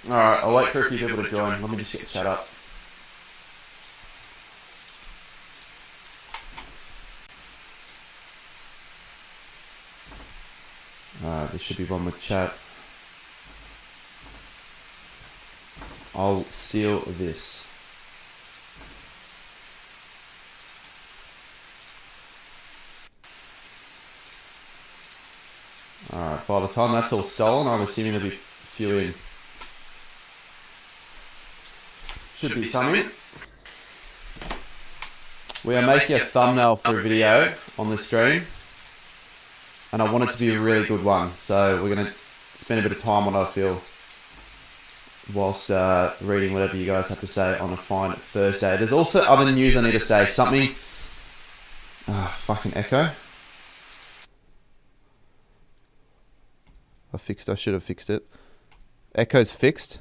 Alright, I'll wait for a few people to join. Let me just get shut up. Alright, there should be one with chat. I'll seal this. Alright, by the time that's all stolen, I'm assuming there'll be a few in. Should be some in. We are making a thumbnail for a video on the stream. And I want it to be a really good one. So we're going to spend a bit of time on it, I feel, whilst reading whatever you guys have to say on a fine Thursday. There's also other news I need to say. Something... fucking echo. I should have fixed it. Echo's fixed.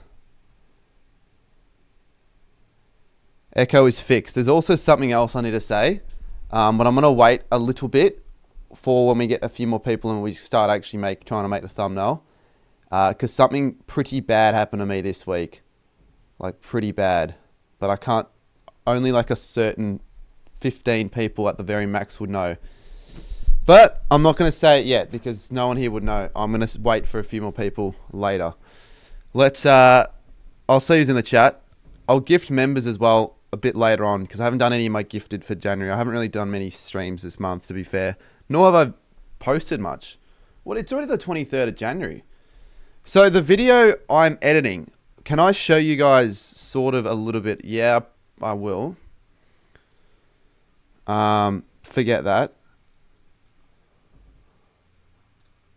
Echo is fixed. There's also something else I need to say. But I'm going to wait a little bit for when we get a few more people and we start actually trying to make the thumbnail. Because something pretty bad happened to me this week. Like, pretty bad. But I can't... Only like a certain 15 people at the very max would know. But I'm not going to say it yet because no one here would know. I'm going to wait for a few more people later. I'll see who's in the chat. I'll gift members as well a bit later on because I haven't done any of my gifted for January. I haven't really done many streams this month, to be fair. Nor have I posted much. Well, it's already the 23rd of January. So the video I'm editing, can I show you guys sort of a little bit? Yeah, I will. Forget that.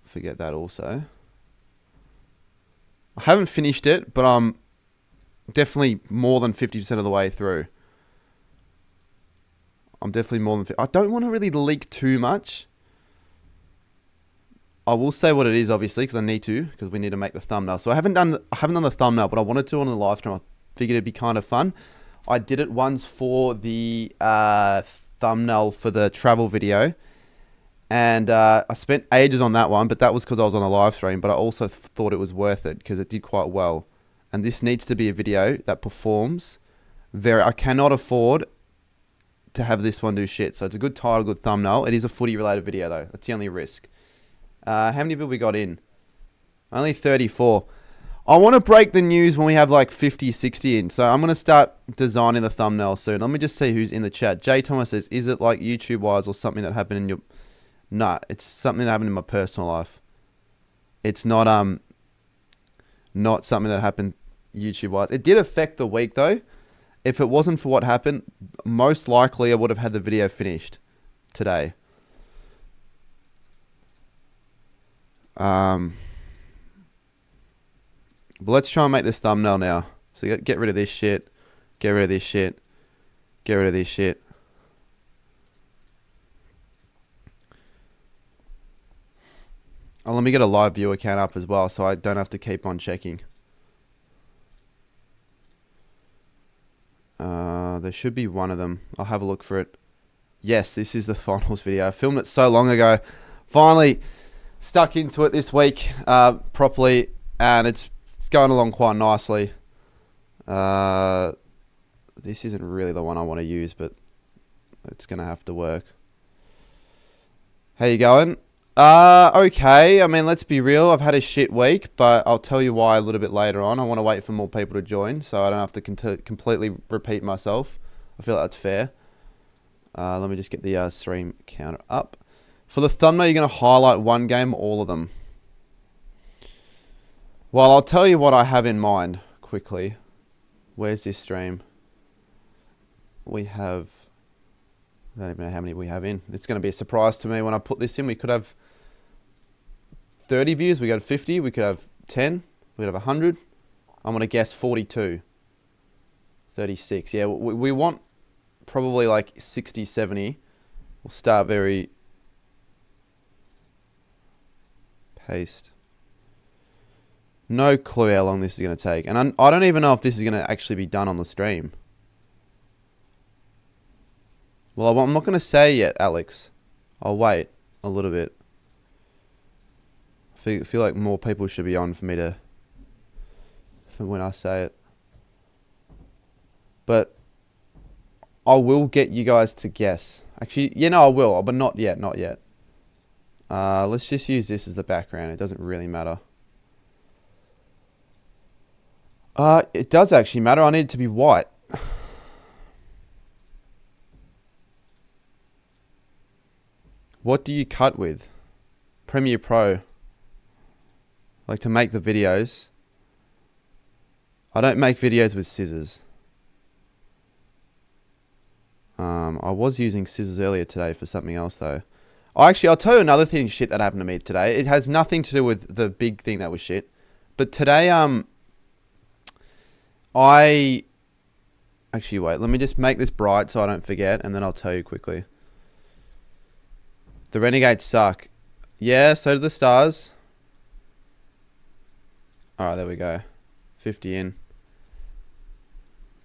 Forget that also. I haven't finished it, but I'm definitely more than 50% of the way through. I'm definitely more than... I don't want to really leak too much. I will say what it is, obviously, because I need to, because we need to make the thumbnail. So I haven't done the thumbnail, but I wanted to on the live stream. I figured it'd be kind of fun. I did it once for the thumbnail for the travel video. And I spent ages on that one, but that was because I was on a live stream. But I also thought it was worth it because it did quite well. And this needs to be a video that performs very... I cannot afford to have this one do shit. So it's a good title, good thumbnail. It is a footy related video though. That's the only risk. How many people we got in? Only 34. I want to break the news when we have like 50, 60 in. So I'm going to start designing the thumbnail soon. Let me just see who's in the chat. Jay Thomas says, is it like YouTube wise or something that happened in your... Nah, it's something that happened in my personal life. It's not something that happened YouTube wise. It did affect the week though. If it wasn't for what happened, most likely I would have had the video finished today. But let's try and make this thumbnail now. So get rid of this shit. Get rid of this shit. Get rid of this shit. Oh, let me get a live viewer count up as well so I don't have to keep on checking. There should be one of them. I'll have a look for it. Yes, this is the finals video. I filmed it so long ago. Finally stuck into it this week properly, and it's going along quite nicely. This isn't really the one I want to use, but it's going to have to work. How you going? Okay. I mean, let's be real. I've had a shit week, but I'll tell you why a little bit later on. I want to wait for more people to join, so I don't have to completely repeat myself. I feel like that's fair. Let me just get the stream counter up. For the thumbnail, you're going to highlight one game or all of them? Well, I'll tell you what I have in mind quickly. Where's this stream? We have... I don't even know how many we have in. It's going to be a surprise to me when I put this in. We could have 30 views. We could have 50. We could have 10. We could have 100. I'm going to guess 42. 36. Yeah, we want probably like 60, 70. We'll start very... Paste. No clue how long this is going to take. And I don't even know if this is going to actually be done on the stream. Well, I'm not going to say yet, Alex. I'll wait a little bit. I feel like more people should be on for me for when I say it. But I will get you guys to guess. Actually, yeah, no, I will, but not yet, not yet. Let's just use this as the background. It doesn't really matter. It does actually matter. I need it to be white. What do you cut with? Premiere Pro. Like to make the videos. I don't make videos with scissors. I was using scissors earlier today for something else though. I'll tell you another thing shit that happened to me today. It has nothing to do with the big thing that was shit. But today, wait, let me just make this bright so I don't forget, and then I'll tell you quickly. The Renegades suck. Yeah, so do the Stars. Alright, there we go. 50 in.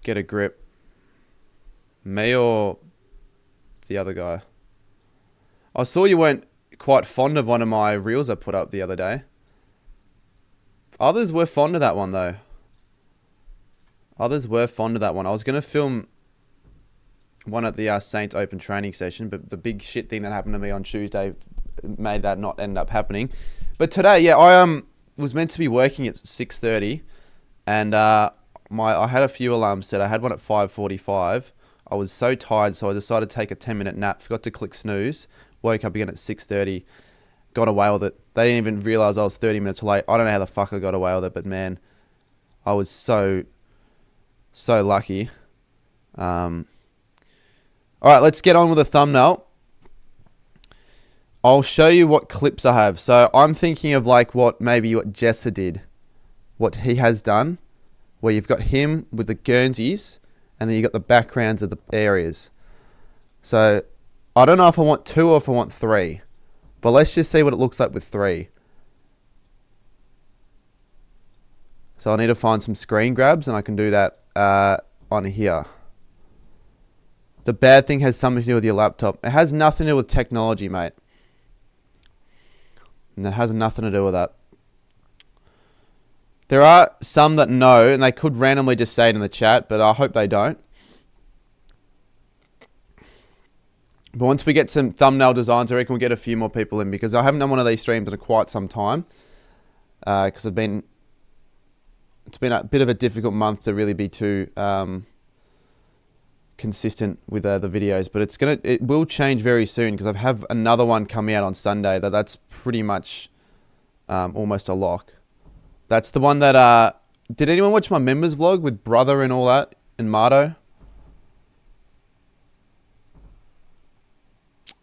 Get a grip. Me or the other guy? I saw you weren't quite fond of one of my reels I put up the other day. Others were fond of that one though. Others were fond of that one. I was going to film one at the Saints Open training session, but the big shit thing that happened to me on Tuesday made that not end up happening. But today, yeah, I was meant to be working at 6:30, and I had a few alarms set. I had one at 5:45. I was so tired, so I decided to take a 10-minute nap. Forgot to click snooze. Woke up again at 6:30. Got away with it. They didn't even realize I was 30 minutes late. I don't know how the fuck I got away with it, but man, I was so lucky. All right, let's get on with the thumbnail. I'll show you what clips I have. So I'm thinking of like what Jessa did, what he has done, where you've got him with the Guernseys, and then you got the backgrounds of the areas. So I don't know if I want 2 or if I want 3, but let's just see what it looks like with 3. So I need to find some screen grabs, and I can do that on here. The bad thing has something to do with your laptop. It has nothing to do with technology, mate. And it has nothing to do with that. There are some that know, and they could randomly just say it in the chat, but I hope they don't. But once we get some thumbnail designs, I reckon we'll get a few more people in, because I haven't done one of these streams in quite some time. Because it's been a bit of a difficult month to really be too consistent with the videos, but it will change very soon, because I have another one coming out on Sunday that's pretty much almost a lock. That's the one that did anyone watch my members vlog with Brother and all that and Marto?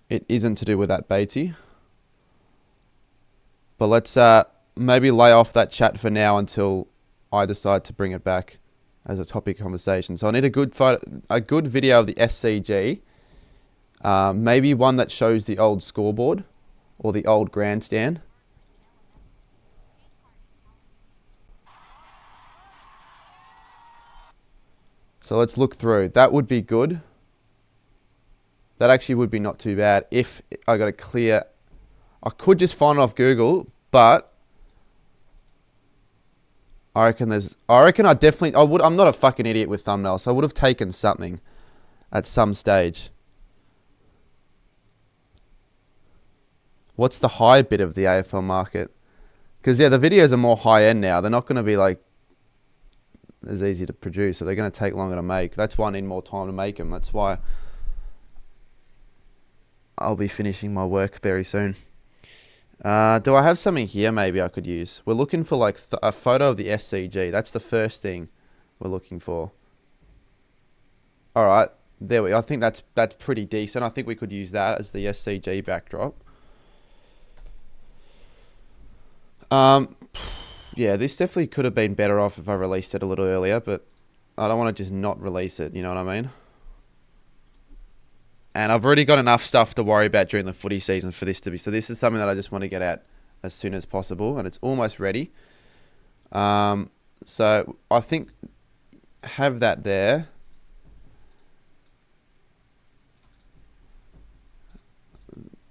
It isn't to do with that, Beatty. But let's maybe lay off that chat for now until I decide to bring it back as a topic of conversation. So I need a good video of the SCG. Maybe one that shows the old scoreboard or the old grandstand. So let's look through. That would be good. That actually would be not too bad if I got a clear... I could just find it off Google, but I reckon I definitely... I'm not a fucking idiot with thumbnails, so I would have taken something at some stage. What's the high bit of the AFL market? Because, yeah, the videos are more high-end now. They're not going to be, like, as easy to produce, so they're going to take longer to make. That's why I need more time to make them. That's why I'll be finishing my work very soon. Do I have something here maybe I could use? We're looking for like a photo of the SCG. That's the first thing we're looking for. All right, there we go. I think that's pretty decent. I think we could use that as the SCG backdrop. Yeah, this definitely could have been better off if I released it a little earlier, but I don't want to just not release it, you know what I mean? And I've already got enough stuff to worry about during the footy season for this to be. So this is something that I just want to get out as soon as possible, and it's almost ready. So I think have that there.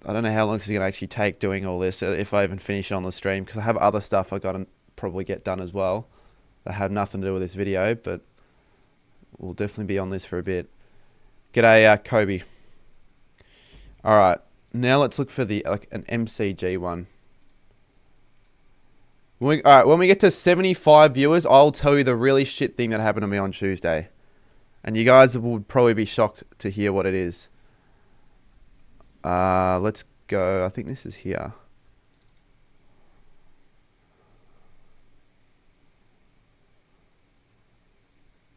I don't know how long this is going to actually take doing all this, if I even finish it on the stream, because I have other stuff I got to probably get done as well. that have nothing to do with this video, but we'll definitely be on this for a bit. G'day, Kobe. All right, now let's look for the an MCG one. All right, when we get to 75 viewers, I'll tell you the really shit thing that happened to me on Tuesday. And you guys would probably be shocked to hear what it is. Let's go. I think this is here.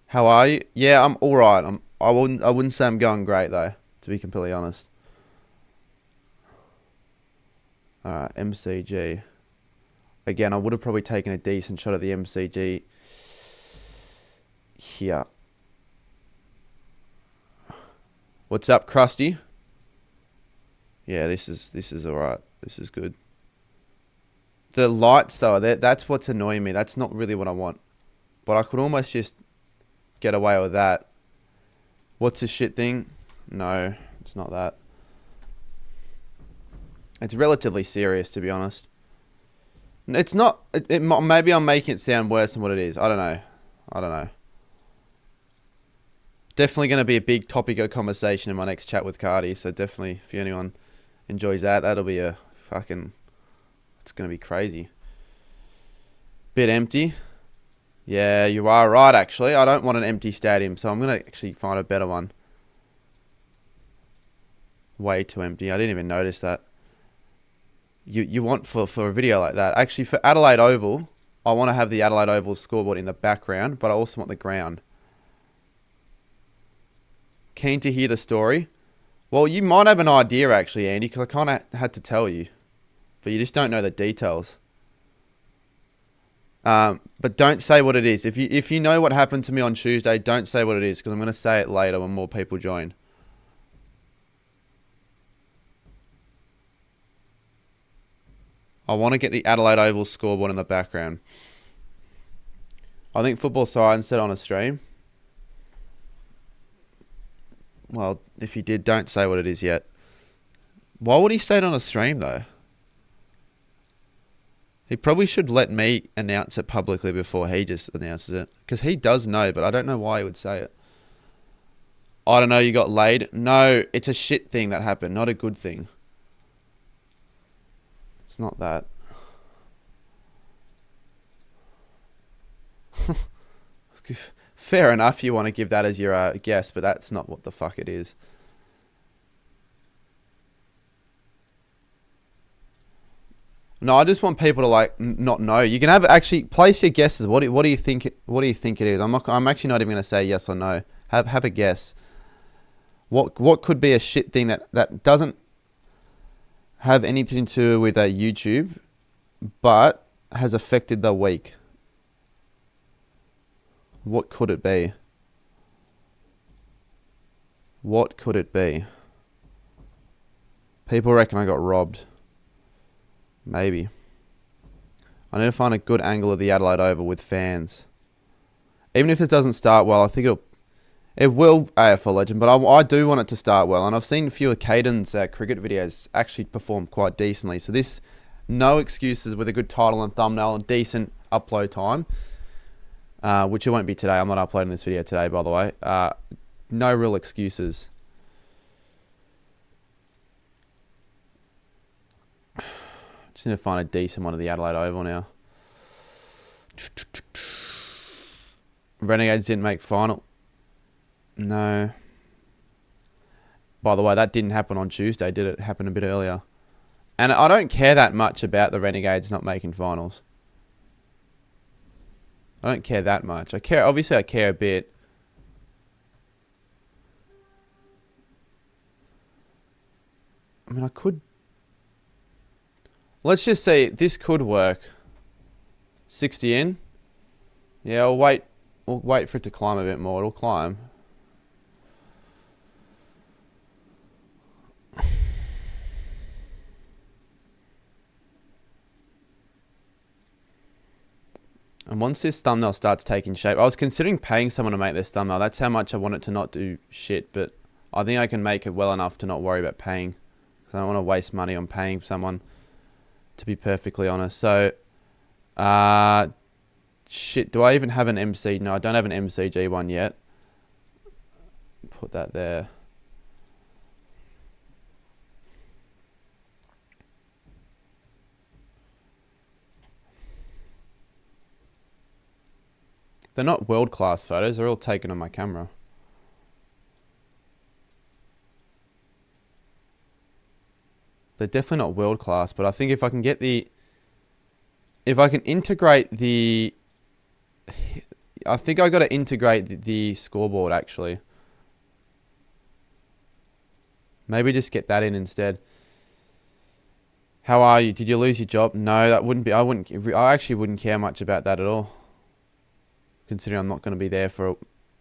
How are you? Yeah, I'm all right. I wouldn't say I'm going great though, to be completely honest. All right, MCG. Again, I would have probably taken a decent shot at the MCG here. What's up, Krusty? Yeah, this is all right. This is good. The lights though, that's what's annoying me. That's not really what I want. But I could almost just get away with that. What's the shit thing? No, it's not that. It's relatively serious, to be honest. It's not. Maybe I'm making it sound worse than what it is. I don't know. Definitely going to be a big topic of conversation in my next chat with Cardi. So definitely, if anyone enjoys that, that'll be a fucking... It's going to be crazy. Bit empty. Yeah, you are right, actually. I don't want an empty stadium, so I'm going to actually find a better one. Way too empty. I didn't even notice that. You want for a video like that. Actually, for Adelaide Oval, I want to have the Adelaide Oval scoreboard in the background, but I also want the ground. Keen to hear the story? Well, you might have an idea, actually, Andy, because I kind of had to tell you. But you just don't know the details. But don't say what it is. If you know what happened to me on Tuesday, don't say what it is, because I'm going to say it later when more people join. I want to get the Adelaide Oval scoreboard in the background. I think Football Science said on a stream. Well, if you did, don't say what it is yet. Why would he say it on a stream, though? He probably should let me announce it publicly before he just announces it. Because he does know, but I don't know why he would say it. I don't know, you got laid. No, it's a shit thing that happened, not a good thing. It's not that. Fair enough, you want to give that as your guess, but that's not what the fuck it is. No, I just want people to like not know. You can actually place your guesses. What do you think? What do you think it is? I'm actually not even going to say yes or no. Have a guess. What could be a shit thing that doesn't have anything to do with YouTube, but has affected the week? What could it be? What could it be? People reckon I got robbed. Maybe. I need to find a good angle of the Adelaide Oval with fans. Even if it doesn't start well, I think it will AFL Legend, but I do want it to start well. And I've seen a few of Caden's cricket videos actually perform quite decently. So this, no excuses with a good title and thumbnail and decent upload time. Which it won't be today. I'm not uploading this video today, by the way. No real excuses. Just need to find a decent one of the Adelaide Oval now. Renegades didn't make final. No. By the way, that didn't happen on Tuesday, did it? It happened a bit earlier. And I don't care that much about the Renegades not making finals. I don't care that much. Obviously I care a bit. I mean, I could... Let's just say this could work. 60 in. Yeah, I'll wait. We'll wait for it to climb a bit more. It'll climb. And once this thumbnail starts taking shape, I was considering paying someone to make this thumbnail. That's how much I want it to not do shit. But I think I can make it well enough to not worry about paying. Because I don't want to waste money on paying someone, to be perfectly honest. So, Shit, do I even have an MC? No, I don't have an MCG one yet. Put that there. They're not world-class photos. They're all taken on my camera. They're definitely not world-class, but I think if I can get the... If I can integrate the... I think I got to integrate the scoreboard, actually. Maybe just get that in instead. How are you? Did you lose your job? No, that wouldn't be... I actually wouldn't care much about that at all. Considering I'm not going to be there for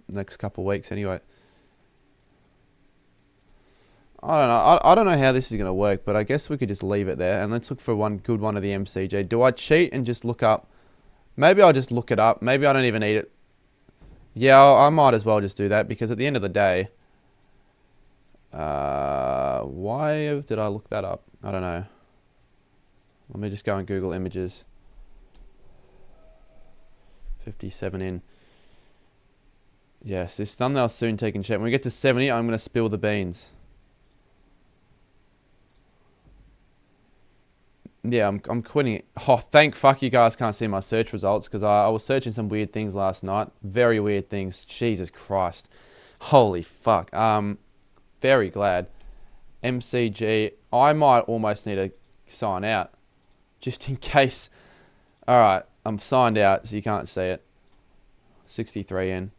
the next couple of weeks anyway. I don't know. I don't know how this is going to work, but I guess we could just leave it there. And let's look for one good one of the MCG. Do I cheat and just look up? Maybe I'll just look it up. Maybe I don't even need it. Yeah, I might as well just do that, because at the end of the day... why did I look that up? I don't know. Let me just go and Google images. 57 in. Yes, this thumbnail's soon taken shape. When we get to 70, I'm going to spill the beans. Yeah, I'm quitting it. Oh, thank fuck you guys can't see my search results, because I was searching some weird things last night. Very weird things. Jesus Christ. Holy fuck. Very glad. MCG. I might almost need to sign out, just in case. Alright, I'm signed out, so you can't see it. 63 in.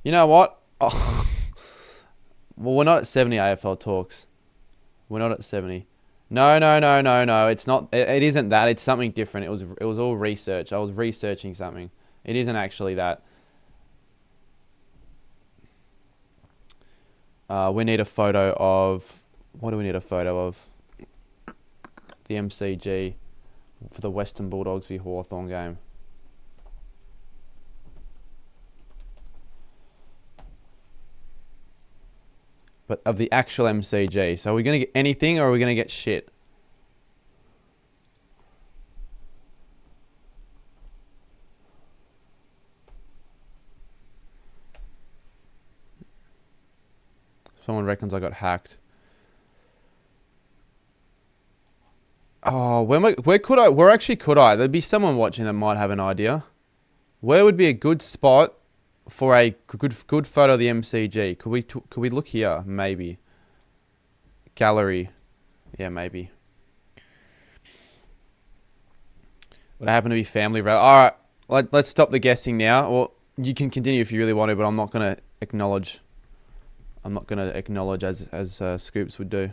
You know what? Oh. Well, we're not at 70 AFL talks. We're not at 70. No. It's not. It isn't that. It's something different. It was all research. I was researching something. It isn't actually that. We need a photo of... What do we need a photo of? The MCG for the Western Bulldogs v Hawthorn game. But of the actual MCG. So are we going to get anything, or are we going to get shit? Someone reckons I got hacked. Oh, where could I? Where actually could I? There'd be someone watching that might have an idea. Where would be a good spot for a good photo of the MCG? Could we look here? Maybe. Gallery. Yeah, maybe. Would it happen to be family? All right, let's stop the guessing now. Well, you can continue if you really want to, but I'm not going to acknowledge. I'm not going to acknowledge as Scoops would do.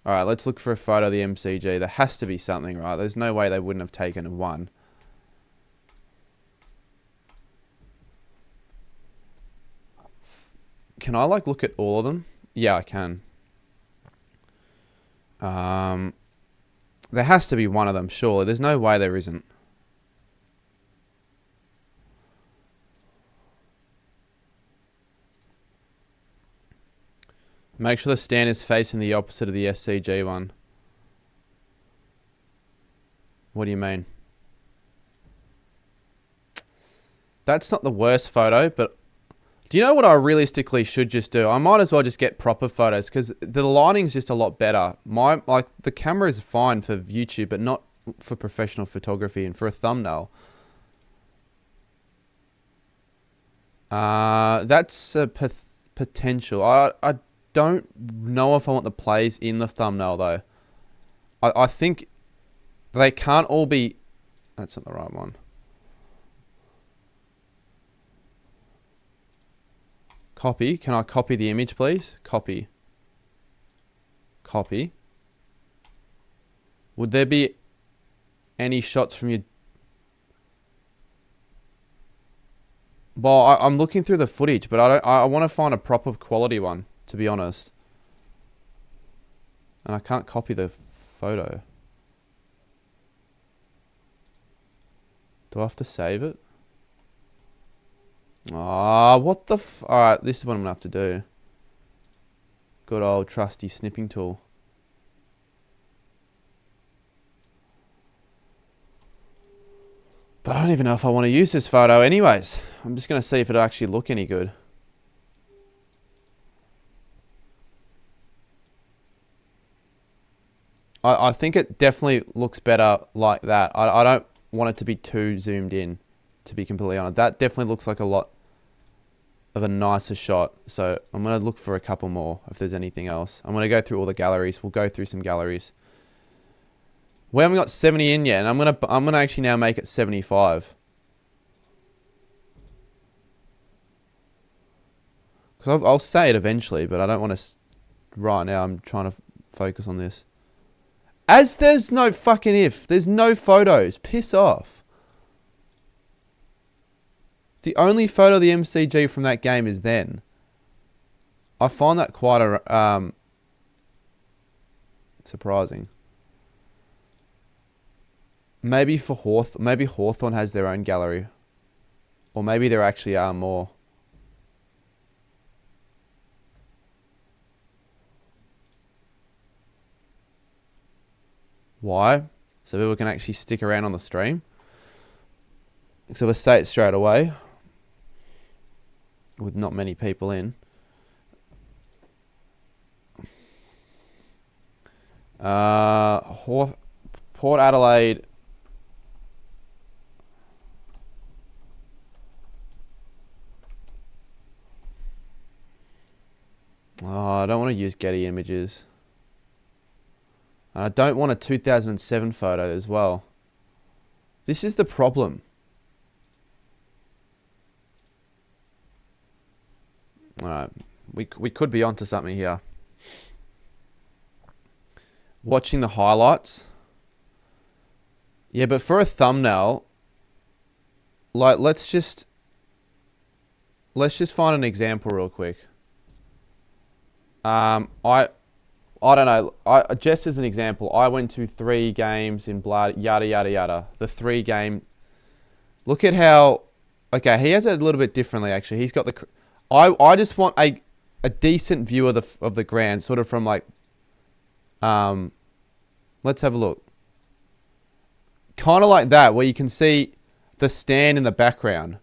All right, let's look for a photo of the MCG. There has to be something, right? There's no way they wouldn't have taken one. Can I like look at all of them? Yeah, I can. There has to be one of them, surely. There's no way there isn't. Make sure the stand is facing the opposite of the SCG one. What do you mean? That's not the worst photo, but do you know what I realistically should just do? I might as well just get proper photos, because the lighting's just a lot better. The camera is fine for YouTube, but not for professional photography and for a thumbnail. That's a potential. I don't know if I want the plays in the thumbnail though. I think they can't all be... That's not the right one. Copy. Can I copy the image, please? Copy. Copy. Would there be any shots from your... Well, I'm looking through the footage, but I want to find a proper quality one, to be honest. And I can't copy the photo. Do I have to save it? Ah, what the Alright, this is what I'm going to have to do. Good old trusty snipping tool. But I don't even know if I want to use this photo anyways. I'm just going to see if it'll actually look any good. I think it definitely looks better like that. I don't want it to be too zoomed in, to be completely honest. That definitely looks like a lot of a nicer shot. So I'm going to look for a couple more if there's anything else. I'm going to go through all the galleries. We'll go through some galleries. We haven't got 70 in yet, and I'm gonna actually now make it 75. Because I'll say it eventually, but I don't want to right now. I'm trying to focus on this. As there's no fucking if. There's no photos. Piss off. The only photo of the MCG from that game is then. I find that quite a surprising. Maybe for maybe Hawthorn has their own gallery. Or maybe there actually are more. Why? So people can actually stick around on the stream. So we'll say it straight away. With not many people in. Port Adelaide. Oh, I don't want to use Getty Images. And I don't want a 2007 photo as well. This is the problem. Alright. We could be onto something here. Watching the highlights. Yeah, but for a thumbnail, like let's just find an example real quick. I don't know. Just as an example, I went to 3 games in blood, yada yada yada. The 3 game. Look at how. Okay, he has it a little bit differently actually. He's got the. I just want a decent view of the ground, sort of from like. Let's have a look. Kind of like that, where you can see the stand in the background.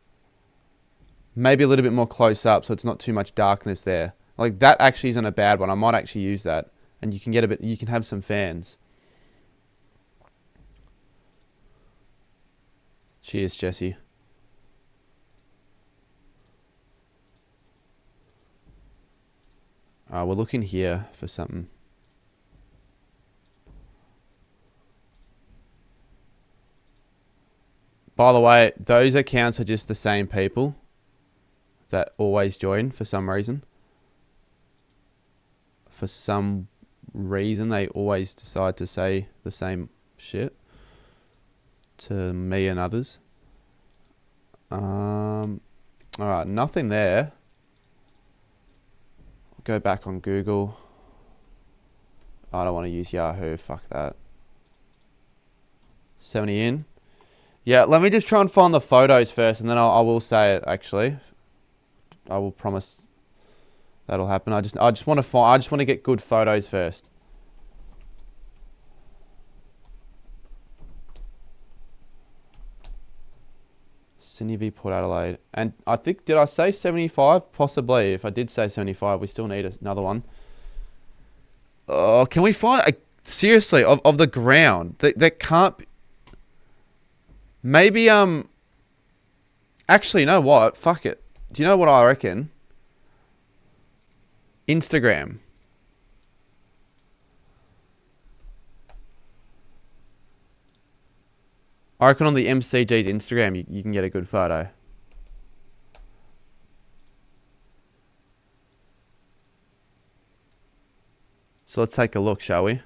Maybe a little bit more close up, so it's not too much darkness there. Like that actually isn't a bad one. I might actually use that, and you can get a bit. You can have some fans. Cheers, Jesse. We're looking here for something. By the way, those accounts are just the same people that always join for some reason. For some reason, they always decide to say the same shit to me and others. Alright, nothing there. I'll go back on Google. I don't want to use Yahoo, fuck that. 70 in. Yeah, let me just try and find the photos first, and then I will say it actually. I will promise that'll happen. I just want to get good photos first. Sydney v Port Adelaide. And I think, did I say 75? Possibly. If I did say 75, we still need another one. Oh, can we find seriously of the ground? That can't be. Maybe actually, you know what? Fuck it. Do you know what I reckon? Instagram. I reckon on the MCG's Instagram, you can get a good photo. So let's take a look, shall we?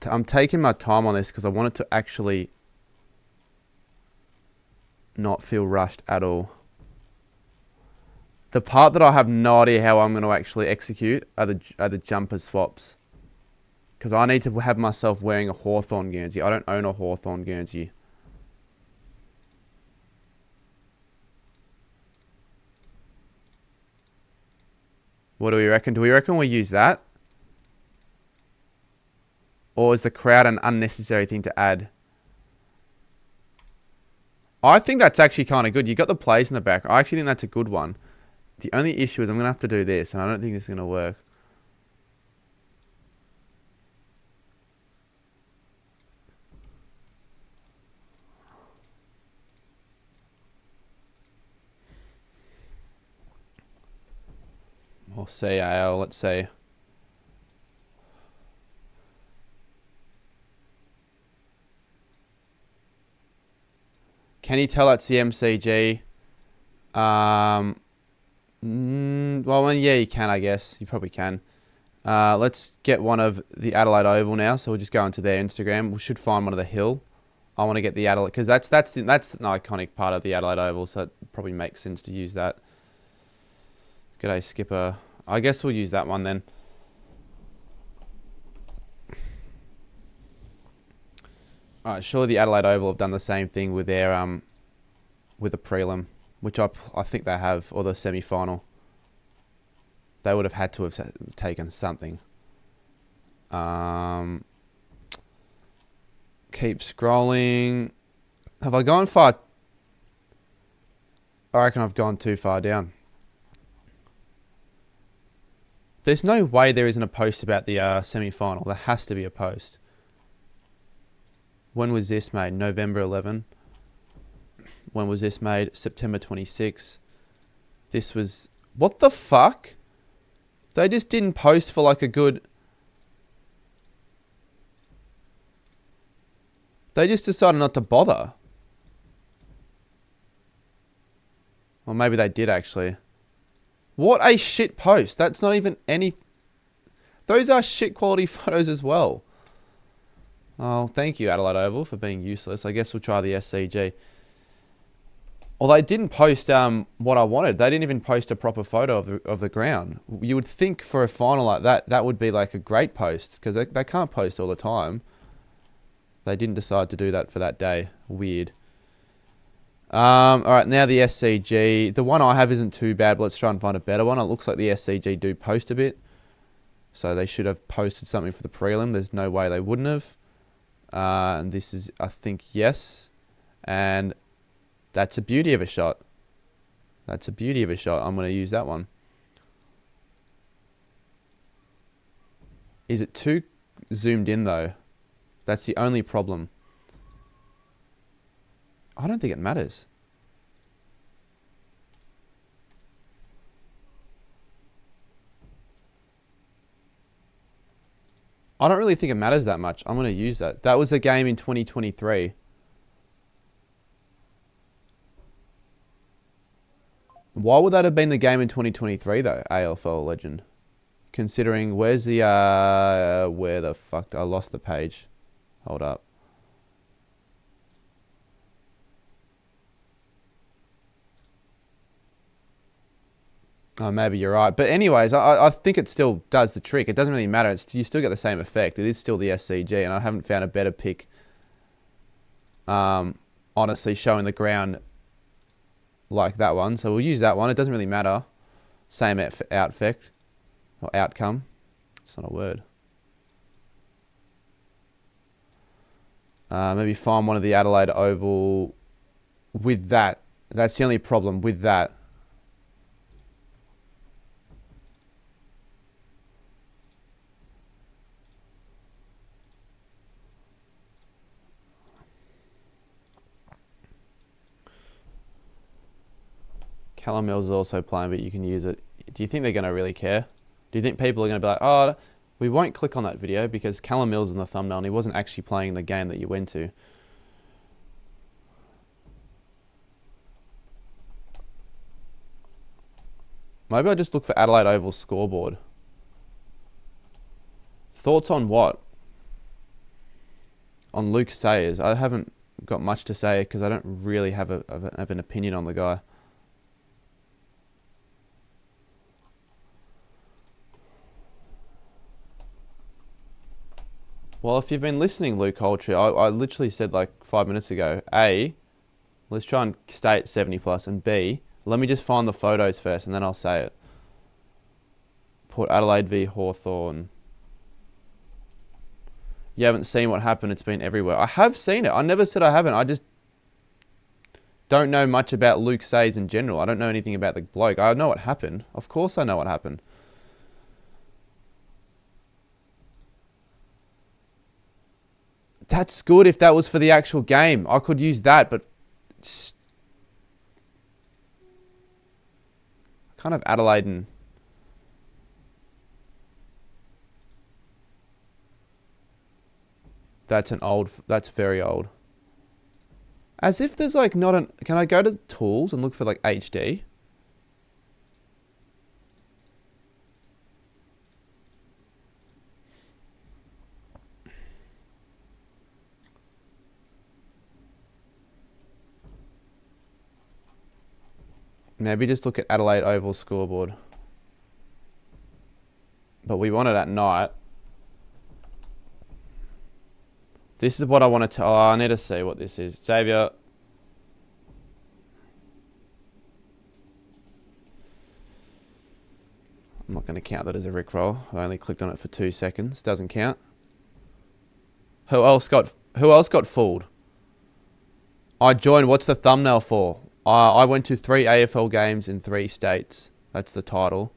I'm taking my time on this because I want it to actually not feel rushed at all. The part that I have no idea how I'm going to actually execute are the jumper swaps. Because I need to have myself wearing a Hawthorn Guernsey. I don't own a Hawthorn Guernsey. What do we reckon? Do we reckon we use that? Or is the crowd an unnecessary thing to add? I think that's actually kind of good. You got the plays in the back. I actually think that's a good one. The only issue is I'm going to have to do this, and I don't think this is going to work. We'll see, AL. Let's see. Can you tell that's the MCG? Well, yeah, you can, I guess. You probably can. Let's get one of the Adelaide Oval now. So we'll just go into their Instagram. We should find one of the Hill. I want to get the Adelaide, because that's an iconic part of the Adelaide Oval, so it probably makes sense to use that. G'day, Skipper. I guess we'll use that one then. Alright, surely the Adelaide Oval have done the same thing with their with the prelim, which I think they have, or the semi-final. They would have had to have taken something. Keep scrolling. Have I gone far? I reckon I've gone too far down. There's no way there isn't a post about the semi-final. There has to be a post. When was this made? November 11. When was this made? September 26. This was... What the fuck? They just didn't post for like a good... They just decided not to bother. Or maybe they did actually. What a shit post. That's not even any... Those are shit quality photos as well. Oh, thank you, Adelaide Oval, for being useless. I guess we'll try the SCG. Well, they didn't post what I wanted. They didn't even post a proper photo of the ground. You would think for a final like that, that would be like a great post, because they can't post all the time. They didn't decide to do that for that day. Weird. Alright, now the SCG. The one I have isn't too bad, but let's try and find a better one. It looks like the SCG do post a bit. So they should have posted something for the prelim. There's no way they wouldn't have. And this is, I think, yes. And that's a beauty of a shot. That's a beauty of a shot. I'm going to use that one. Is it too zoomed in, though? That's the only problem. I don't think it matters. I don't really think it matters that much. I'm going to use that. That was a game in 2023. Why would that have been the game in 2023 though, AFL Legend? Considering, where's the, where the fuck, I lost the page. Hold up. Oh, maybe you're right. But anyways, I think it still does the trick. It doesn't really matter. You still get the same effect. It is still the SCG, and I haven't found a better pick. Honestly, showing the ground like that one. So we'll use that one. It doesn't really matter. Same effect or outcome. It's not a word. Maybe find one of the Adelaide Oval with that. That's the only problem with that. Callum Mills is also playing, but you can use it. Do you think they're going to really care? Do you think people are going to be like, oh, we won't click on that video because Callum Mills is in the thumbnail and he wasn't actually playing the game that you went to? Maybe I'll just look for Adelaide Oval scoreboard. Thoughts on what? On Luke Sayers. I haven't got much to say because I don't really have an opinion on the guy. Well, if you've been listening, Luke Holtree, I literally said like 5 minutes ago, A, let's try and stay at 70 plus, and B, let me just find the photos first and then I'll say it. Port Adelaide v Hawthorn. You haven't seen what happened. It's been everywhere. I have seen it. I never said I haven't. I just don't know much about Luke Sayes in general. I don't know anything about the bloke. I know what happened. Of course I know what happened. That's good if that was for the actual game. I could use that, but kind of Adelaide and that's very old. As if there's like not an, can I go to tools and look for like HD? Maybe just look at Adelaide Oval scoreboard. But we want it at night. This is what I want to tell. Oh, I need to see what this is. Xavier. I'm not going to count that as a Rickroll. I only clicked on it for 2 seconds. Doesn't count. Who else got fooled? I joined. What's the thumbnail for? I went to 3 AFL games in 3 states. That's the title.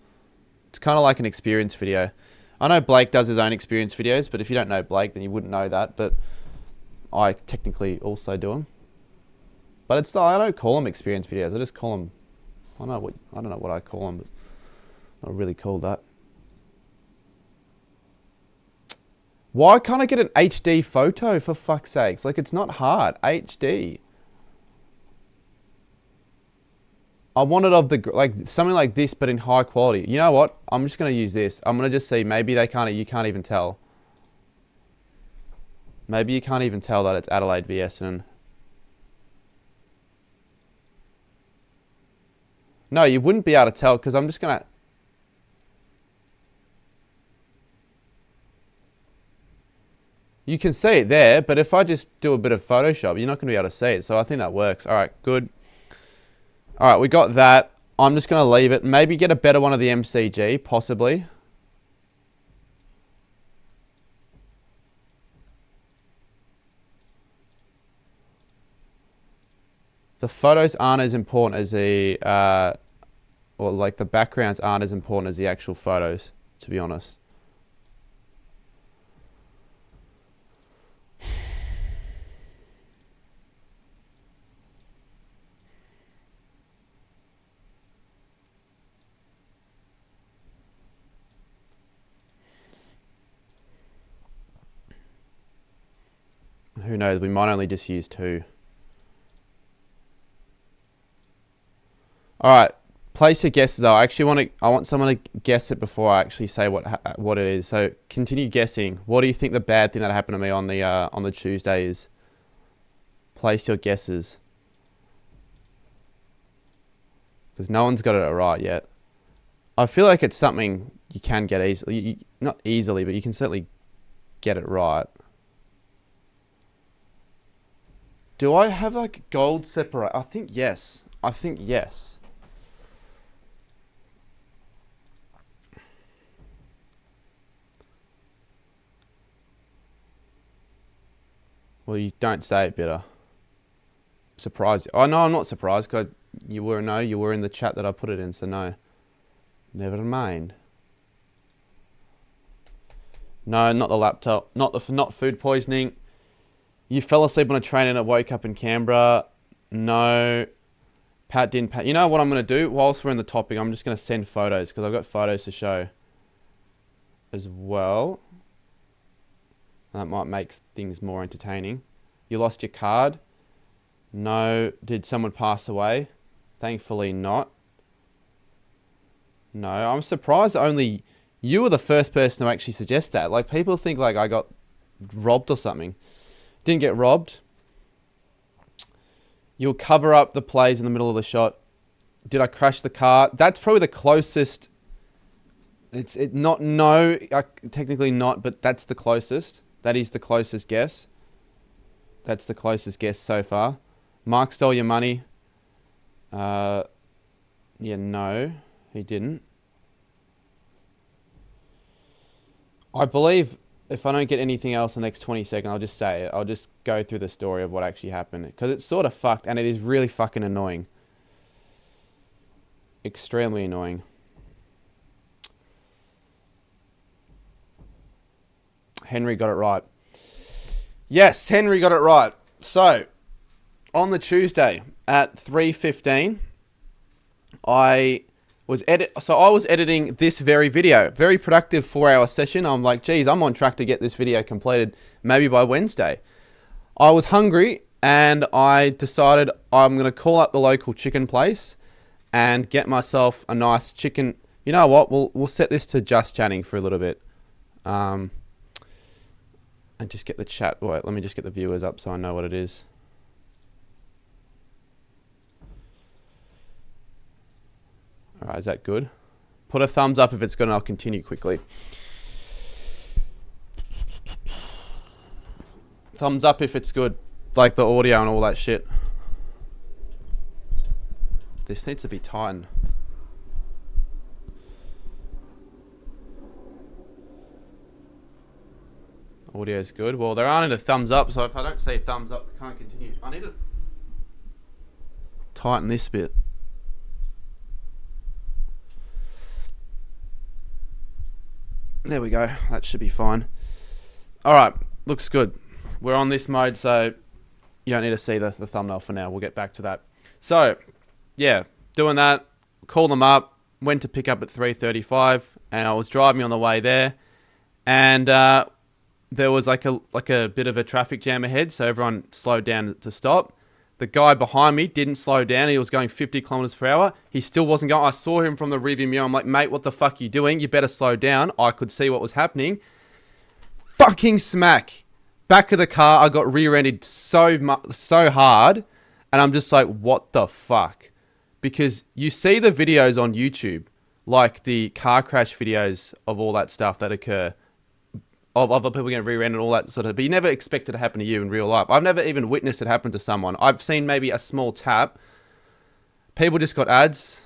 It's kind of like an experience video. I know Blake does his own experience videos, but if you don't know Blake, then you wouldn't know that. But I technically also do them. But it's not, I don't call them experience videos. I just call them. I don't know what I call them, but not really call that. Why can't I get an HD photo for fuck's sakes? Like, it's not hard. HD. I want it of the, like, something like this, but in high quality. You know what? I'm just going to use this. I'm going to just see. Maybe you can't even tell. Maybe you can't even tell that it's Adelaide v Essendon. No, you wouldn't be able to tell because I'm just going to... You can see it there, but if I just do a bit of Photoshop, you're not going to be able to see it. So I think that works. All right, good. All right, we got that. I'm just going to leave it. Maybe get a better one of the MCG, possibly. The photos aren't as important as the... or like the backgrounds aren't as important as the actual photos, to be honest. Who knows? We might only just use 2. All right, place your guesses though. I want someone to guess it before I actually say what it is. So continue guessing. What do you think the bad thing that happened to me on the Tuesday is? Place your guesses. Because no one's got it right yet. I feel like it's something you can get easily. Not easily, but you can certainly get it right. Do I have like gold separate? I think yes. Well, you don't say it better. Surprised. Oh, no, I'm not surprised because you were in the chat that I put it in, so no. Never mind. No, not the laptop. Not food poisoning. You fell asleep on a train and it woke up in Canberra. No. Pat didn't. Pat. You know what I'm going to do? Whilst we're in the topic, I'm just going to send photos because I've got photos to show as well. That might make things more entertaining. You lost your card? No. Did someone pass away? Thankfully not. No. I'm surprised only you were the first person to actually suggest that. Like, people think like I got robbed or something. Didn't get robbed. You'll cover up the plays in the middle of the shot. Did I crash the car? That's probably the closest. Technically not, but that's the closest. That is the closest guess. That's the closest guess so far. Mark stole your money. Yeah, no, he didn't. I believe if I don't get anything else in the next 20 seconds, I'll just say it. I'll just go through the story of what actually happened. Because it's sort of fucked and it is really fucking annoying. Extremely annoying. Henry got it right. Yes, Henry got it right. So, on the Tuesday at 3:15, I was editing this very video. Very productive 4-hour session. I'm like, geez, I'm on track to get this video completed maybe by Wednesday. I was hungry and I decided I'm going to call up the local chicken place and get myself a nice chicken. You know what? We'll set this to just chatting for a little bit. And just get the chat. Wait, let me just get the viewers up so I know what it is. All right, is that good? Put a thumbs up if it's good and I'll continue quickly. Thumbs up if it's good. Like the audio and all that shit. This needs to be tightened. Audio is good. Well, there aren't any thumbs up, so if I don't say thumbs up, I can't continue. I need to tighten this bit. There we go. That should be fine. All right. Looks good. We're on this mode, so you don't need to see the thumbnail for now. We'll get back to that. So, yeah, doing that. Called them up. Went to pick up at 3:35, and I was driving on the way there, and there was like a bit of a traffic jam ahead, so everyone slowed down to stop. The guy behind me didn't slow down. He was going 50 kilometers per hour. He still wasn't going. I saw him from the rearview mirror. I'm like, mate, what the fuck are you doing? You better slow down. I could see what was happening. Fucking smack. Back of the car, I got rear-ended so hard. And I'm just like, what the fuck? Because you see the videos on YouTube, like the car crash videos of all that stuff that occur. Of other people getting rear-ended and all that sort of, but you never expect it to happen to you in real life. I've never even witnessed it happen to someone. I've seen maybe a small tap. People just got ads.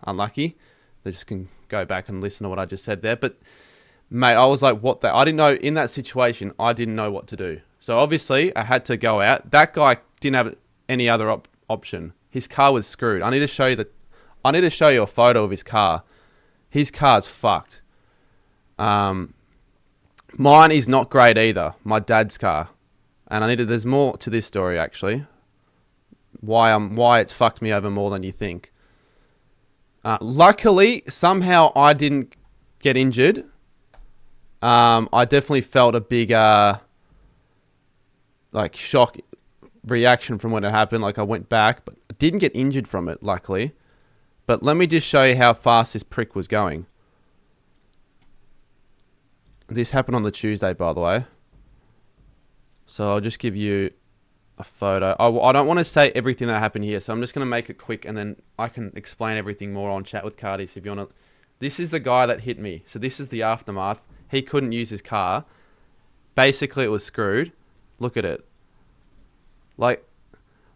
Unlucky. They just can go back and listen to what I just said there. But, mate, I was like, what the... I didn't know, in that situation, I didn't know what to do. So, obviously, I had to go out. That guy didn't have any other option. His car was screwed. I need to show you a photo of his car. His car's fucked. Mine is not great either. My dad's car. And there's more to this story actually. Why it's fucked me over more than you think. Luckily, somehow I didn't get injured. I definitely felt a big shock reaction from when it happened. Like I went back, but I didn't get injured from it, luckily. But let me just show you how fast this prick was going. This happened on the Tuesday, by the way. So I'll just give you a photo. I don't want to say everything that happened here, so I'm just going to make it quick, and then I can explain everything more on Chat with Cardies if you want to. This is the guy that hit me. So this is the aftermath. He couldn't use his car. Basically, it was screwed. Look at it. Like,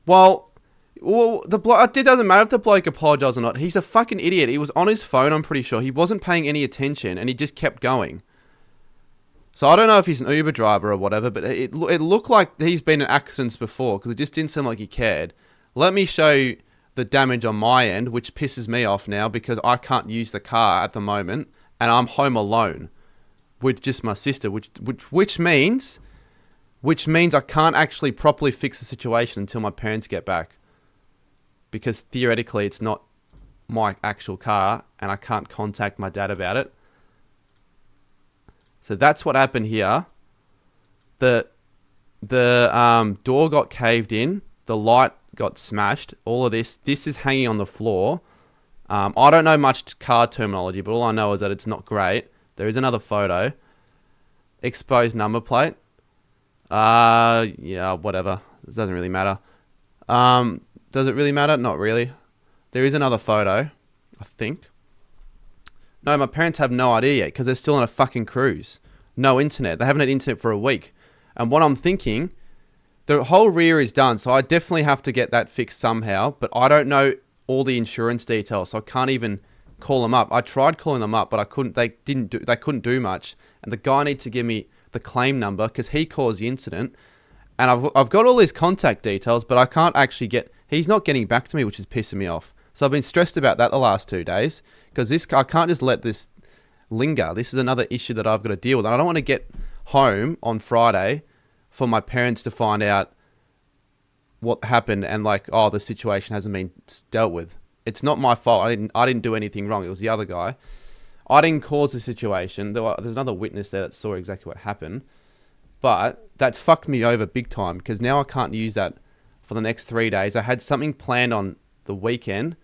well, it doesn't matter if the bloke apologized or not. He's a fucking idiot. He was on his phone, I'm pretty sure. He wasn't paying any attention, and he just kept going. So I don't know if he's an Uber driver or whatever, but it looked like he's been in accidents before because it just didn't seem like he cared. Let me show you the damage on my end, which pisses me off now because I can't use the car at the moment and I'm home alone with just my sister, which means I can't actually properly fix the situation until my parents get back because theoretically it's not my actual car and I can't contact my dad about it. So that's what happened here. The door got caved in. The light got smashed. All of this is hanging on the floor. I don't know much car terminology, but all I know is that it's not great. There is another photo. Exposed number plate. Yeah, whatever. It doesn't really matter. Does it really matter? Not really. There is another photo, I think. No, my parents have no idea yet because they're still on a fucking cruise. No internet. They haven't had internet for a week. And what I'm thinking, the whole rear is done, so I definitely have to get that fixed somehow, but I don't know all the insurance details, so I can't even call them up. I tried calling them up, but I couldn't. They couldn't do much. And the guy needs to give me the claim number because he caused the incident. And I've got all his contact details, but I can't actually get. He's not getting back to me, which is pissing me off. So I've been stressed about that the last 2 days because I can't just let this linger. This is another issue that I've got to deal with. And I don't want to get home on Friday for my parents to find out what happened and like, oh, the situation hasn't been dealt with. It's not my fault. I didn't do anything wrong. It was the other guy. I didn't cause the situation. There's another witness there that saw exactly what happened. But that's fucked me over big time because now I can't use that for the next 3 days. I had something planned on the weekend.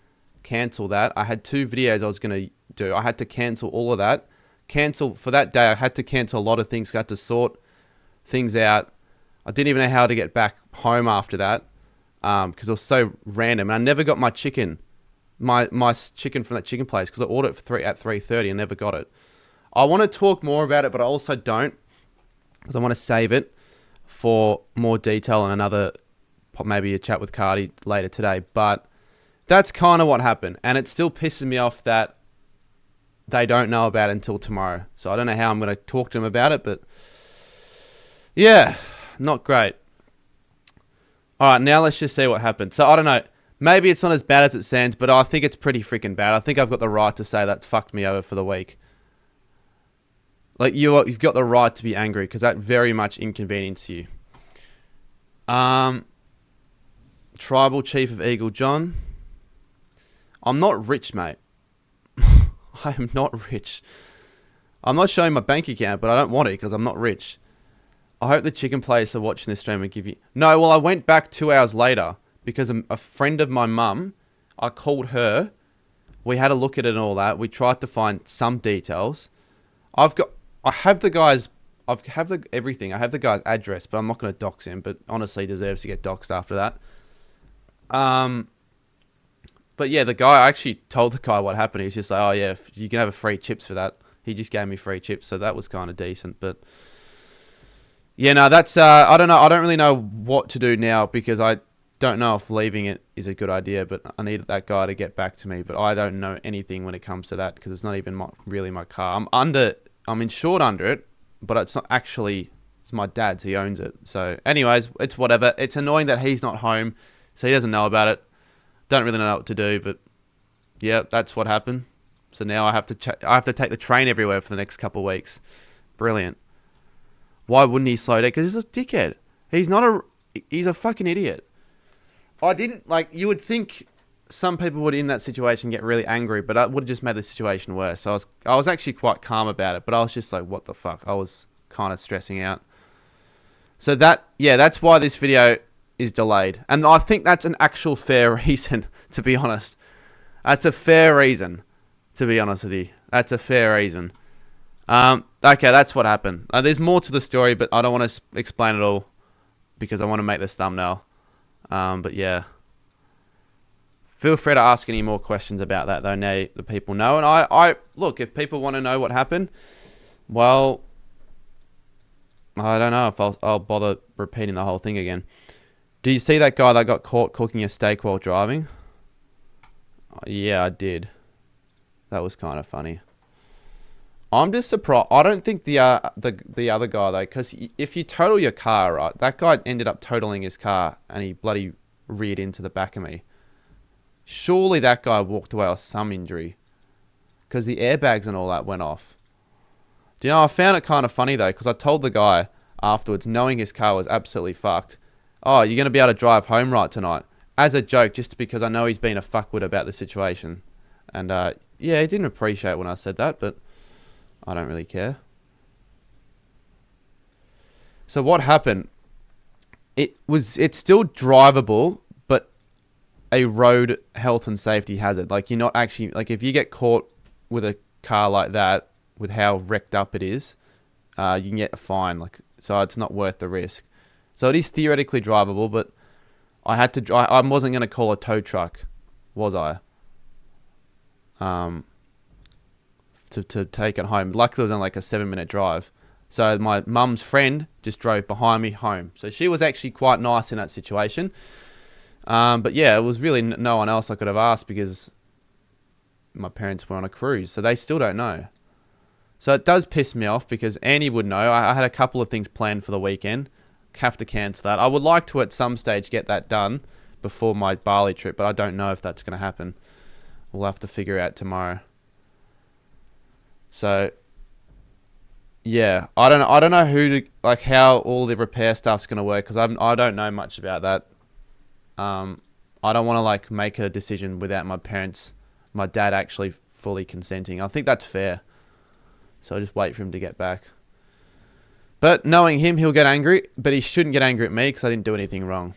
Cancel that. I had 2 videos I was going to do. I had to cancel all of that. Cancel for that day. I had to cancel a lot of things. I had to sort things out. I didn't even know how to get back home after that because it was so random. And I never got my chicken. My chicken from that chicken place because I ordered it at 3:30 and never got it. I want to talk more about it, but I also don't because I want to save it for more detail and maybe a chat with Cardi later today. But that's kind of what happened, and it still pisses me off that they don't know about it until tomorrow. So I don't know how I'm going to talk to them about it, but yeah, not great. All right, now let's just see what happened. So I don't know. Maybe it's not as bad as it sounds, but I think it's pretty freaking bad. I think I've got the right to say that fucked me over for the week. Like, you've got the right to be angry because that very much inconvenienced you. Tribal Chief of Eagle John. I'm not rich, mate. I am not rich. I'm not showing my bank account, but I don't want it because I'm not rich. I hope the chicken place are watching this stream and give you... No, well, I went back 2 hours later because a friend of my mum, I called her. We had a look at it and all that. We tried to find some details. I have everything. I have the guy's address, but I'm not going to dox him. But honestly, he deserves to get doxed after that. But yeah, I actually told the guy what happened. He's just like, oh yeah, you can have a free chips for that. He just gave me free chips, so that was kind of decent. But yeah, no, that's I don't know. I don't really know what to do now because I don't know if leaving it is a good idea. But I need that guy to get back to me. But I don't know anything when it comes to that because it's not even really my car. I'm insured under it, but it's not actually. It's my dad's. He owns it. So, anyways, it's whatever. It's annoying that he's not home, so he doesn't know about it. Don't really know what to do, but yeah, that's what happened. So now I have to take the train everywhere for the next couple of weeks. Brilliant. Why wouldn't he slow down? Because he's a dickhead. He's a fucking idiot. You would think some people would in that situation get really angry, but that would have just made the situation worse. So I was actually quite calm about it, but I was just like, what the fuck? I was kind of stressing out. So that's why this video is delayed. And I think that's an actual fair reason, to be honest. That's a fair reason, to be honest with you. That's a fair reason. Okay, that's what happened. There's more to the story, but I don't want to explain it all because I want to make this thumbnail. But yeah. Feel free to ask any more questions about that, though, now the people know. And I look, if people want to know what happened, well, I don't know if I'll bother repeating the whole thing again. Do you see that guy that got caught cooking a steak while driving? Yeah, I did. That was kind of funny. I'm just surprised. I don't think the other guy, though, because if you total your car, right, that guy ended up totaling his car and he bloody reared into the back of me. Surely that guy walked away with some injury because the airbags and all that went off. Do you know, I found it kind of funny, though, because I told the guy afterwards, knowing his car was absolutely fucked, oh, you're going to be able to drive home right tonight. As a joke, just because I know he's been a fuckwit about the situation. And, yeah, he didn't appreciate when I said that, but I don't really care. So what happened? It's still drivable, but a road health and safety hazard. Like, you're not actually, like, if you get caught with a car like that, with how wrecked up it is, you can get a fine. Like, so it's not worth the risk. So it is theoretically drivable, but I wasn't going to call a tow truck, was I? To take it home. Luckily, it was only like a 7-minute drive. So my mum's friend just drove behind me home. So she was actually quite nice in that situation. But yeah, it was really no one else I could have asked because my parents were on a cruise, so they still don't know. So it does piss me off because Annie would know. I had a couple of things planned for the weekend. Have to cancel that. I would like to at some stage get that done before my Bali trip, but I don't know if that's going to happen. We'll have to figure out tomorrow. So yeah, I don't know who to, like, how all the repair stuff's going to work, because I don't know much about that. I don't want to like make a decision without my dad actually fully consenting. I think that's fair. So I'll just wait for him to get back. But knowing him, he'll get angry, but he shouldn't get angry at me because I didn't do anything wrong.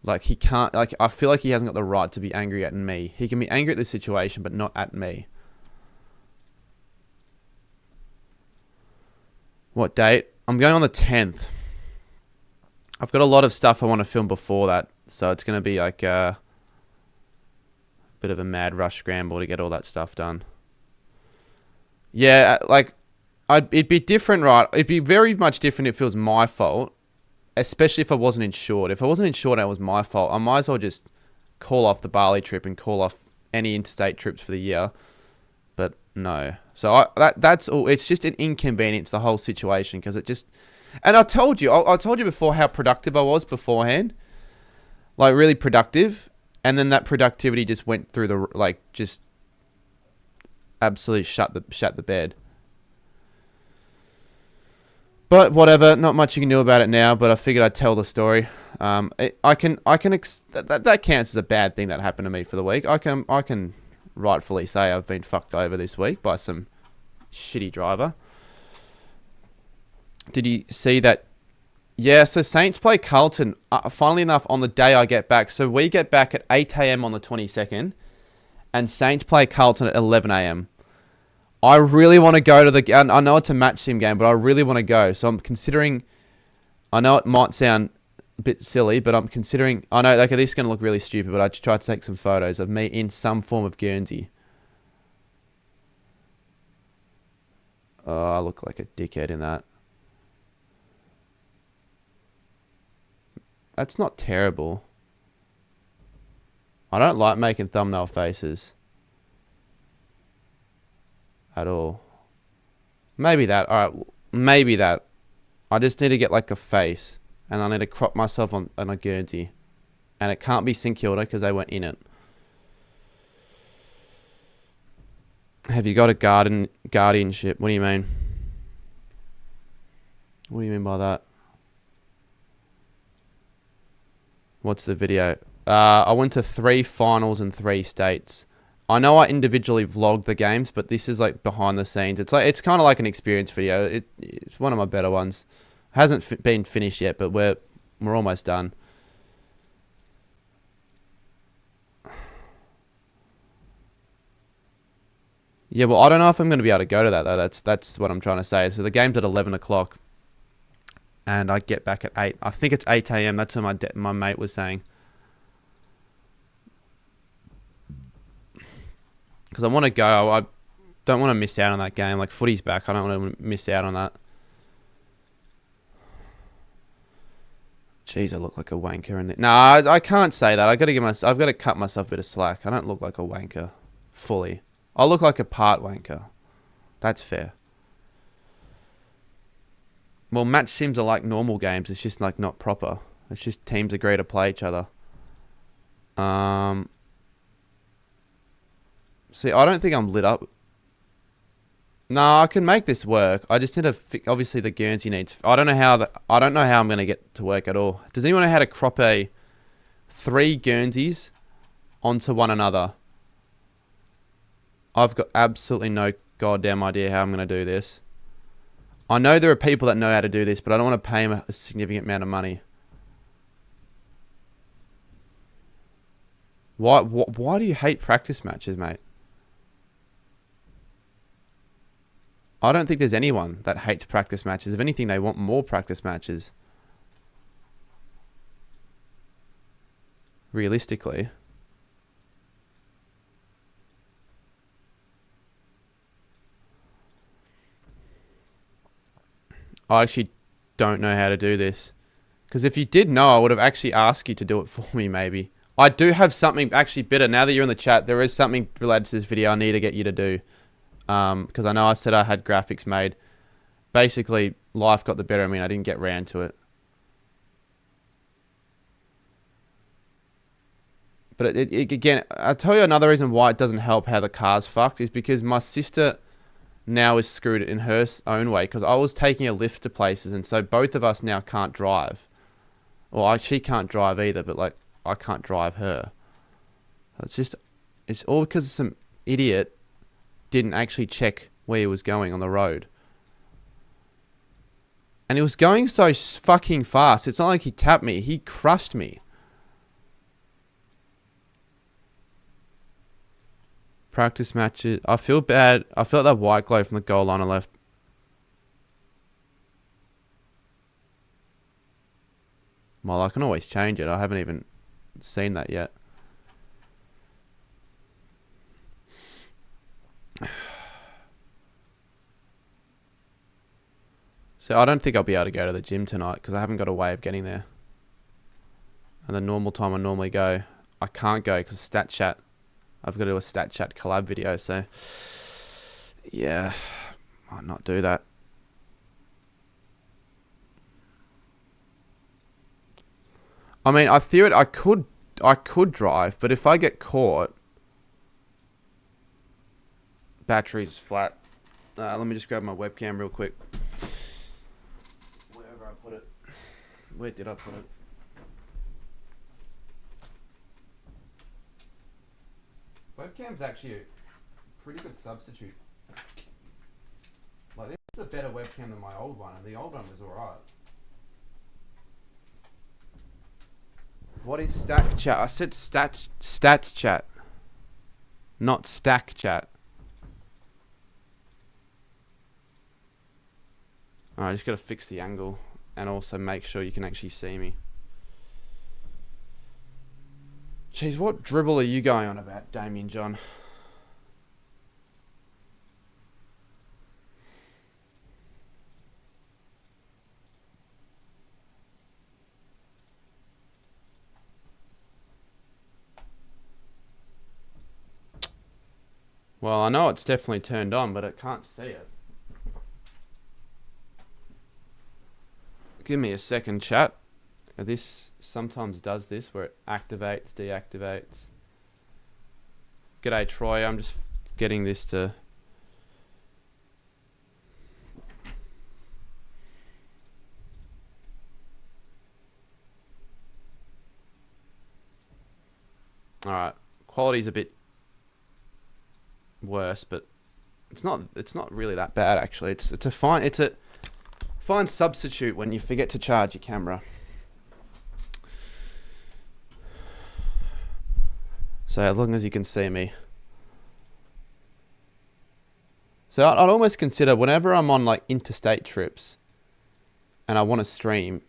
Like, he can't, like, I feel like he hasn't got the right to be angry at me. He can be angry at this situation, but not at me. What date? I'm going on the 10th. I've got a lot of stuff I want to film before that, so it's going to be like a bit of a mad rush scramble to get all that stuff done. Yeah, like, it'd be different, right? It'd be very much different if it was my fault, especially if I wasn't insured. If I wasn't insured and it was my fault, I might as well just call off the Bali trip and call off any interstate trips for the year. But no. So that's all. It's just an inconvenience, the whole situation, because it just... And I told you before how productive I was beforehand. Like, really productive. And then that productivity just went through the... Like, just... absolutely shut the bed. But whatever, not much you can do about it now. But I figured I'd tell the story. That counts as a bad thing that happened to me for the week. I can rightfully say I've been fucked over this week by some shitty driver. Did you see that? Yeah, so Saints play Carlton, funnily enough, on the day I get back. So we get back at 8 a.m. on the 22nd, and Saints play Carlton at 11 a.m. I really want to go to the... I know it's a match sim game, but I really want to go. So I'm considering... I know it might sound a bit silly, but I'm considering... I know, like, this is going to look really stupid, but I just tried to take some photos of me in some form of Guernsey. Oh, I look like a dickhead in that. That's not terrible. I don't like making thumbnail faces. At all. Maybe that. Alright, maybe that. I just need to get like a face. And I need to crop myself on a Guernsey. And it can't be St Kilda because they weren't in it. Have you got a guardianship? What do you mean? What do you mean by that? What's the video? I went to 3 finals in 3 states. I know I individually vlogged the games, but this is like behind the scenes. It's kind of like an experience video. It's one of my better ones. Hasn't been finished yet, but we're almost done. Yeah, well, I don't know if I'm going to be able to go to that though. That's what I'm trying to say. So the game's at 11 o'clock. And I get back at 8. I think it's 8 a.m. That's what my mate was saying. Because I want to go. I don't want to miss out on that game. Like, footy's back. I don't want to miss out on that. Jeez, I look like a wanker. Nah, I can't say that. I've got to cut myself a bit of slack. I don't look like a wanker. Fully. I look like a part wanker. That's fair. Well, match sims are like normal games. It's just like not proper. It's just teams agree to play each other. See, I don't think I'm lit up. No, I can make this work. I just need to obviously the Guernsey needs... I don't know how I'm going to get to work at all. Does anyone know how to crop 3 Guernseys onto one another? I've got absolutely no goddamn idea how I'm going to do this. I know there are people that know how to do this, but I don't want to pay them a significant amount of money. Why do you hate practice matches, mate? I don't think there's anyone that hates practice matches. If anything, they want more practice matches. Realistically. I actually don't know how to do this. Because if you did know, I would have actually asked you to do it for me, maybe. I do have something actually better. Now that you're in the chat, there is something related to this video I need to get you to do. Because I know I said I had graphics made. Basically, life got the better of me and I didn't get round to it. But again, I'll tell you another reason why it doesn't help how the car's fucked is because my sister now is screwed in her own way because I was taking a lift to places and so both of us now can't drive. Well, she can't drive either, but like I can't drive her. It's all because some idiot didn't actually check where he was going on the road. And he was going so fucking fast. It's not like he tapped me. He crushed me. Practice matches. I feel bad. I felt that white glow from the goal line I left. Well, I can always change it. I haven't even seen that yet. So I don't think I'll be able to go to the gym tonight because I haven't got a way of getting there. And the normal time I normally go, I can't go because Stat Chat. I've got to do a Stat Chat collab video, so yeah, might not do that. I mean, I could drive, but if I get caught, battery's flat. Let me just grab my webcam real quick. Wherever I put it. Where did I put it? Webcam's actually a pretty good substitute. Like, this is a better webcam than my old one, and the old one was alright. What is Stack Chat? I said Stats Chat, not Stack Chat. Alright, I just gotta fix the angle and also make sure you can actually see me. Jeez, what dribble are you going on about, Damien John? Well, I know it's definitely turned on, but I can't see it. Give me a second, chat. This sometimes does this, where it activates, deactivates. G'day, Troy. I'm just getting this to... Alright. Quality's a bit worse, but it's not really that bad, actually. It's a fine substitute when you forget to charge your camera. So as long as you can see me. So I'd almost consider whenever I'm on like interstate trips and I want to stream,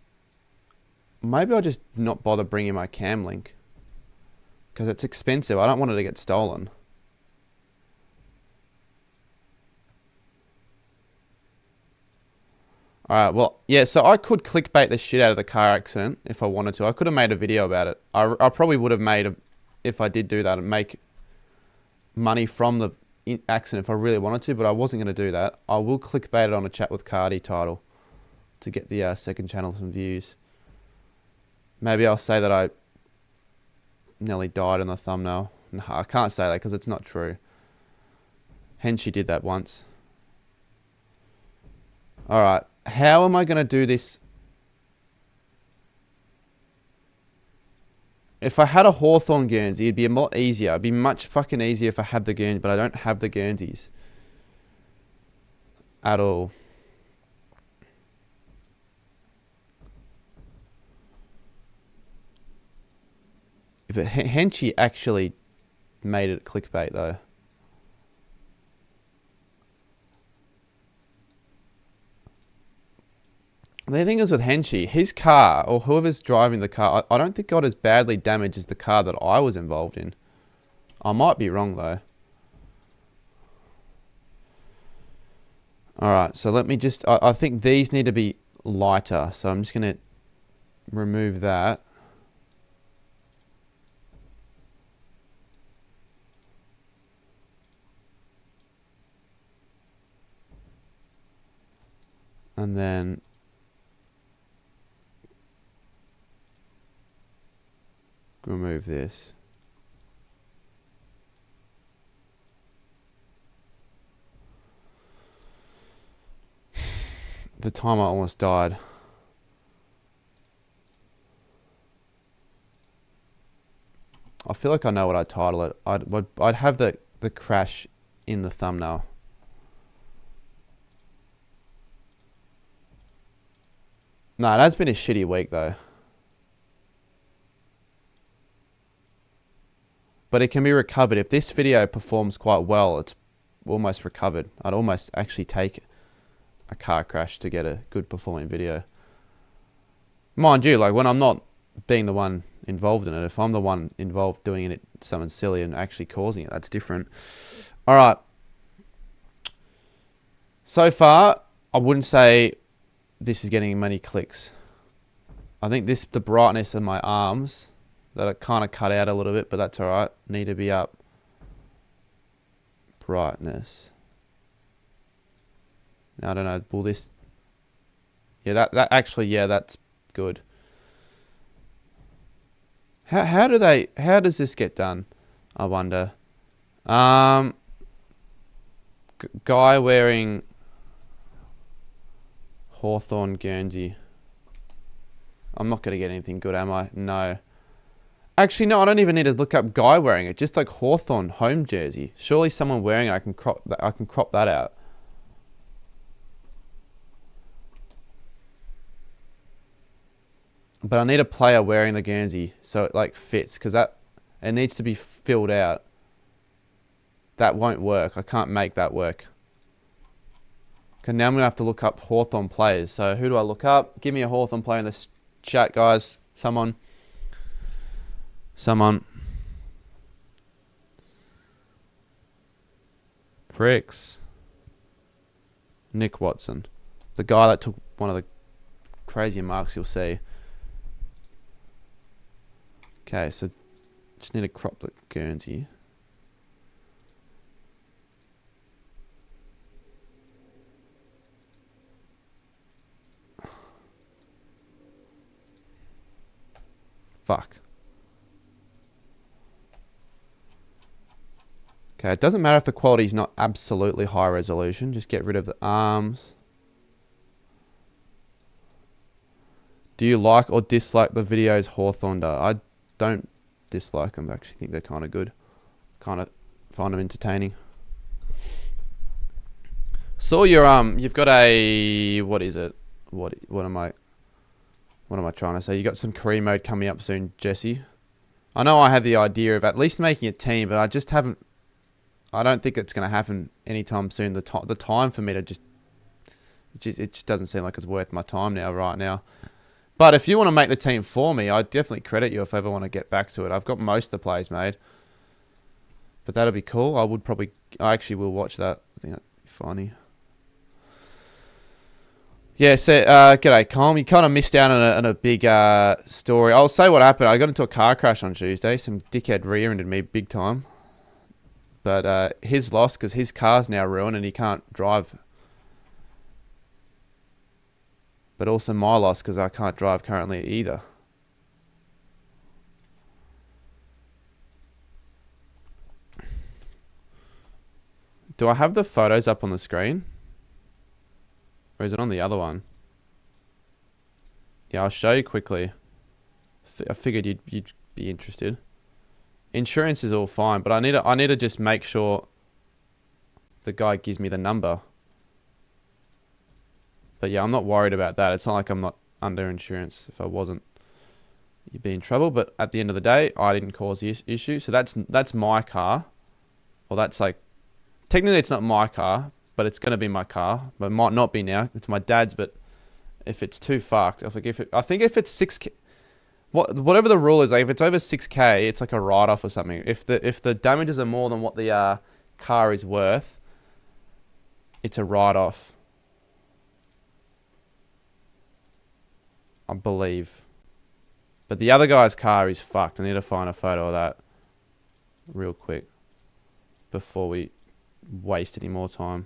maybe I'll just not bother bringing my cam link because it's expensive. I don't want it to get stolen. Alright, well, yeah, so I could clickbait the shit out of the car accident if I wanted to. I could have made a video about it. I probably would have made if I did do that and make money from the accident if I really wanted to, but I wasn't going to do that. I will clickbait it on a Chat with Cardi title to get the second channel some views. Maybe I'll say that I nearly died in the thumbnail. No, I can't say that because it's not true. Henshi did that once. Alright, how am I going to do this? If I had a Hawthorn Guernsey, it'd be a lot easier. It'd be much fucking easier if I had the Guernsey, but I don't have the Guernseys. At all. If it, Henshi actually made it clickbait, though. The thing is with Henshi, his car, or whoever's driving the car, I don't think got as badly damaged as the car that I was involved in. I might be wrong, though. Alright, so let me just... I think these need to be lighter, so I'm just going to remove that. And then remove this. The timer almost died. I feel like I know what I'd title it. I'd have the crash in the thumbnail. No, it has been a shitty week though. But it can be recovered. If this video performs quite well, it's almost recovered. I'd almost actually take a car crash to get a good performing video. Mind you, like when I'm not being the one involved in it, if I'm the one involved doing it something silly and actually causing it, that's different. All right. So far, I wouldn't say this is getting many clicks. I think the brightness of my arms that are kind of cut out a little bit, but that's all right. Need to be up. Brightness. Now, I don't know. Will this? Yeah, that actually, yeah, that's good. How does this get done? I wonder. Guy wearing Hawthorn Guernsey. I'm not going to get anything good, am I? No. Actually, no, I don't even need to look up guy wearing it. Just like Hawthorn home jersey. Surely someone wearing it, I can crop that out. But I need a player wearing the Guernsey so it like fits, because it needs to be filled out. That won't work. I can't make that work. Okay, now I'm going to have to look up Hawthorn players. So who do I look up? Give me a Hawthorn player in the chat, guys. Someone. Pricks. Nick Watson. The guy that took one of the crazy marks you'll see. Okay, so just need to crop the Guernsey. Fuck. Okay, it doesn't matter if the quality is not absolutely high resolution. Just get rid of the arms. Do you like or dislike the videos Hawthorn does? I don't dislike them. I actually think they're kind of good. Kind of find them entertaining. So you've got a, what is it? What am I trying to say? You got some career mode coming up soon, Jesse. I know I had the idea of at least making a team, but I just haven't. I don't think it's going to happen anytime soon. The time for me to it just doesn't seem like it's worth my time right now. But if you want to make the team for me, I definitely credit you if I ever want to get back to it. I've got most of the plays made. But that'll be cool. I actually will watch that. I think that'd be funny. Yeah, so, g'day, Colm. You kind of missed out on a big story. I'll say what happened. I got into a car crash on Tuesday. Some dickhead rear-ended me big time. But his loss because his car's now ruined and he can't drive. But also my loss because I can't drive currently either. Do I have the photos up on the screen? Or is it on the other one? Yeah, I'll show you quickly. I figured you'd be interested. Insurance is all fine, but I need to just make sure the guy gives me the number. But yeah, I'm not worried about that. It's not like I'm not under insurance. If I wasn't, you'd be in trouble. But at the end of the day, I didn't cause the issue. So that's my car. Well, that's like, technically it's not my car, but it's going to be my car. But it might not be now. It's my dad's, but if it's too fucked, I think if it's 6K, whatever the rule is, like if it's over 6K, it's like a write-off or something. If the damages are more than what the car is worth, it's a write-off. I believe. But the other guy's car is fucked. I need to find a photo of that real quick before we waste any more time.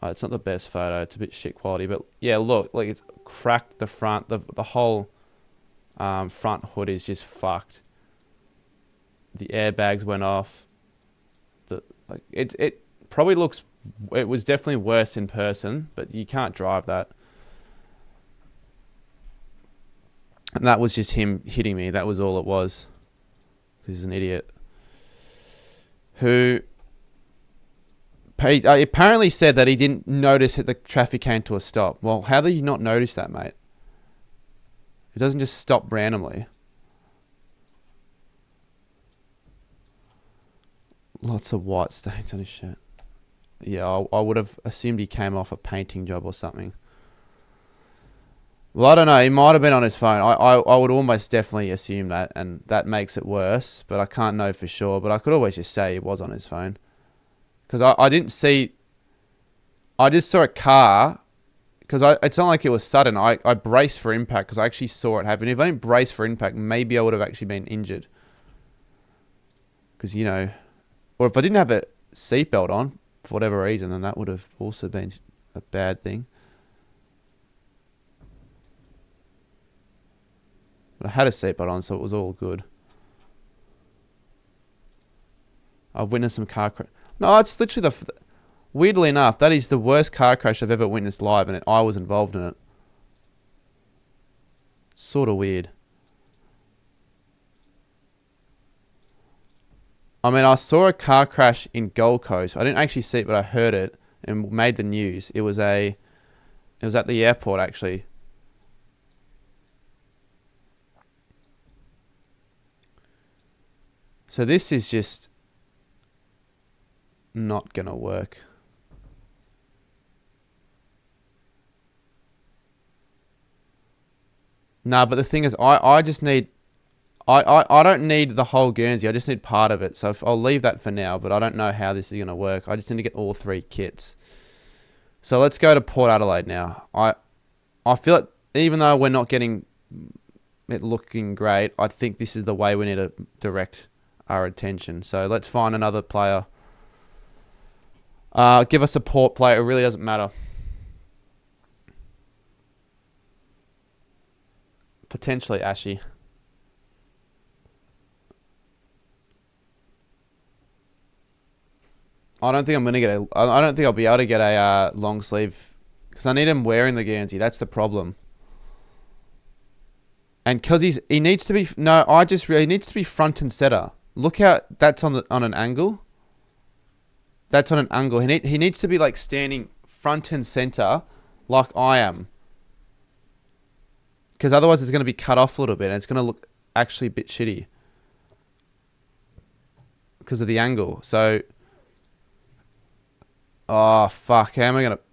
It's not the best photo. It's a bit shit quality, but yeah, look, like it's cracked the front. The whole front hood is just fucked. The airbags went off. It probably looks. It was definitely worse in person, but you can't drive that. And that was just him hitting me. That was all it was. Because he's an idiot. Who apparently said that he didn't notice that the traffic came to a stop. Well, how do you not notice that, mate? It doesn't just stop randomly. Lots of white stains on his shirt. Yeah, I would have assumed he came off a painting job or something. Well, I don't know. He might have been on his phone. I would almost definitely assume that, and that makes it worse. But I can't know for sure. But I could always just say he was on his phone. Because I didn't see... I just saw a car. Because it's not like it was sudden. I braced for impact because I actually saw it happen. If I didn't brace for impact, maybe I would have actually been injured. Because, you know... Or if I didn't have a seatbelt on, for whatever reason, then that would have also been a bad thing. But I had a seatbelt on, so it was all good. I've witnessed some car crash. No, it's literally weirdly enough, that is the worst car crash I've ever witnessed live, and I was involved in it. Sort of weird. I mean, I saw a car crash in Gold Coast. I didn't actually see it, but I heard it and made the news. It was at the airport, actually. So this is just not gonna work. Nah, but the thing is, I just need... I don't need the whole Guernsey. I just need part of it. So I'll leave that for now, but I don't know how this is going to work. I just need to get all 3 kits. So let's go to Port Adelaide now. I feel like even though we're not getting it looking great, I think this is the way we need to direct our attention. So let's find another player. Give us a Port player. It really doesn't matter. Potentially Ashy. I don't think I'm gonna get I don't think I'll be able to get a long sleeve because I need him wearing the Guernsey. That's the problem. And because he needs to be he needs to be front and center. Look how that's on an angle. That's on an angle. He needs to be like standing front and center, like I am. Because otherwise it's gonna be cut off a little bit, and it's gonna look actually a bit shitty because of the angle. So. Oh, fuck. How am I going to...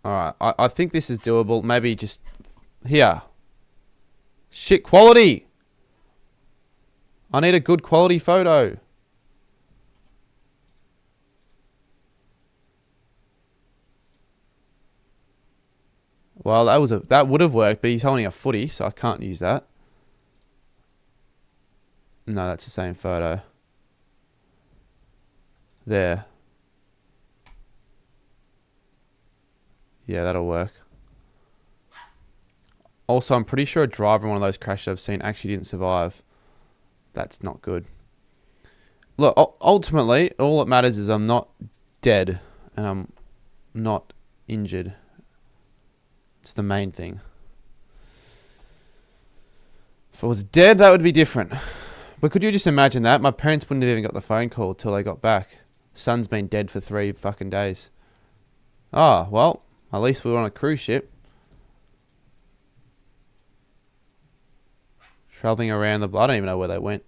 Alright. I think this is doable. Maybe just... Here. Shit quality. I need a good quality photo. Well, that would have worked, but he's holding a footy, so I can't use that. No, that's the same photo. There. Yeah, that'll work. Also, I'm pretty sure a driver in one of those crashes I've seen actually didn't survive. That's not good. Look, ultimately, all that matters is I'm not dead and I'm not injured. It's the main thing. If I was dead, that would be different. But could you just imagine that? My parents wouldn't have even got the phone call till they got back. Son's been dead for 3 fucking days. Oh, well, at least we were on a cruise ship. Travelling around I don't even know where they went.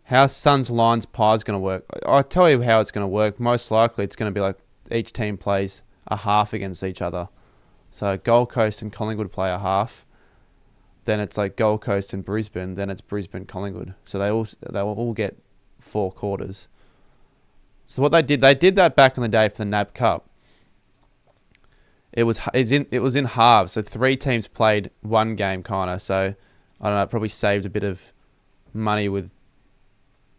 How Sun's Lions Pie's going to work? I'll tell you how it's going to work. Most likely it's going to be like each team plays a half against each other. So Gold Coast and Collingwood play a half. Then it's like Gold Coast and Brisbane. Then it's Brisbane Collingwood. So they will all get 4 quarters. So what they did that back in the day for the NAB Cup. It was in halves. So 3 teams played 1 game kind of. So I don't know, it probably saved a bit of money with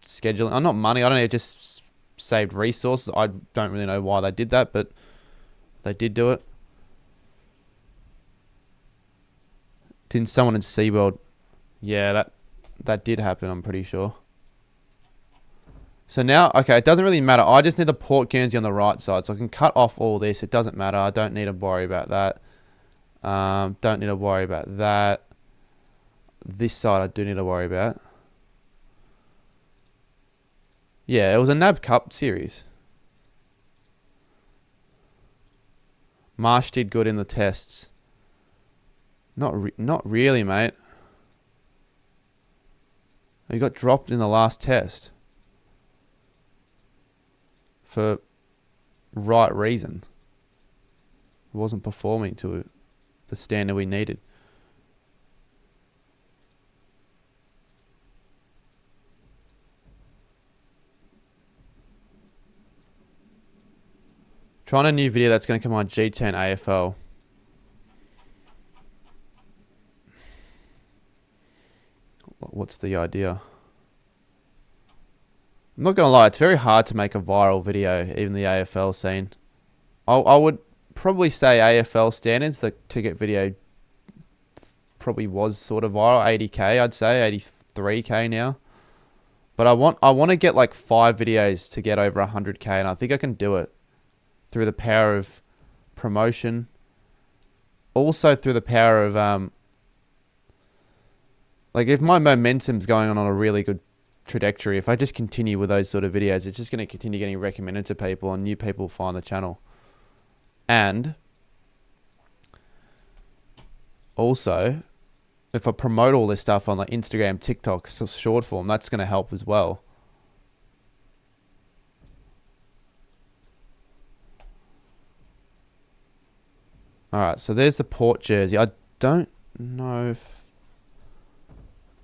scheduling. Not money, I don't know, it just saved resources. I don't really know why they did that, but they did do it. Didn't someone in SeaWorld? Yeah, that did happen, I'm pretty sure. So now, okay, it doesn't really matter. I just need the port Guernsey on the right side. So I can cut off all this. It doesn't matter. I don't need to worry about that. Don't need to worry about that. This side I do need to worry about. Yeah, it was a NAB Cup series. Marsh did good in the tests. Not really, mate. He got dropped in the last test. For right reason. Wasn't performing to the standard we needed. Trying a new video that's going to come on G10 AFL. What's the idea? I'm not going to lie, it's very hard to make a viral video, even the AFL scene. I would probably say AFL standards, to get video probably was sort of viral. 80k, I'd say, 83k now. But I want to get like 5 videos to get over 100k, and I think I can do it through the power of promotion. Also through the power of like if my momentum's going on a really good trajectory, if I just continue with those sort of videos, it's just going to continue getting recommended to people and new people find the channel. And also, if I promote all this stuff on like Instagram, TikTok, so short form, that's going to help as well. Alright, so there's the port jersey. I don't know if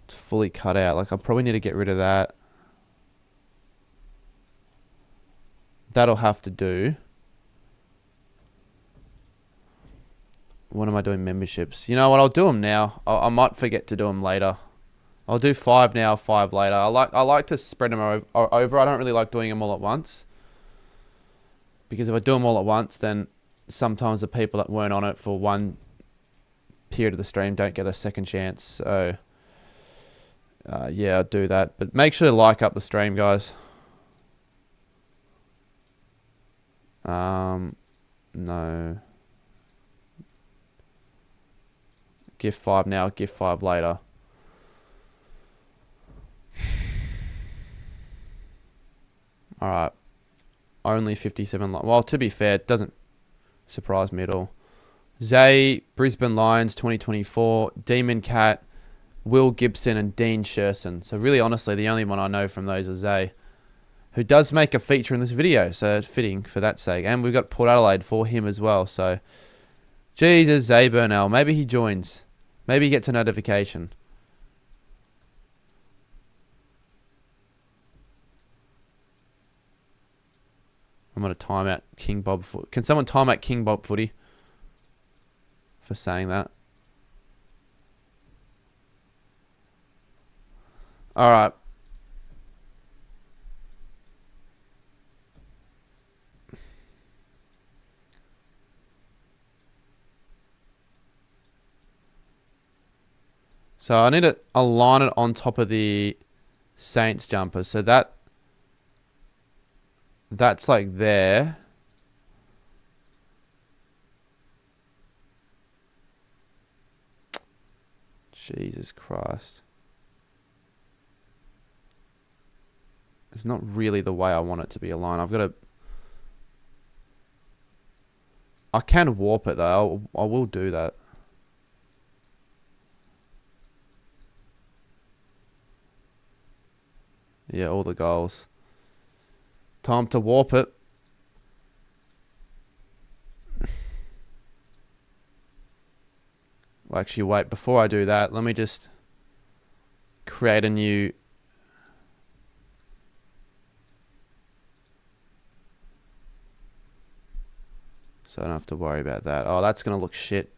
it's fully cut out. Like, I probably need to get rid of that. That'll have to do. What am I doing? Memberships. You know what? I'll do them now. I might forget to do them later. I'll do 5 now, 5 later. I like to spread them over. I don't really like doing them all at once. Because if I do them all at once, then sometimes the people that weren't on it for one period of the stream don't get a second chance. So, yeah, I'll do that. But make sure to like up the stream, guys. No. Gift 5 now, gift 5 later. Alright. Only 57 likes. Well, to be fair, it doesn't surprise me at all. Zay, Brisbane Lions 2024, Demon Cat, Will Gibson, and Dean Sherson. So really, honestly, the only one I know from those is Zay, who does make a feature in this video, so it's fitting for that sake. And we've got Port Adelaide for him as well. So, Jesus, Zay Burnell. Maybe he joins. Maybe he gets a notification. I'm going to time out King Bob Footy. Can someone time out King Bob Footy for saying that? Alright. So I need to align it on top of the Saints jumper. So that's like there. Jesus Christ. It's not really the way I want it to be aligned. I've got to... I can warp it though. I will do that. Yeah, all the goals. Time to warp it. Well, actually, wait. Before I do that, let me just create a new... So I don't have to worry about that. Oh, that's going to look shit.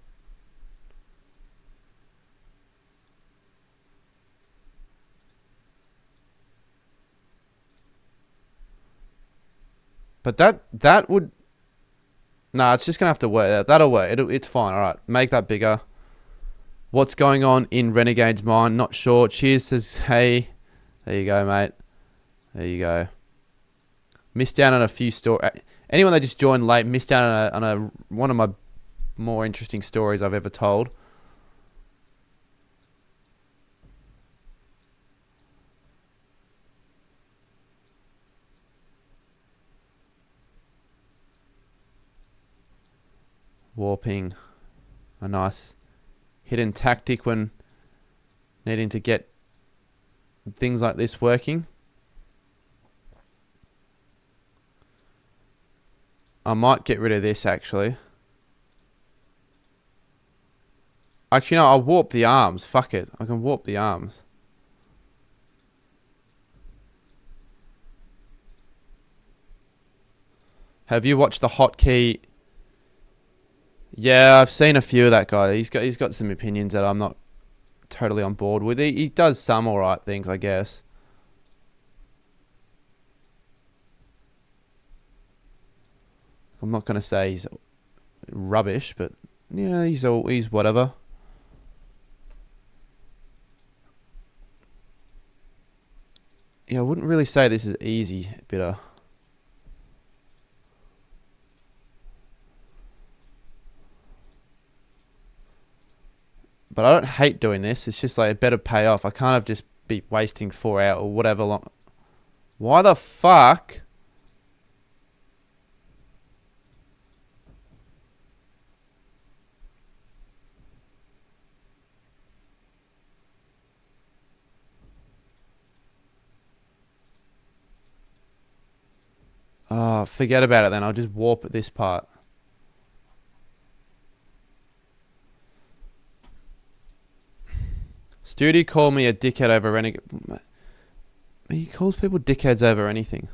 But that would... Nah, it's just going to have to work. That'll work. It's fine. All right, make that bigger. What's going on in Renegade's mind? Not sure. Cheers says, hey. There you go, mate. There you go. Missed out on a few stories. Anyone that just joined late missed out on one of my more interesting stories I've ever told. Warping. A nice hidden tactic when needing to get things like this working. I might get rid of this actually. Actually, no, I'll warp the arms. Fuck it. I can warp the arms. Have you watched the hotkey? Yeah, I've seen a few of that guy. He's got some opinions that I'm not totally on board with. He does some alright things, I guess. I'm not gonna say he's rubbish, but yeah, he's whatever. Yeah, I wouldn't really say this is easy, bitter. But I don't hate doing this. It's just like a better payoff. I can't just be wasting 4 hours or whatever long. Why the fuck? Oh, forget about it then. I'll just warp at this part. Studio called me a dickhead over Renegade. He calls people dickheads over anything.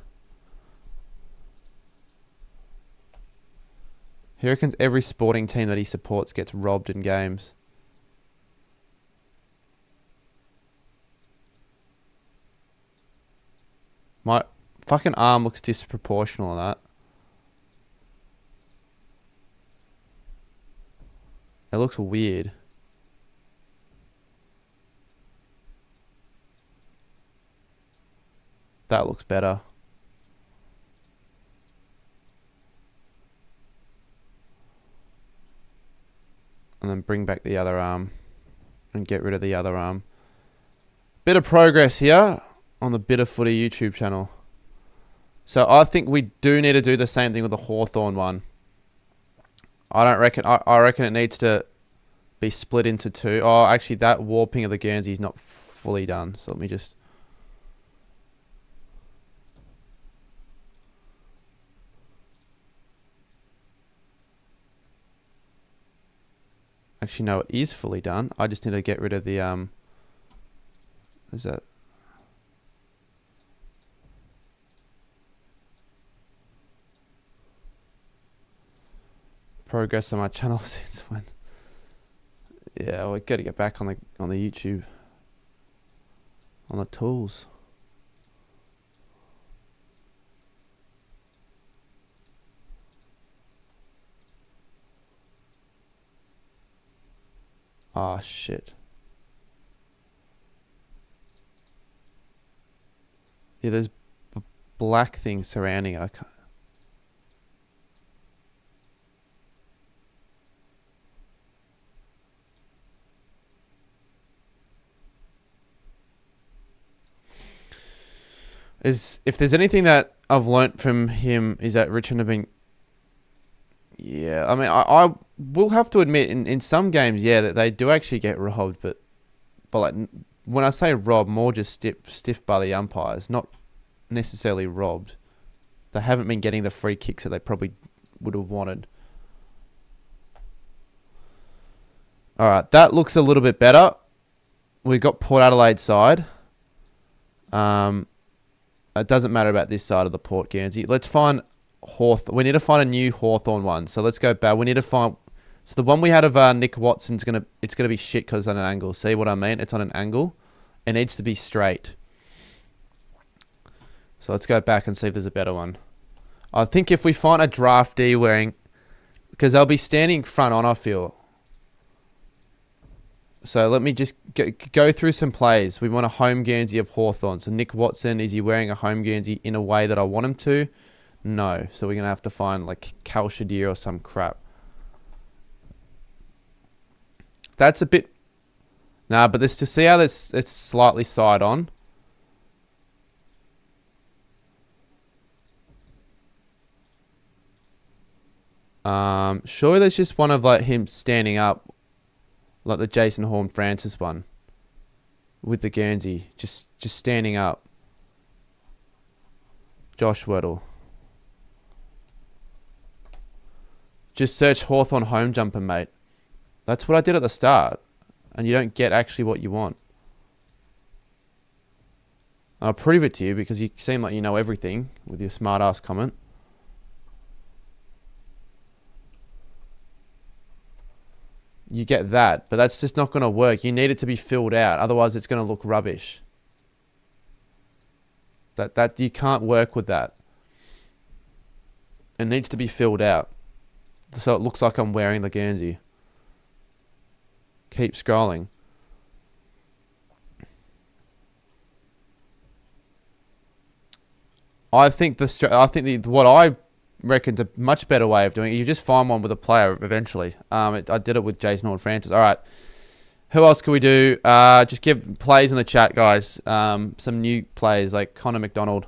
He reckons every sporting team that he supports gets robbed in games. My fucking arm looks disproportional on that. It looks weird. That looks better. And then bring back the other arm. And get rid of the other arm. Bit of progress here on the Bitter Footy YouTube channel. So I think we do need to do the same thing with the Hawthorn one. I don't reckon... I reckon it needs to be split into 2. Oh, actually that warping of the Guernsey is not fully done. So let me just... Actually, no, it is fully done. I just need to get rid of the, is that... Progress on my channel since when? Yeah, we got to get back on the YouTube. On the tools. Ah, shit. Yeah, there's black things surrounding it. I can't... If there's anything that I've learnt from him is that Richmond have been... Yeah, I mean, I will have to admit, in some games, yeah, that they do actually get robbed, but like, when I say robbed, more just stiff by the umpires, not necessarily robbed. They haven't been getting the free kicks that they probably would have wanted. Alright, that looks a little bit better. We've got Port Adelaide side. It doesn't matter about this side of the Port Guernsey. Let's find Hawthorn. We need to find a new Hawthorn one. So let's go back. We need to find... So the one we had of Nick Watson's it's gonna be shit because it's on an angle. See what I mean? It's on an angle. It needs to be straight. So let's go back and see if there's a better one. I think if we find a draftee wearing... Because they'll be standing front on, I feel. So let me just go through some plays. We want a home Guernsey of Hawthorn. So Nick Watson, is he wearing a home Guernsey in a way that I want him to? No. So we're going to have to find like Cal Shadir or some crap. That's a bit... Nah, but this to see how it's slightly side on. Surely there's just one of like him standing up. Like the Jason Horn-Francis one. With the Guernsey. Just standing up. Josh Weddle. Just search Hawthorn home jumper, mate. That's what I did at the start. And you don't get actually what you want. I'll prove it to you because you seem like you know everything with your smart ass comment. You get that, but that's just not going to work. You need it to be filled out. Otherwise, it's going to look rubbish. That you can't work with that. It needs to be filled out. So it looks like I'm wearing the Guernsey. Keep scrolling. I think what I reckon's a much better way of doing it. You just find one with a player eventually. I did it with Jason Horn-Francis. All right. Who else can we do? Just give plays in the chat, guys. Some new plays like Connor McDonald.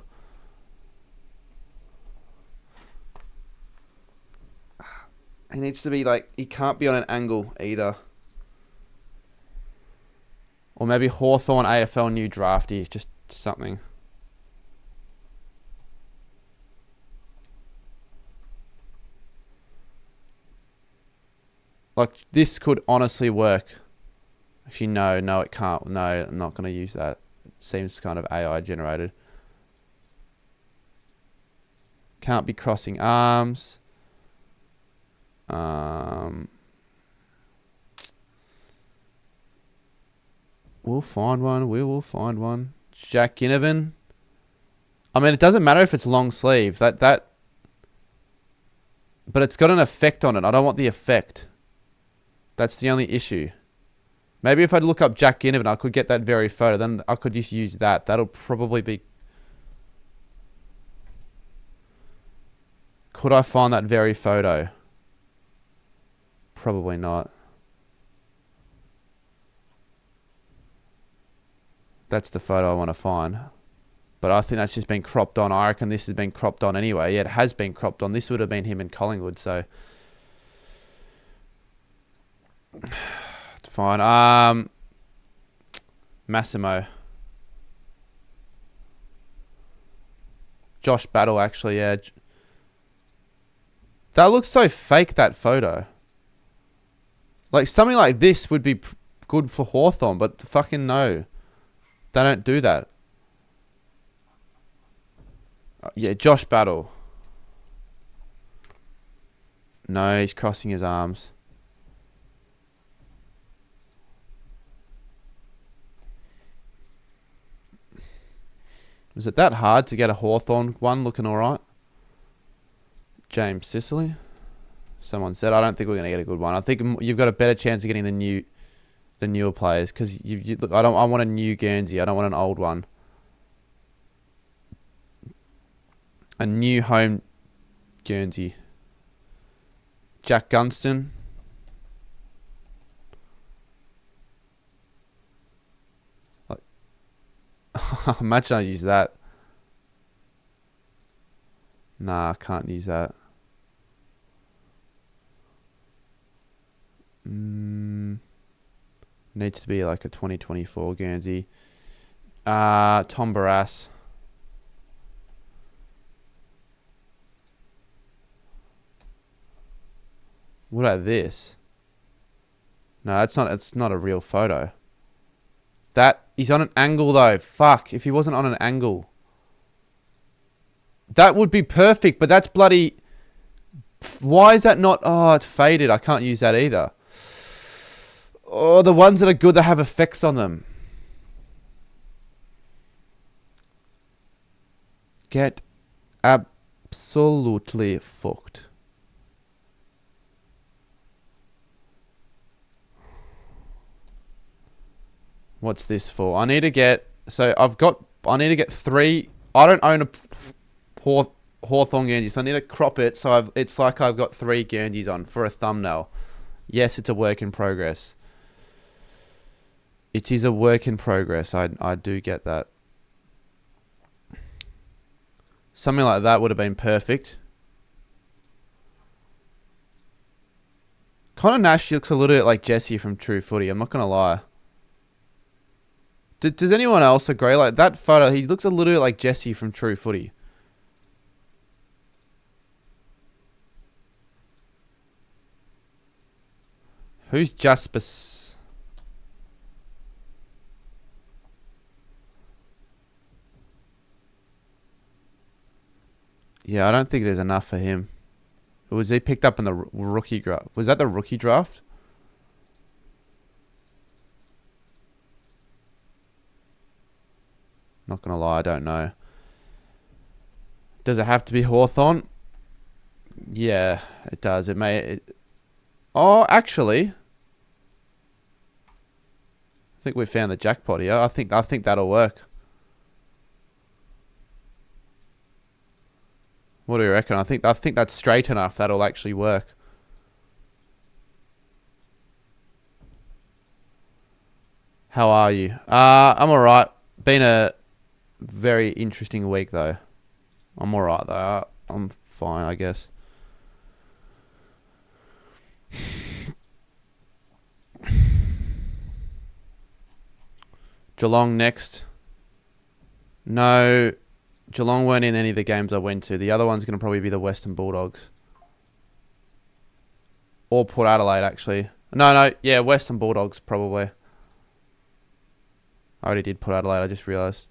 He needs to be like... He can't be on an angle either. Or maybe Hawthorn AFL new drafty. Just something. Like, this could honestly work. Actually, no, it can't. No, I'm not going to use that. It seems kind of AI generated. Can't be crossing arms. We'll find one. We will find one. Jack Ginnivan. I mean, it doesn't matter if it's long sleeve. But it's got an effect on it. I don't want the effect. That's the only issue. Maybe if I'd look up Jack Ginnivan, I could get that very photo. Then I could just use that. That'll probably be... Could I find that very photo? Probably not. That's the photo I want to find. But I think that's just been cropped on. I reckon this has been cropped on anyway. Yeah, it has been cropped on. This would have been him in Collingwood, so... It's fine. Massimo. Josh Battle, actually, yeah. That looks so fake, that photo. Like, something like this would be good for Hawthorn, but fucking no. They don't do that. Yeah, Josh Battle. No, he's crossing his arms. Was it that hard to get a Hawthorn one looking alright? James Sicily. Someone said, I don't think we're going to get a good one. I think you've got a better chance of getting the newer players because look, I want a new Guernsey. I don't want an old one. A new home Guernsey. Jack Gunston. Imagine I use that. Nah, I can't use that. Needs to be like a 2024 Guernsey. Tom Barras. What about this? No, it's not a real photo. He's on an angle though. Fuck, if he wasn't on an angle. That would be perfect, but that's bloody... Why is that not... Oh, it's faded. I can't use that either. Oh, the ones that are good that have effects on them. Get absolutely fucked. What's this for? I need to get... So I need to get 3... I don't own a Hawthorn Guernsey, so I need to crop it so it's like I've got 3 Guernseys on for a thumbnail. Yes, it's a work in progress. It is a work in progress. I do get that. Something like that would have been perfect. Connor Nash looks a little bit like Jesse from True Footy. I'm not going to lie. Does anyone else agree? Like that photo, he looks a little bit like Jesse from True Footy. Who's Jaspers? Yeah, I don't think there's enough for him. Was he picked up in the rookie draft? Was that the rookie draft? Not gonna lie, I don't know. Does it have to be Hawthorn? Yeah, it does. It may. Oh, actually, I think we found the jackpot here. I think that'll work. What do you reckon? I think that's straight enough. That'll actually work. How are you? I'm alright. Been a very interesting week though. I'm alright though. I'm fine, I guess. Geelong next. No, Geelong weren't in any of the games I went to. The other one's going to probably be the Western Bulldogs. Or Port Adelaide, actually. No, yeah, Western Bulldogs, probably. I already did Port Adelaide, I just realised.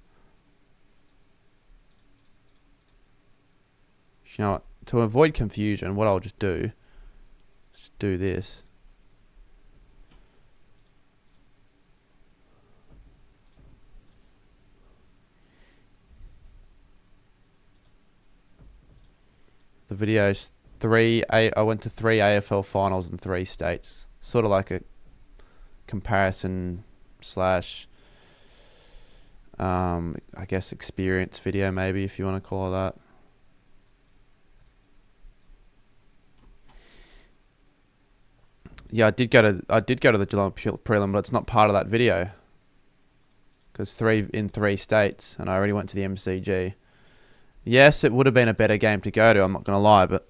You know what? To avoid confusion, what I'll just do is do this. The video's I went to 3 AFL finals in 3 states. Sort of like a comparison slash I guess experience video, maybe, if you want to call it that. Yeah, I did go to the Geelong prelim, but it's not part of that video. Because 3 in 3 states, and I already went to the MCG. Yes, it would have been a better game to go to, I'm not going to lie, but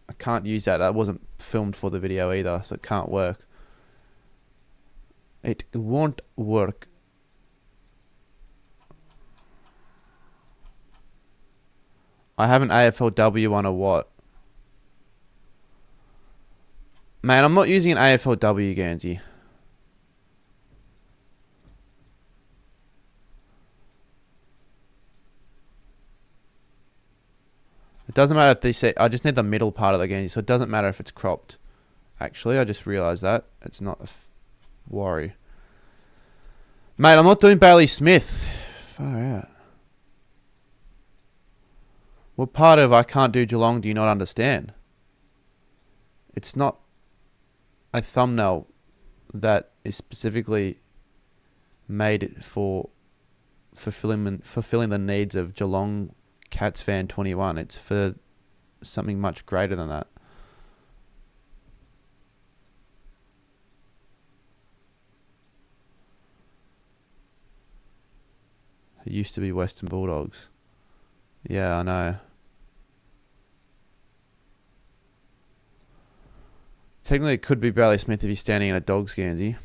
I can't use that. That wasn't filmed for the video either, so it can't work. It won't work. I have an AFLW one or what? Man, I'm not using an AFLW Guernsey. It doesn't matter if they say... I just need the middle part of the Guernsey, so it doesn't matter if it's cropped. Actually, I just realised that. It's not a worry. Mate, I'm not doing Bailey Smith. Far out. What part of I can't do Geelong do you not understand? It's not a thumbnail that is specifically made for fulfilling the needs of Geelong Cats fan 21. It's for something much greater than that. It used to be Western Bulldogs. Yeah, I know. Technically, it could be Bailey Smith if he's standing in a Dogs Guernsey.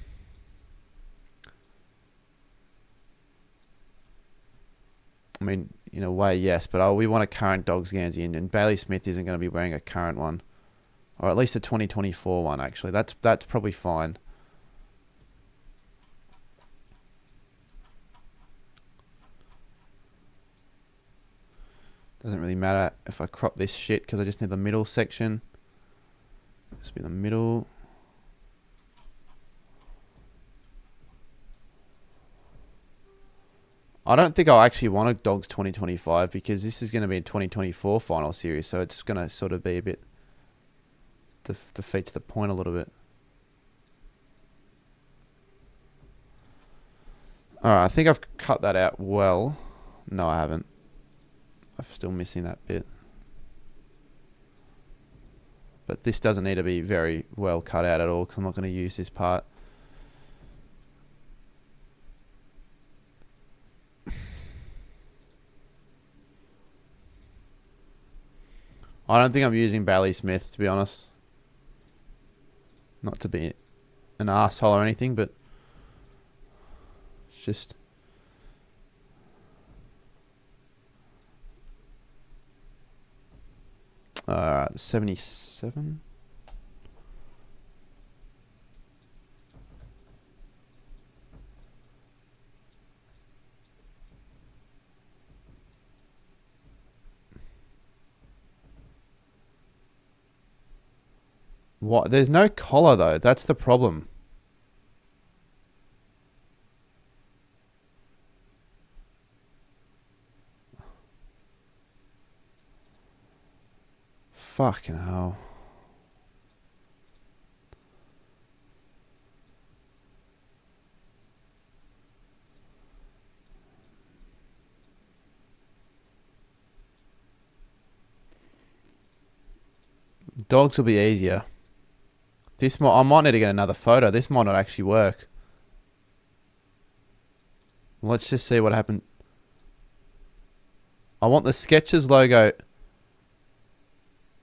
I mean, in a way, yes, but we want a current Dogs Guernsey, and Bailey Smith isn't going to be wearing a current one. Or at least a 2024 one, actually. That's probably fine. Doesn't really matter if I crop this shit, because I just need the middle section. This will be the middle. I don't think I'll actually want a Dogs 2025 because this is going to be a 2024 final series, so it's going to sort of be a bit defeats the point a little bit. Alright, I think I've cut that out well. No, I haven't. I'm still missing that bit. But this doesn't need to be very well cut out at all because I'm not going to use this part. I don't think I'm using Bailey Smith, to be honest. Not to be an arsehole or anything, but it's just... Alright, 77. What? There's no collar though. That's the problem. Fucking hell. Dogs will be easier. This I might need to get another photo. This might not actually work. Let's just see what happened. I want the Skechers logo.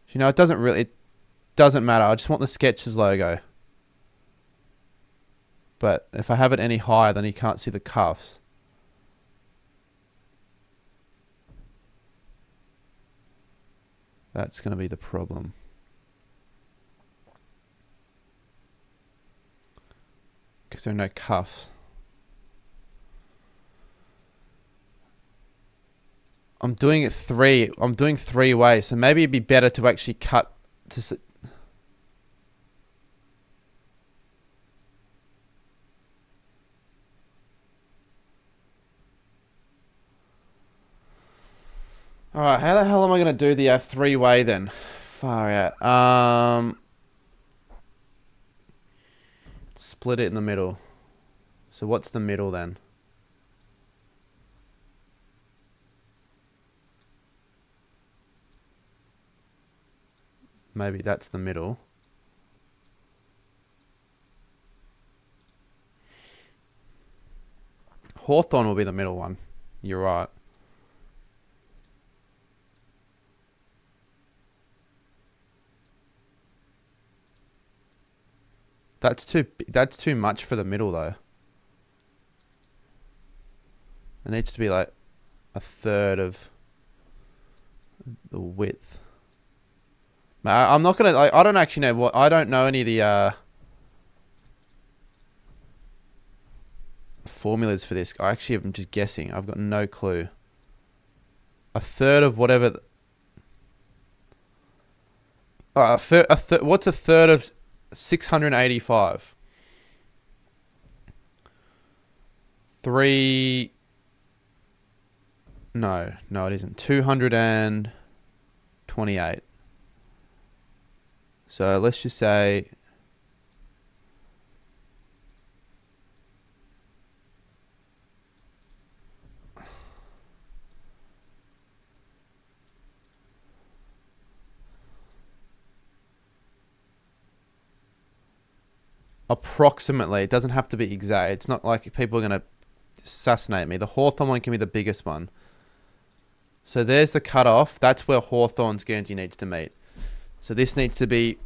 You know, it doesn't matter. I just want the Skechers logo. But if I have it any higher, then you can't see the cuffs. That's going to be the problem. Because there are no cuffs. I'm doing three ways, so maybe it'd be better to actually cut to... Alright, how the hell am I going to do the three-way then? Far out. Split it in the middle. So what's the middle then? Maybe that's the middle. Hawthorn will be the middle one. You're right. That's too much for the middle though. It needs to be like a third of the width. I'm not gonna. I don't actually know what. I don't know any of the formulas for this. I actually am just guessing. I've got no clue. A third of whatever. What's a third of 685? 3. No, it isn't. 228. So let's just say approximately. It doesn't have to be exact. It's not like people are going to assassinate me. The Hawthorn one can be the biggest one. So there's the cutoff. That's where Hawthorn's Guernsey needs to meet. So this needs to be...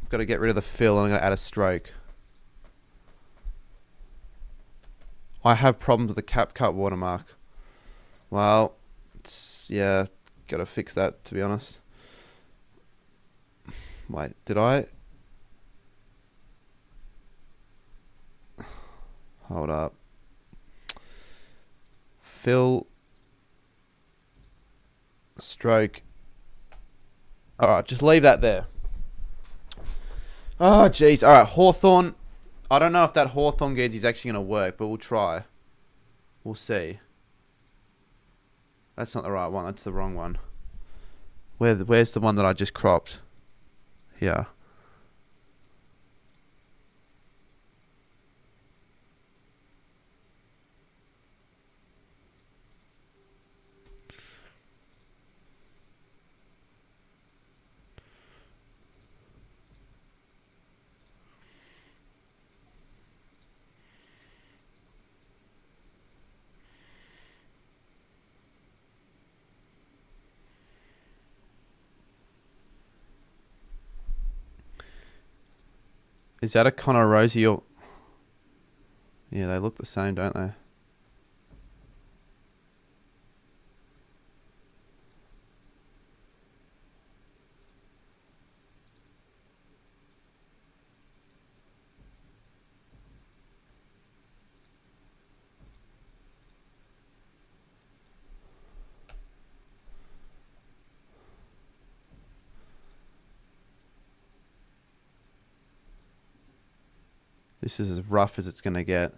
I've got to get rid of the fill and I'm going to add a stroke. I have problems with the cap cut watermark. Well, yeah, got to fix that, to be honest. Wait, did I? Hold up. Fill. Stroke. Alright, just leave that there. Oh, jeez. Alright, Hawthorn. I don't know if that Hawthorn Guernsey is actually going to work, but we'll try. We'll see. That's not the right one. That's the wrong one. Where's the one that I just cropped? Here. Is that a Connor Rosie or... Yeah, they look the same, don't they? This is as rough as it's going to get.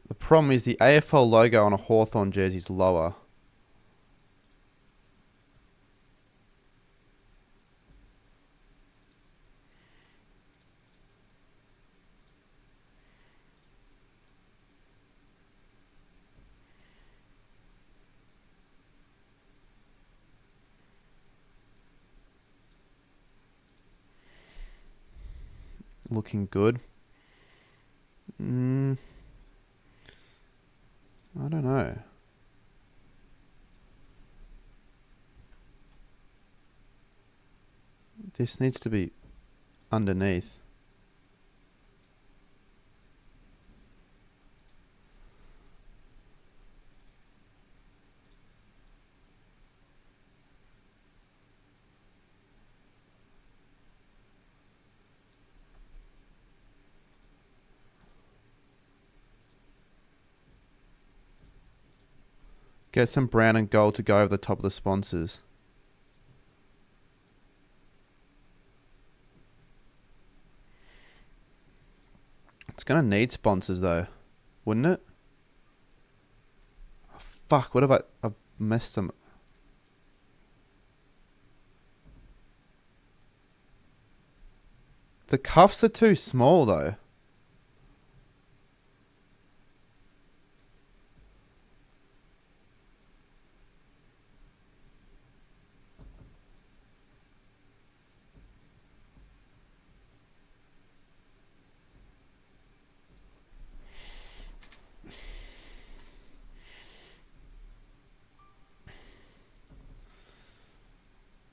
The problem is the AFL logo on a Hawthorn jersey is lower. Looking good. I don't know. This needs to be underneath. Get some brown and gold to go over the top of the sponsors. It's going to need sponsors though, wouldn't it? Oh, fuck, what have I've messed them. The cuffs are too small though.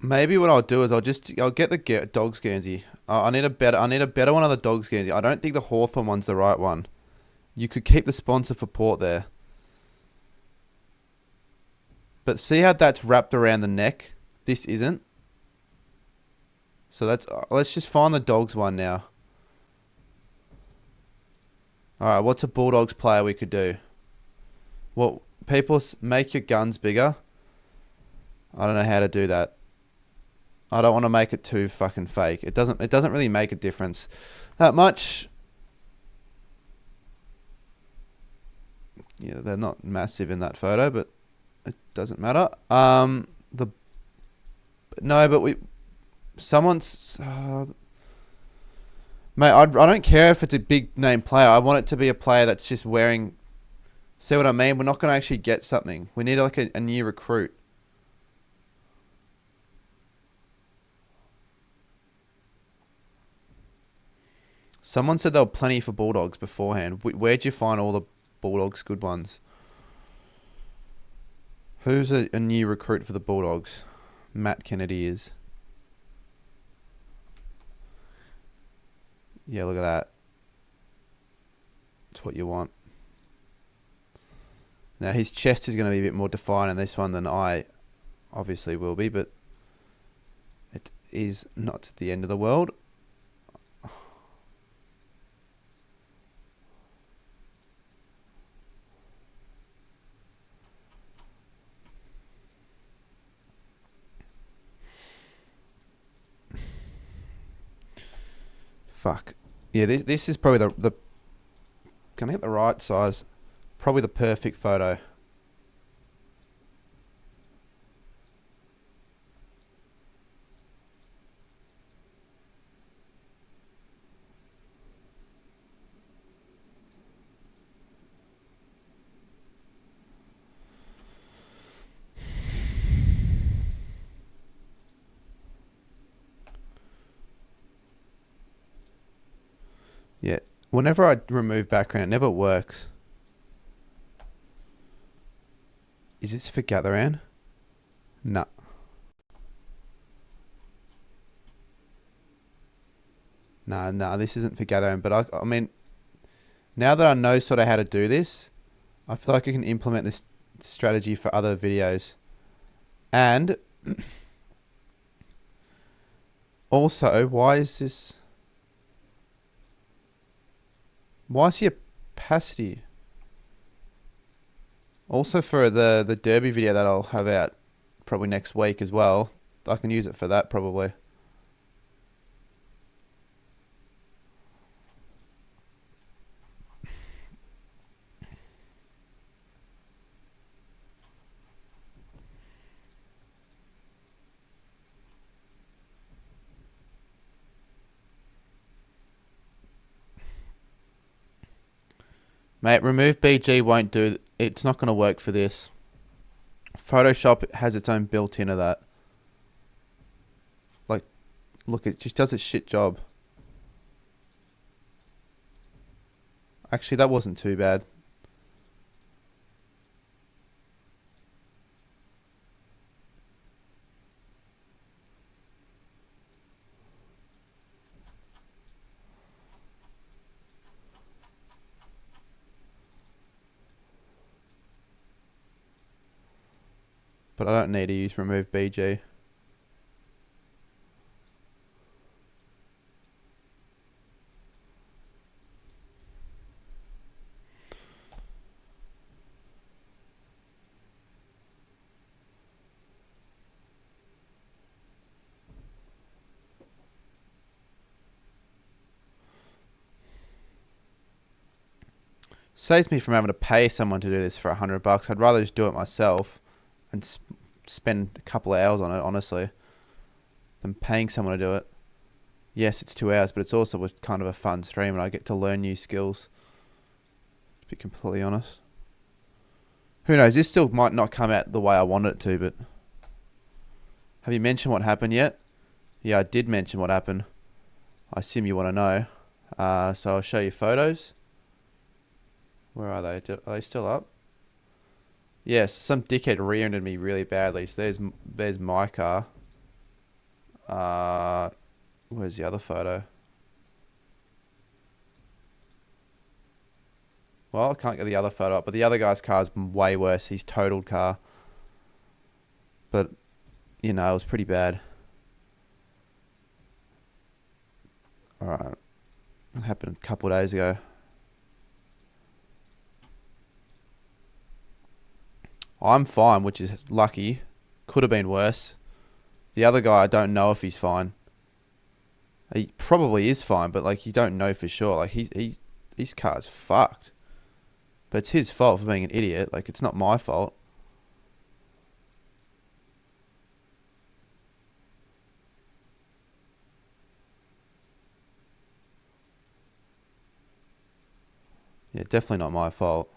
Maybe what I'll do is I'll get the Dogs Guernsey. I need a better one of the Dogs Guernsey. I don't think the Hawthorn one's the right one. You could keep the sponsor for Port there. But see how that's wrapped around the neck? This isn't. So let's just find the Dogs one now. Alright, what's a Bulldogs player we could do? Well, people make your guns bigger. I don't know how to do that. I don't want to make it too fucking fake. It doesn't really make a difference that much. Yeah, they're not massive in that photo, but it doesn't matter. Someone's mate, I don't care if it's a big name player. I want it to be a player that's just wearing... See what I mean? We're not going to actually get something. We need like a new recruit. Someone said there were plenty for Bulldogs beforehand. Where'd you find all the Bulldogs good ones? Who's a new recruit for the Bulldogs? Matt Kennedy is. Yeah, look at that. That's what you want. Now, his chest is going to be a bit more defined in this one than I obviously will be, but it is not the end of the world. Fuck. Yeah, this is probably the can I get the right size? Probably the perfect photo. Yeah. Whenever I remove background, it never works. Is this for Gatheran? No. No, this isn't for Gatheran. But I mean, now that I know sort of how to do this, I feel like I can implement this strategy for other videos. And also, why is the opacity? Also for the derby video that I'll have out probably next week as well. I can use it for that probably. Mate, remove BG won't do. It's not going to work for this. Photoshop has its own built-in of that. Like, look, it just does a shit job. Actually, that wasn't too bad. But I don't need to use remove BG. Saves me from having to pay someone to do this for $100. I'd rather just do it myself and spend a couple of hours on it, honestly, than paying someone to do it. Yes, it's 2 hours, but it's also kind of a fun stream and I get to learn new skills. To be completely honest. Who knows, this still might not come out the way I wanted it to, but... Have you mentioned what happened yet? Yeah, I did mention what happened. I assume you want to know. So I'll show you photos. Where are they? Are they still up? Yes, some dickhead rear-ended me really badly. So there's my car. Where's the other photo? Well, I can't get the other photo up, but the other guy's car's way worse. He's totaled car. But, you know, it was pretty bad. Alright. It happened a couple of days ago. I'm fine, which is lucky. Could have been worse. The other guy, I don't know if he's fine. He probably is fine, but like you don't know for sure. Like his car's fucked. But it's his fault for being an idiot. Like it's not my fault. Yeah, definitely not my fault.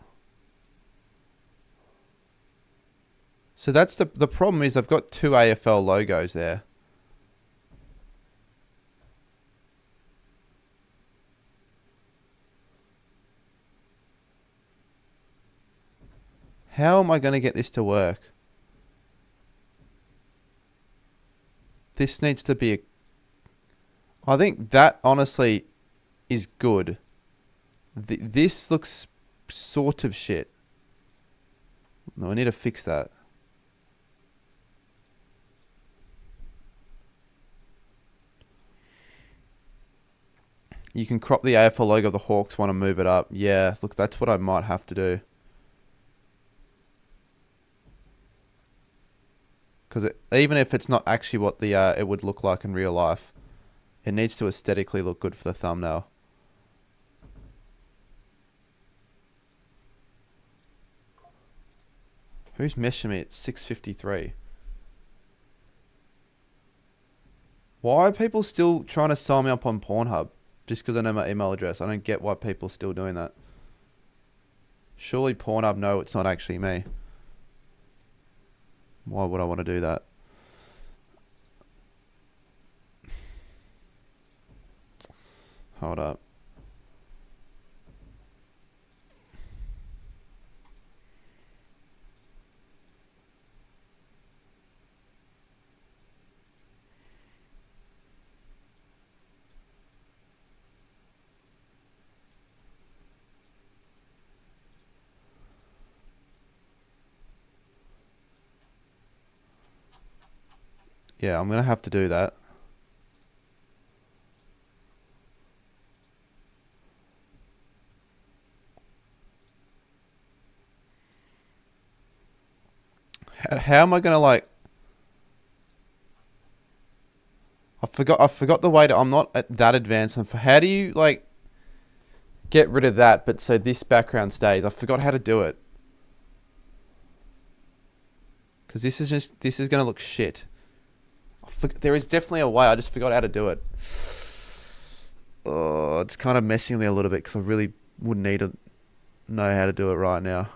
So that's the problem is I've got two AFL logos there. How am I going to get this to work? This needs to be I think that honestly is good. This looks sort of shit. No, I need to fix that. You can crop the AFL logo of the Hawks, want to move it up. Yeah, look, that's what I might have to do. Because even if it's not actually what the it would look like in real life, It needs to aesthetically look good for the thumbnail. Who's messaging me at 6:53? Why are people still trying to sign me up on Pornhub? Just because I know my email address. I don't get why people are still doing that. Surely Pornhub know it's not actually me. Why would I want to do that? Hold up. Yeah, I'm going to have to do that. How am I going to like... I forgot the way to... I'm not at that advanced. How do you like get rid of that but so this background stays? I forgot how to do it. Because this is going to look shit. There is definitely a way. I just forgot how to do it. Oh, it's kind of messing me a little bit because I really would need to know how to do it right now.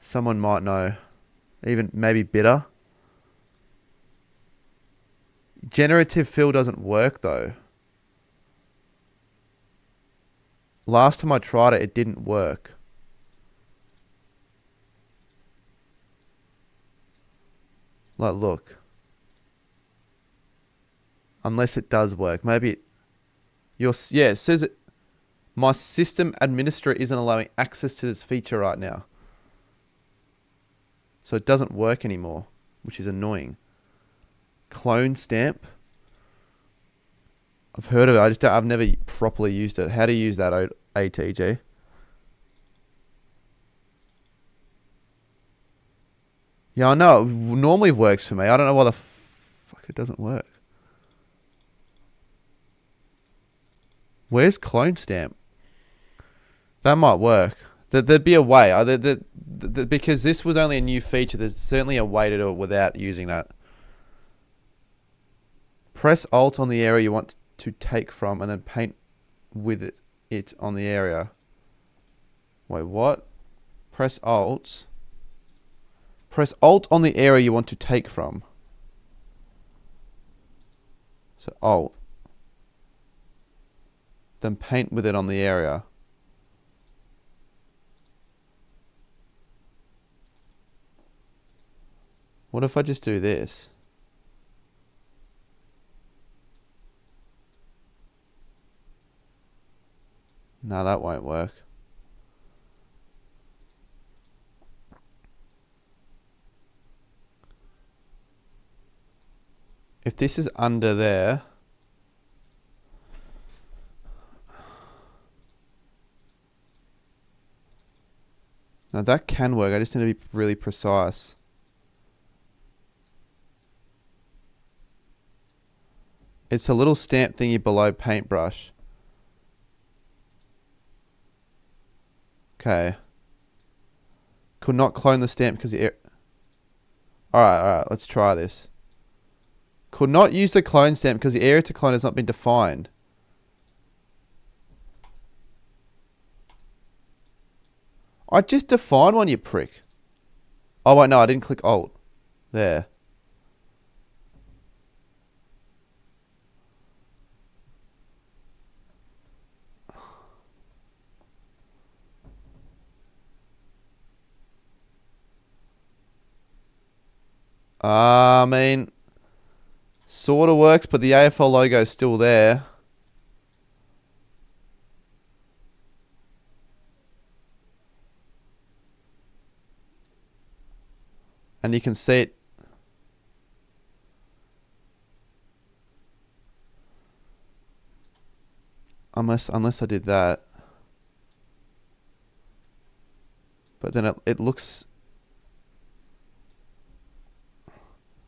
Someone might know. Even maybe Bitter. Generative fill doesn't work though. Last time I tried it, it didn't work. Like, look. Unless it does work. Maybe it says it. My system administrator isn't allowing access to this feature right now. So it doesn't work anymore, which is annoying. Clone stamp. I've heard of it. I've never properly used it. How to use that ATG? Yeah, I know. It normally works for me. I don't know why the fuck it doesn't work. Where's clone stamp? That might work. There'd be a way. Because this was only a new feature, there's certainly a way to do it without using that. Press Alt on the area you want to take from and then paint with it on the area. Wait, what? Press Alt. Press Alt on the area you want to take from. So Alt. Then paint with it on the area. What if I just do this? No, that won't work. If this is under there... Now that can work, I just need to be really precise. It's a little stamp thingy below paintbrush. Okay. Could not clone the stamp because the... Alright, let's try this. Could not use the clone stamp because the area to clone has not been defined. I just defined one, you prick. Oh, wait, no, I didn't click Alt. There. I mean, sort of works, but the AFL logo is still there. And you can see it. Unless I did that. But then it looks...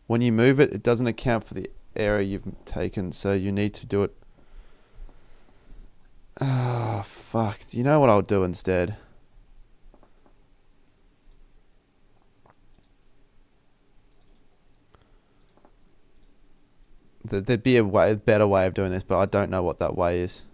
When you move it, it doesn't account for the area you've taken, so you need to do it. Ah, fuck. Do you know what I'll do instead? There'd be a better way of doing this, but I don't know what that way is.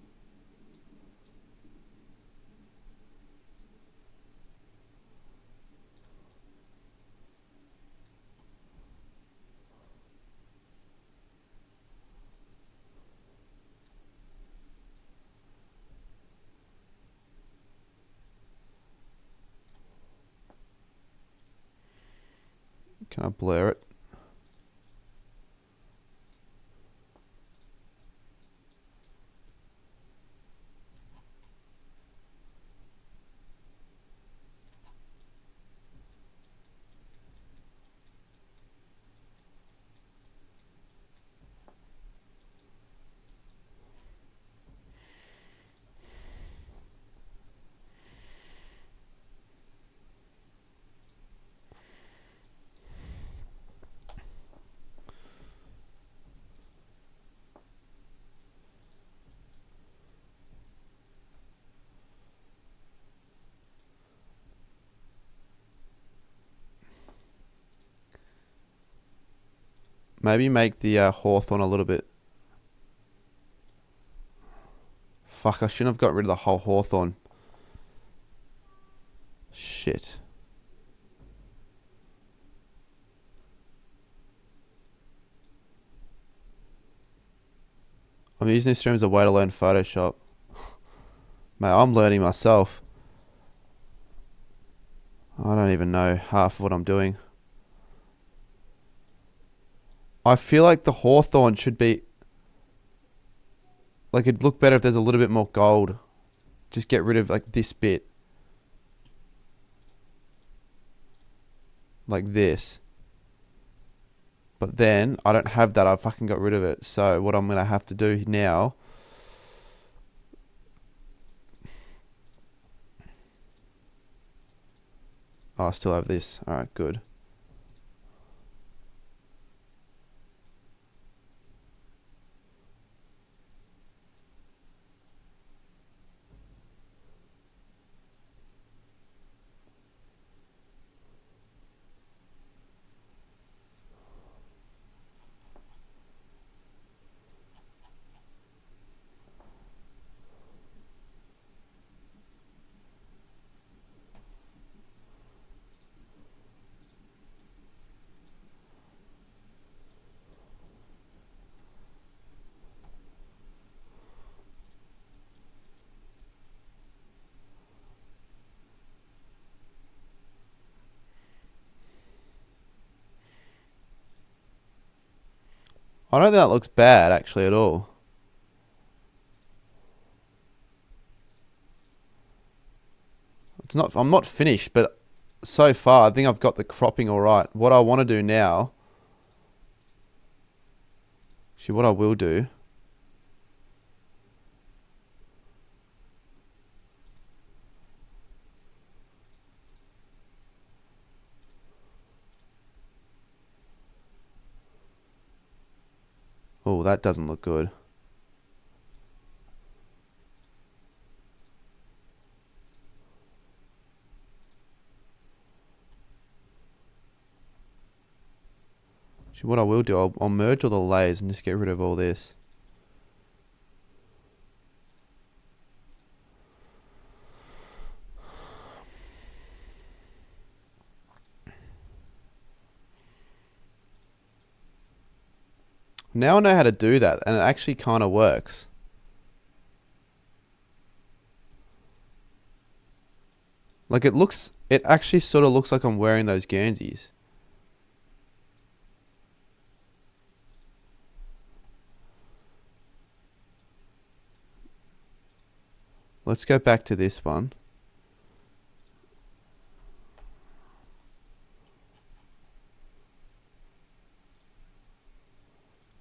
Can I blur it? Maybe make the hawthorn a little bit. Fuck, I shouldn't have got rid of the whole hawthorn. Shit. I'm using this stream as a way to learn Photoshop. Mate, I'm learning myself. I don't even know half of what I'm doing. I feel like the hawthorn should be... Like, it'd look better if there's a little bit more gold. Just get rid of, like, this bit. Like this. But then, I don't have that. I fucking got rid of it. So, what I'm going to have to do now... Oh, I still have this. Alright, good. I don't think that looks bad, actually, at all. It's not. I'm not finished, but so far, I think I've got the cropping all right. What I want to do now... Actually, what I will do... Oh, that doesn't look good. Actually, what I will do, I'll merge all the layers and just get rid of all this. Now I know how to do that, and it actually kind of works. Like, it actually sort of looks like I'm wearing those Guernseys. Let's go back to this one.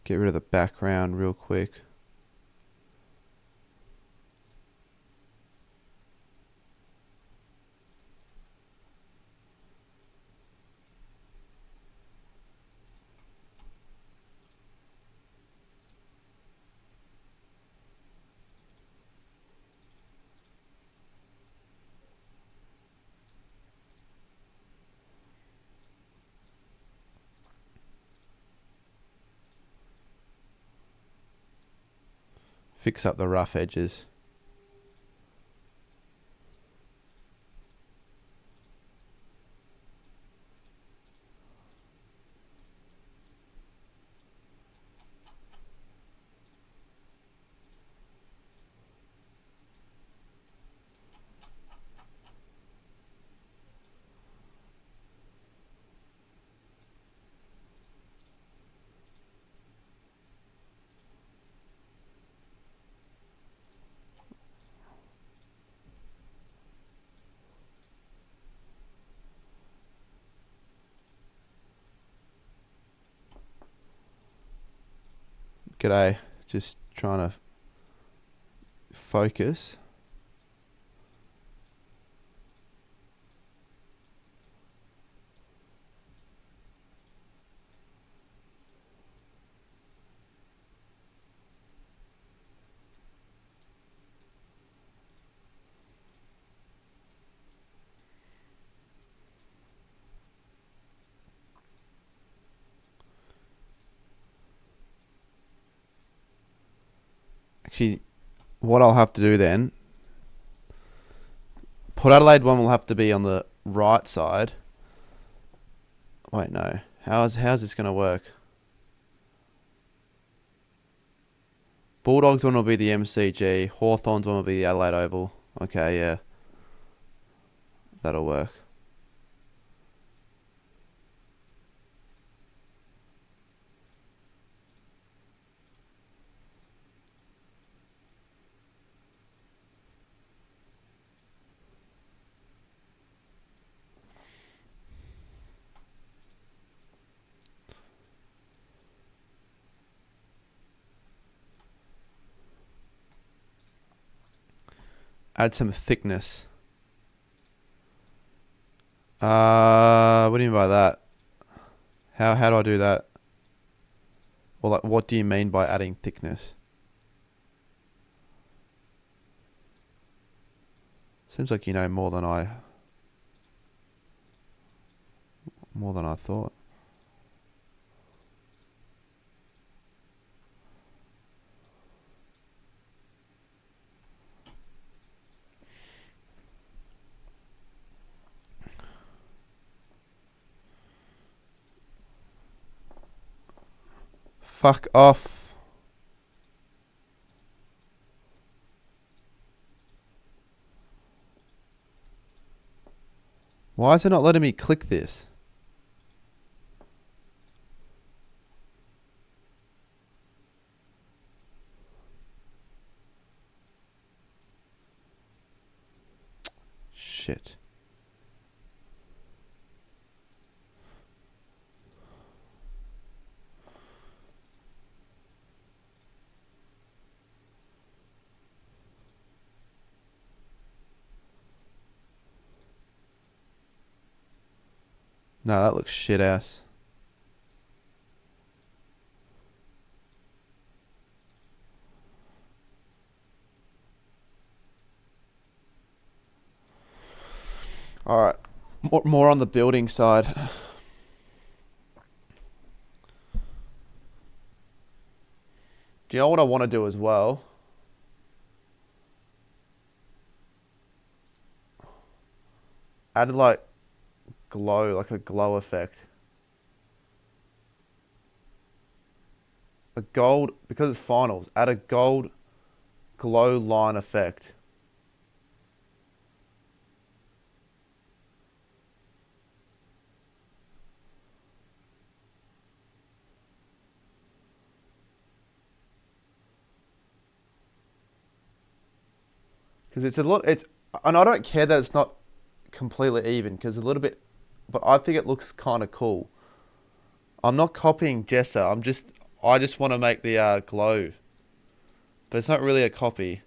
Get rid of the background real quick. Fix up the rough edges. G'day, just trying to focus. Actually, what I'll have to do then, Port Adelaide one will have to be on the right side. Wait, no. How's this going to work? Bulldogs one will be the MCG. Hawthorns one will be the Adelaide Oval. Okay, yeah. That'll work. Add some thickness. What do you mean by that? How do I do that? Or like, what do you mean by adding thickness? Seems like you know more than I thought. Fuck off. Why is it not letting me click this? Shit. No, that looks shit ass. Alright. More on the building side. Do you know what I want to do as well? Add like glow, like a glow effect. A gold, because it's finals, add a gold glow line effect. Because it's a lot, and I don't care that it's not completely even, because a little bit, but I think it looks kind of cool. I'm not copying Jessa, I just want to make the glow. But it's not really a copy.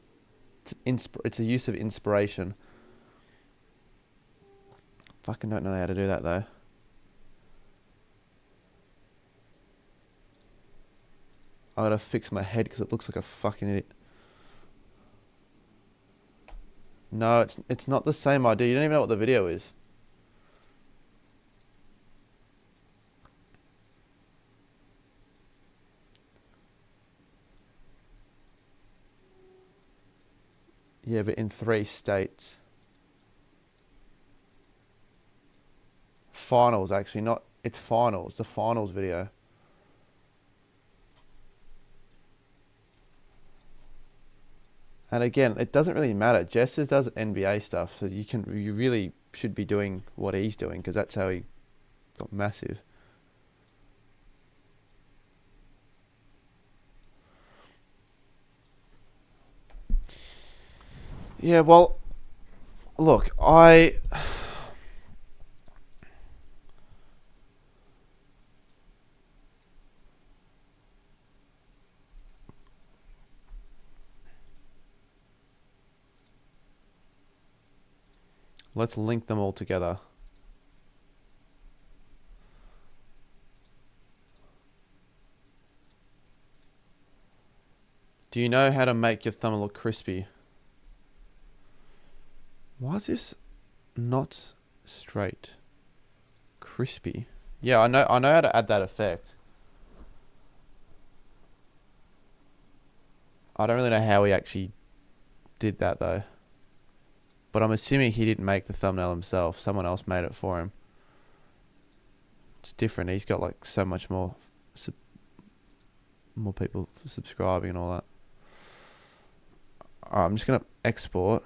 It's a use of inspiration. Fucking don't know how to do that though. I gotta fix my head because it looks like a fucking idiot. No, it's not the same idea. You don't even know what the video is. Yeah, but in 3 states. Finals, actually, not... It's finals. The finals video. And again, it doesn't really matter. Jess does NBA stuff, so you really should be doing what he's doing, because that's how he got massive. Yeah, well, look, let's link them all together. Do you know how to make your thumbnail look crispy? Why is this not straight? Crispy. Yeah, I know how to add that effect. I don't really know how he actually did that though. But I'm assuming he didn't make the thumbnail himself. Someone else made it for him. It's different. He's got like so much more people subscribing and all that. Alright, I'm just going to export.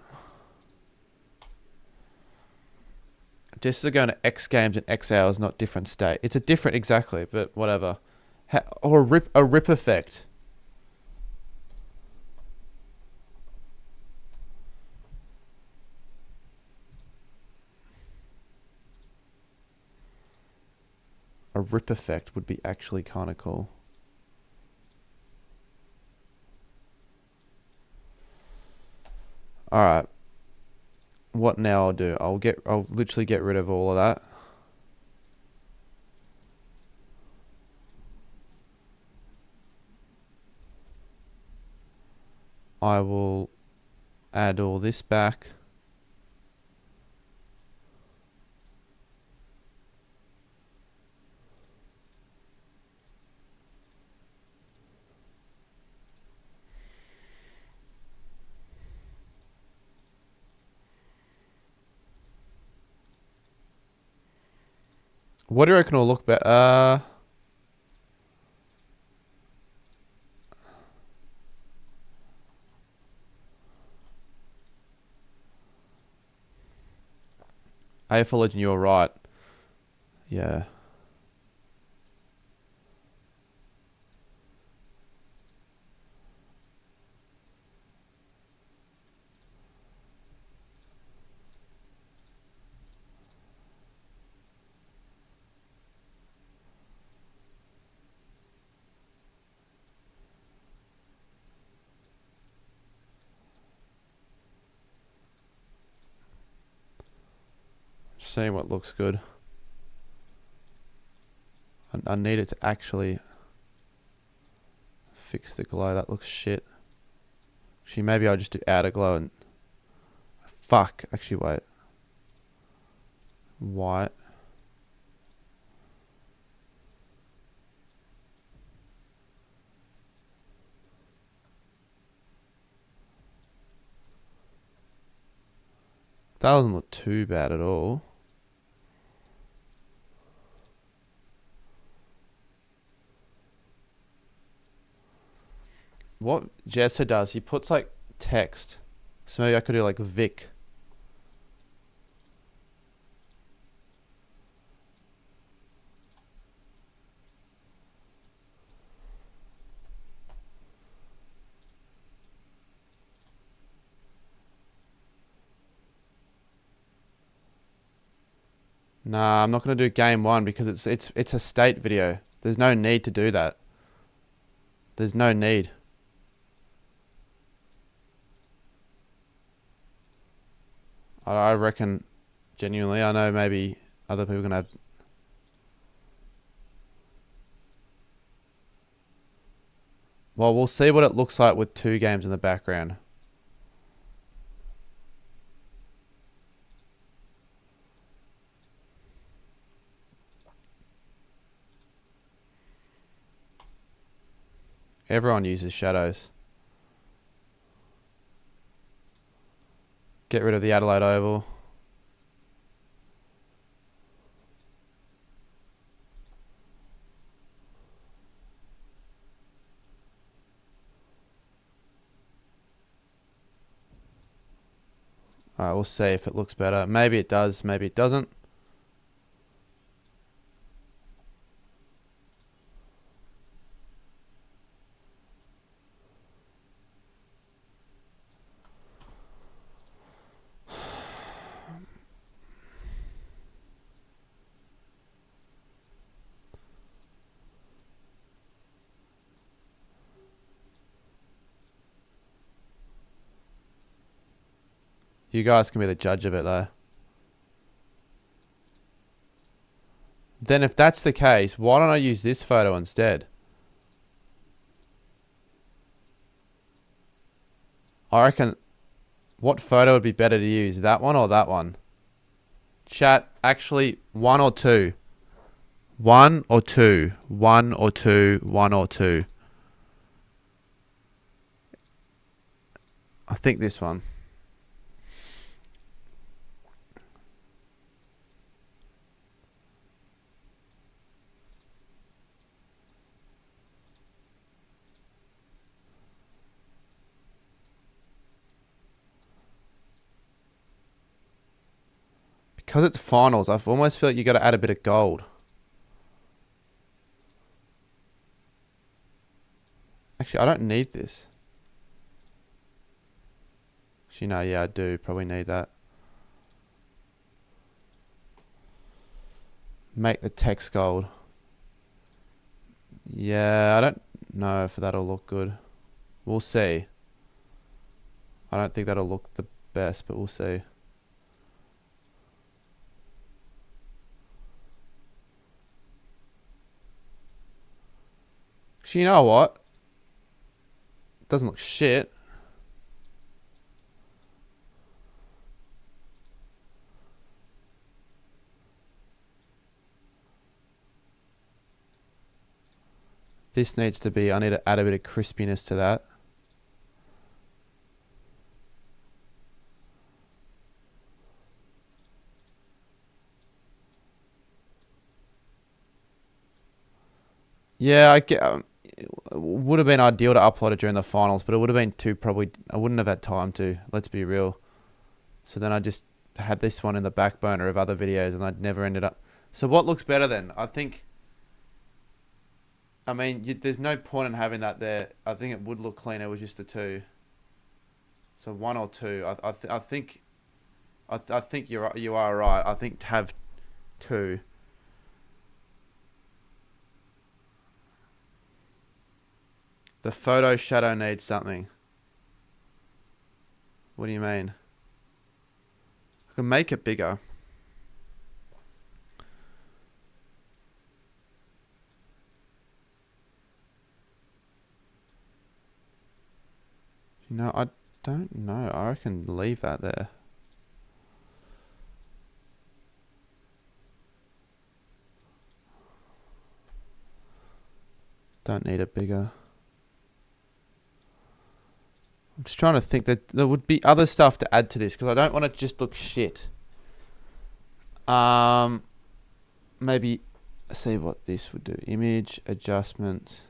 This is going to X games and X hours, not different state. It's a different, exactly, but whatever. Or a rip effect. A rip effect would be actually kind of cool. Alright. What now I'll do? I'll literally get rid of all of that. I will add all this back. What do you reckon will look better? AFL Legend, you're right. Yeah. Seeing what looks good. I need it to actually fix the glow. That looks shit. Actually, maybe I'll just do outer glow and... Fuck. Actually, wait. White. That doesn't look too bad at all. What Jessa does, he puts like text. So maybe I could do like Vic. Nah, I'm not gonna do game one because it's a state video. There's no need to do that. There's no need. I reckon, genuinely, I know maybe other people are gonna have... Well, we'll see what it looks like with 2 games in the background. Everyone uses shadows. Get rid of the Adelaide Oval. Alright, we'll see if it looks better. Maybe it does, maybe it doesn't. You guys can be the judge of it though. Then if that's the case, why don't I use this photo instead? I reckon, what photo would be better to use? That one or that one? Chat, actually, one or two. One or two. One or two. One or two. I think this one. Because it's finals, I almost feel like you got to add a bit of gold. Actually, I don't need this. Actually, no, yeah, I do probably need that. Make the text gold. Yeah, I don't know if that'll look good. We'll see. I don't think that'll look the best, but we'll see. Actually, you know what? Doesn't look shit. This needs to be, I need to add a bit of crispiness to that. Yeah, I get. It would have been ideal to upload it during the finals, but it would have been too probably. I wouldn't have had time to. Let's be real. So then I just had this one in the back burner of other videos, and I'd never ended up. So what looks better then? I think. I mean, there's no point in having that there. I think it would look cleaner with just the two. So one or two. I think. I think you are right. I think to have two. The photo shadow needs something. What do you mean? I can make it bigger. You know, I don't know. I reckon leave that there. Don't need it bigger. I'm just trying to think that there would be other stuff to add to this because I don't want it to just look shit. Maybe see what this would do. Image adjustment.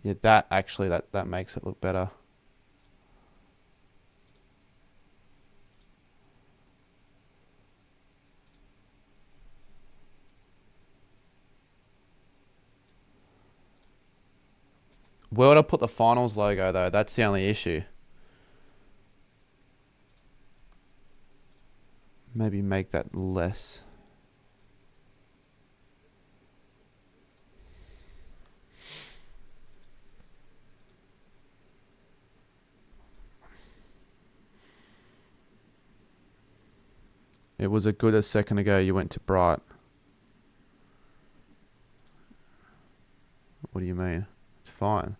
Yeah, that actually that makes it look better. Where would I put the finals logo though? That's the only issue. Maybe make that less. It was a good a second ago you went to bright. What do you mean? It's fine.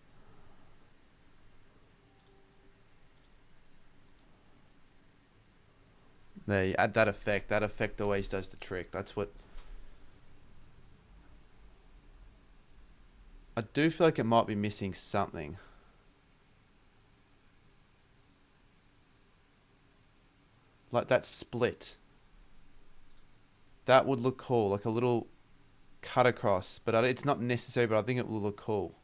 There, you add that effect. That effect always does the trick. That's what... I do feel like it might be missing something. Like that split. That would look cool. Like a little cut across. But it's not necessary, but I think it will look cool.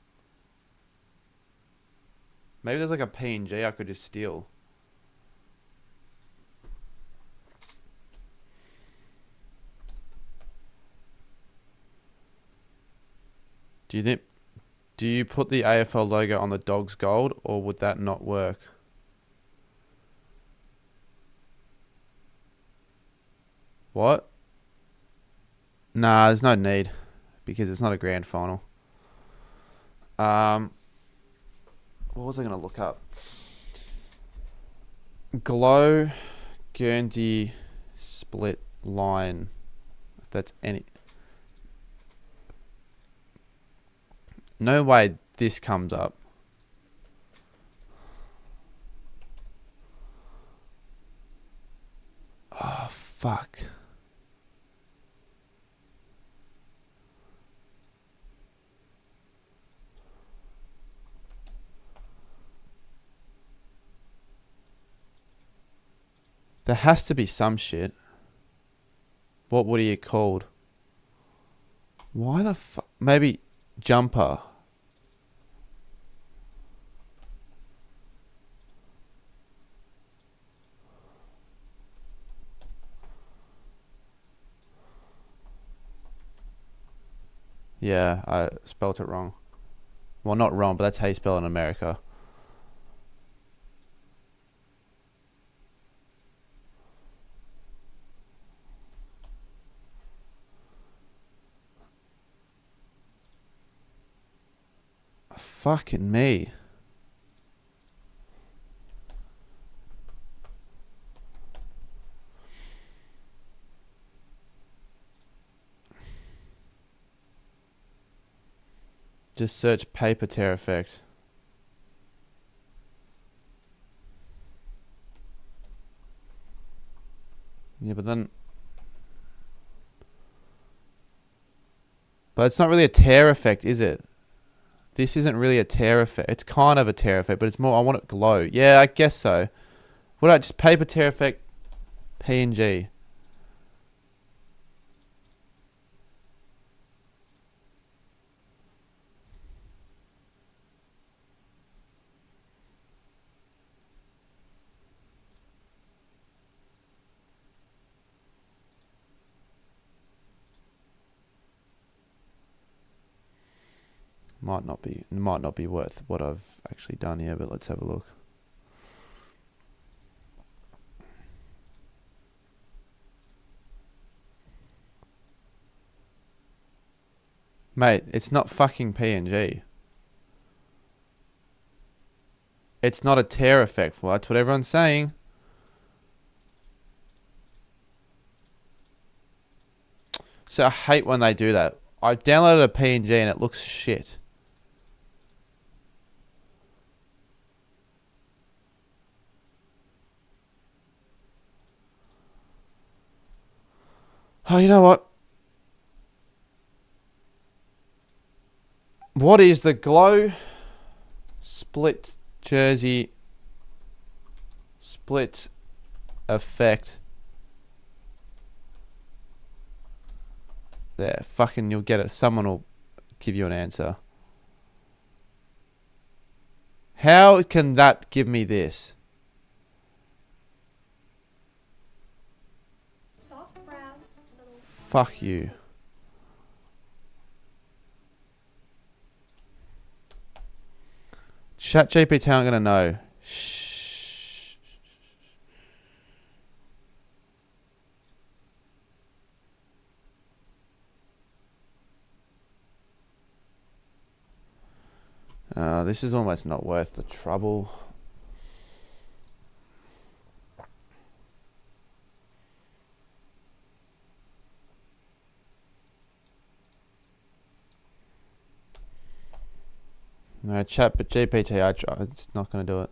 Maybe there's like a PNG I could just steal. Do you put the AFL logo on the dog's gold, or would that not work? What? Nah, there's no need because it's not a grand final. What was I gonna look up? Glow Guernsey split line. If that's any. No way this comes up. Oh, fuck. There has to be some shit. What would he have called? Why the fuck? Maybe jumper. Yeah, I spelt it wrong. Well, not wrong, but that's how you spell it in America. Fucking me. Just search paper tear effect. Yeah, but then... But it's not really a tear effect, is it? This isn't really a tear effect. It's kind of a tear effect, but it's more... I want it glow. Yeah, I guess so. What about just paper tear effect PNG? Might not be worth what I've actually done here, but let's have a look. Mate, it's not fucking PNG. It's not a tear effect. Well, that's what everyone's saying. So I hate when they do that. I downloaded a PNG and it looks shit. Oh, you know what? What is the glow split jersey split effect? There, fucking you'll get it. Someone will give you an answer. How can that give me this? Soft browns. Fuck you. ChatGPT aren't gonna know. Shh. This is almost not worth the trouble. No, chat, but GPT, it's not going to do it.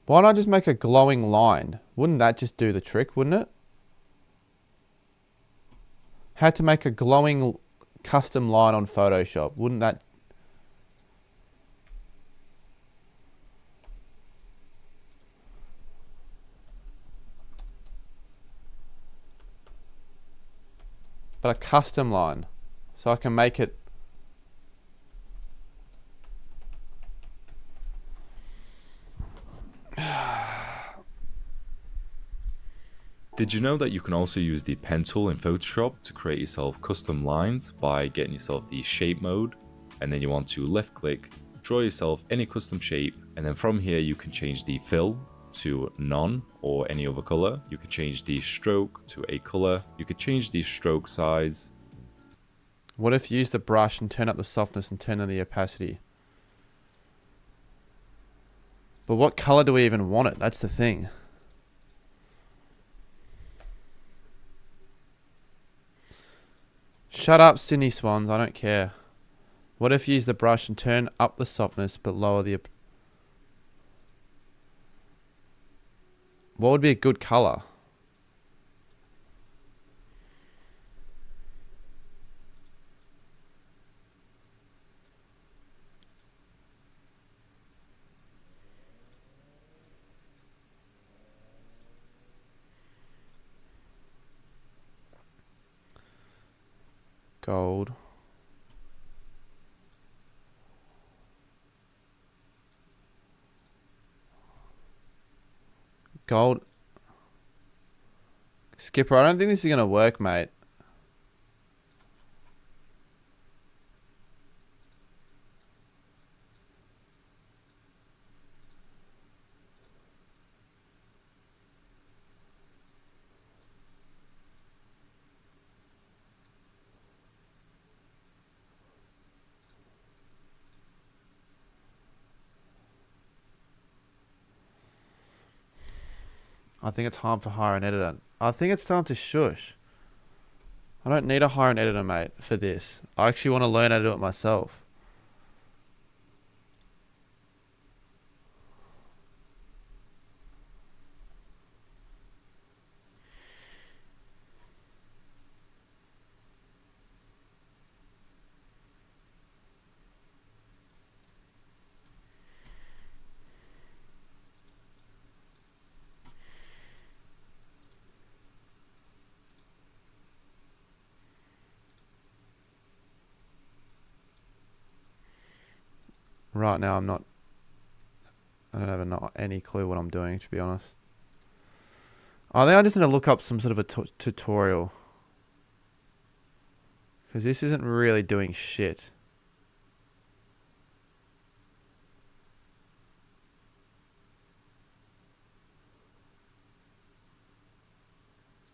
Why not just make a glowing line? Wouldn't that just do the trick, wouldn't it? How to make a glowing custom line on Photoshop. Wouldn't that... but a custom line. So I can make it. Did you know that you can also use the pen tool in Photoshop to create yourself custom lines by getting yourself the shape mode, and then you want to left click, draw yourself any custom shape, and then from here you can change the fill to none or any other color. You can change the stroke to a color. You could change the stroke size. What if you use the brush and turn up the softness and turn down the opacity? But what color do we even want it? That's the thing. Shut up, Sydney Swans. I don't care. What if you use the brush and turn up the softness but lower the... What would be a good color? Gold. Gold. Skipper, I don't think this is going to work, mate. I think it's time to hire an editor. I think it's time to shush. I don't need to hire an editor, mate, for this. I actually want to learn how to do it myself. Right now, I don't have any clue what I'm doing, to be honest. I think I just need to look up some sort of a tutorial. Because this isn't really doing shit.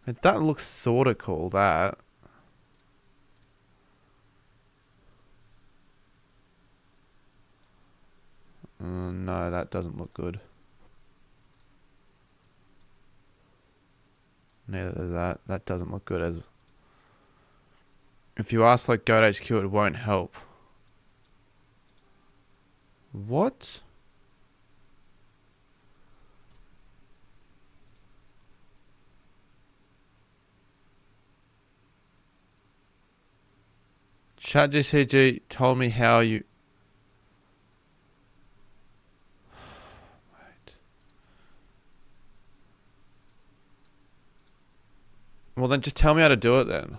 That looks sort of cool, that. No, that doesn't look good. Neither does that. That doesn't look good as... If you ask like Goat HQ, it won't help. What? ChatGPT told me how you... Wait. Well, then just tell me how to do it then.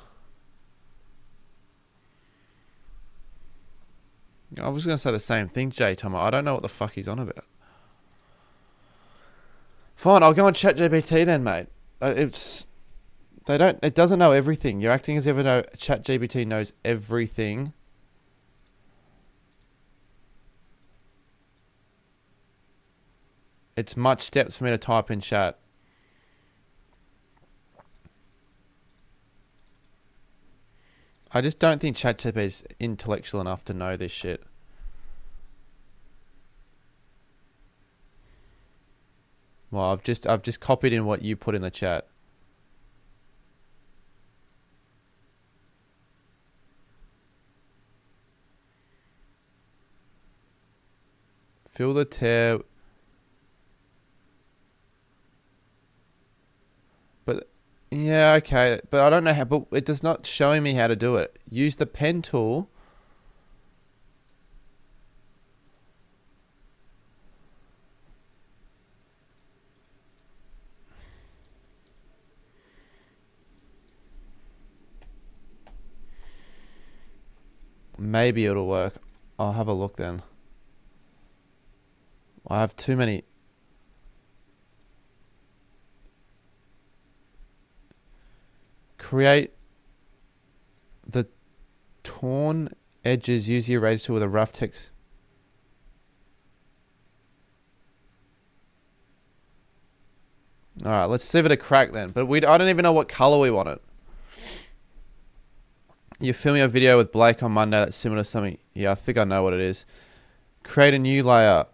I was going to say the same thing, Jay Tomo. I don't know what the fuck he's on about. Fine, I'll go on ChatGPT then, mate. It doesn't know everything. You're acting as if ChatGPT knows everything. It's much steps for me to type in chat. I just don't think ChatGPT is intellectual enough to know this shit. Well, I've just copied in what you put in the chat. Fill the tear. But yeah, okay. But I don't know how. But it does not showing me how to do it. Use the pen tool. Maybe it'll work. I'll have a look then. I have too many. Create the torn edges. Use the eraser tool with a rough text. All right, let's see if it a crack then. But I don't even know what color we want it. You're filming a video with Blake on Monday that's similar to something. Yeah, I think I know what it is. Create a new layer.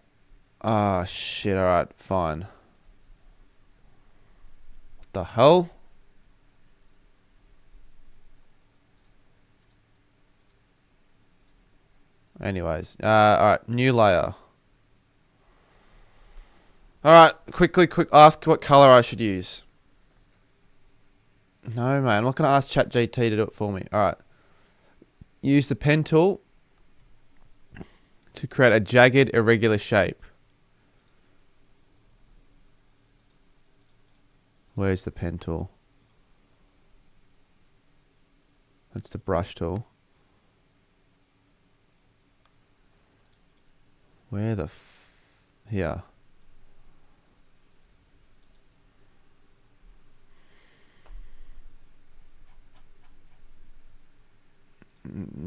Ah, shit. All right, fine. What the hell? Anyways, all right, new layer. All right, quick. Ask what color I should use. No, man. I'm not gonna ask ChatGPT to do it for me. All right. Use the pen tool to create a jagged, irregular shape. Where's the pen tool? That's the brush tool. Where the here.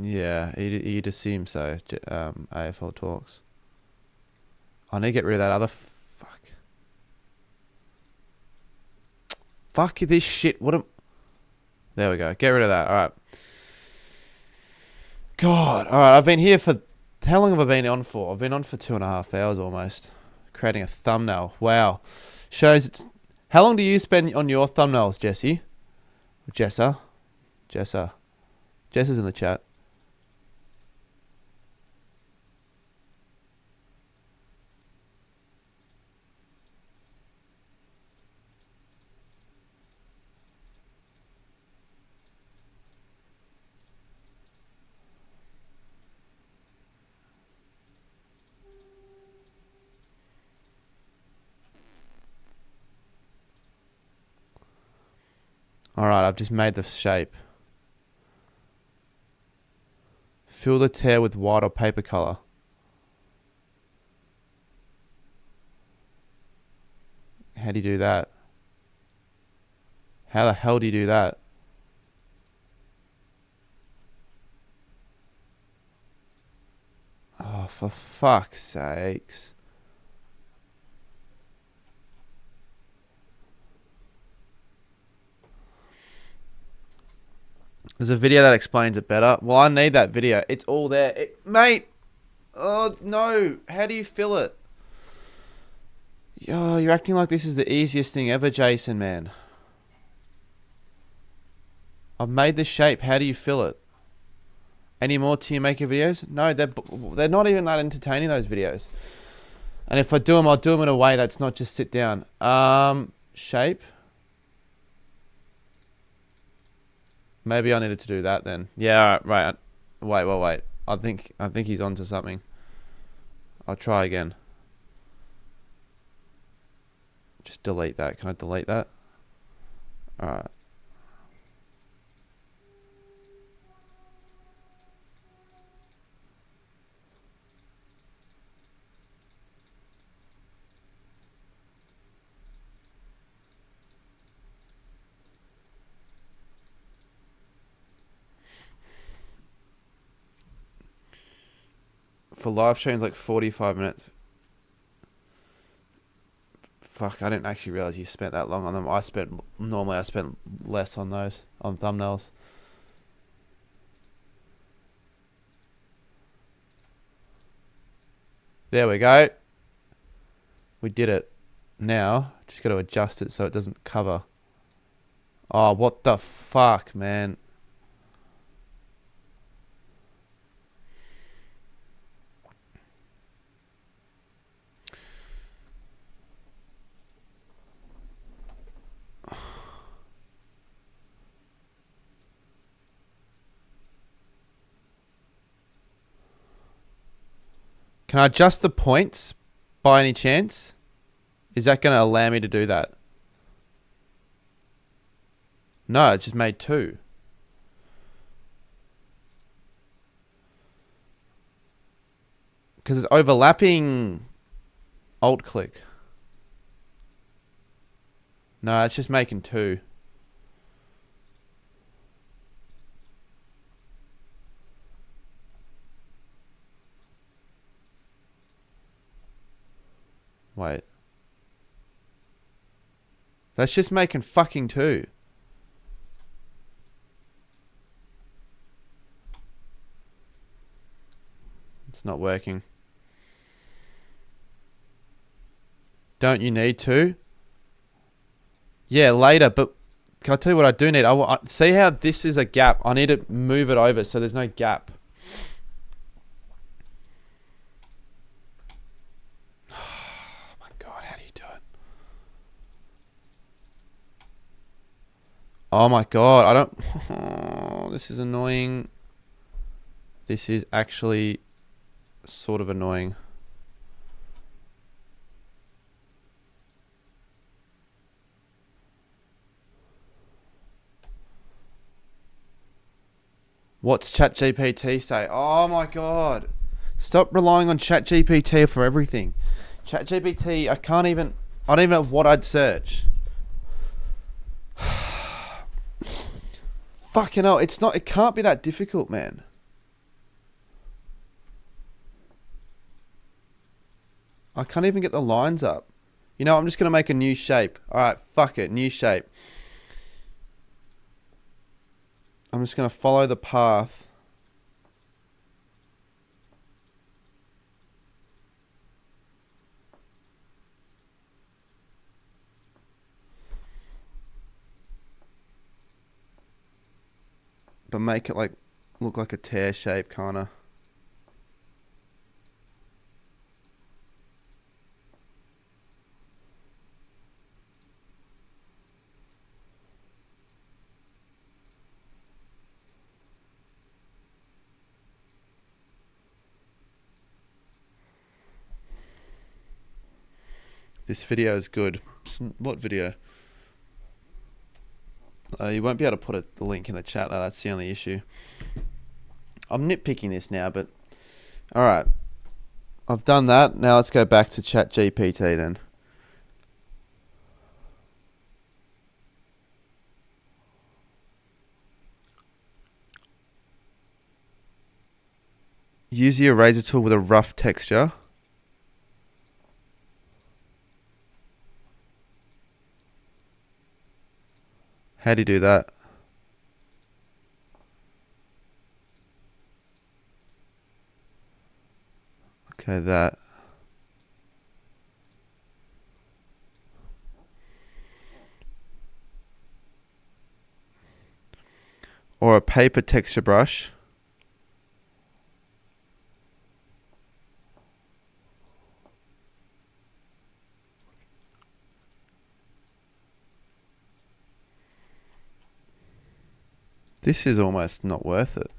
Yeah, you'd assume so. AFL talks. I need to get rid of that other fuck this shit. There we go. Get rid of that. All right. God. All right. I've been here for how long have I been on for? I've been on for 2.5 hours almost, creating a thumbnail. Wow. Shows it's. How long do you spend on your thumbnails, Jesse? Jessa. Jess is in the chat. Alright, I've just made the shape. Fill the tear with white or paper color. How do you do that? How the hell do you do that? Oh, for fuck's sakes. There's a video that explains it better. Well, I need that video. It's all there. Mate! Oh, no. How do you fill it? Oh, you're acting like this is the easiest thing ever, Jason, man. I've made the shape. How do you fill it? Any more Team Maker videos? No, they're not even that entertaining, those videos. And if I do them, I'll do them in a way that's not just sit down. Shape. Maybe I needed to do that then. Yeah, right. Wait. I think he's onto something. I'll try again. Just delete that. Can I delete that? Alright. For live streams like 45 minutes. Fuck, I didn't actually realize you spent that long on them. Normally I spent less on those, on thumbnails. There we go. We did it. Now, just got to adjust it so it doesn't cover. Oh, what the fuck, man. Can I adjust the points by any chance? Is that going to allow me to do that? No, it just made 2. Because it's overlapping alt click. No, it's just making two. Wait. That's just making fucking two. It's not working. Don't you need to? Yeah, later, but can I tell you what I do need? See how this is a gap? I need to move it over so there's no gap. Oh my god, how do you do it? Oh my god, I don't... Oh, this is annoying. This is actually sort of annoying. What's ChatGPT say? Oh my god. Stop relying on ChatGPT for everything. ChatGPT, I don't even know what I'd search. Fucking hell, it can't be that difficult, man. I can't even get the lines up. You know, I'm just going to make a new shape. Alright, fuck it, new shape. I'm just going to follow the path. But make it like look like a tear shape, kind of. This video is good. What video? You won't be able to put the link in the chat though. That's the only issue. I'm nitpicking this now, but all right. I've done that. Now let's go back to ChatGPT then. Use the eraser tool with a rough texture. How do you do that? Okay, that. Or a paper texture brush. This is almost not worth it.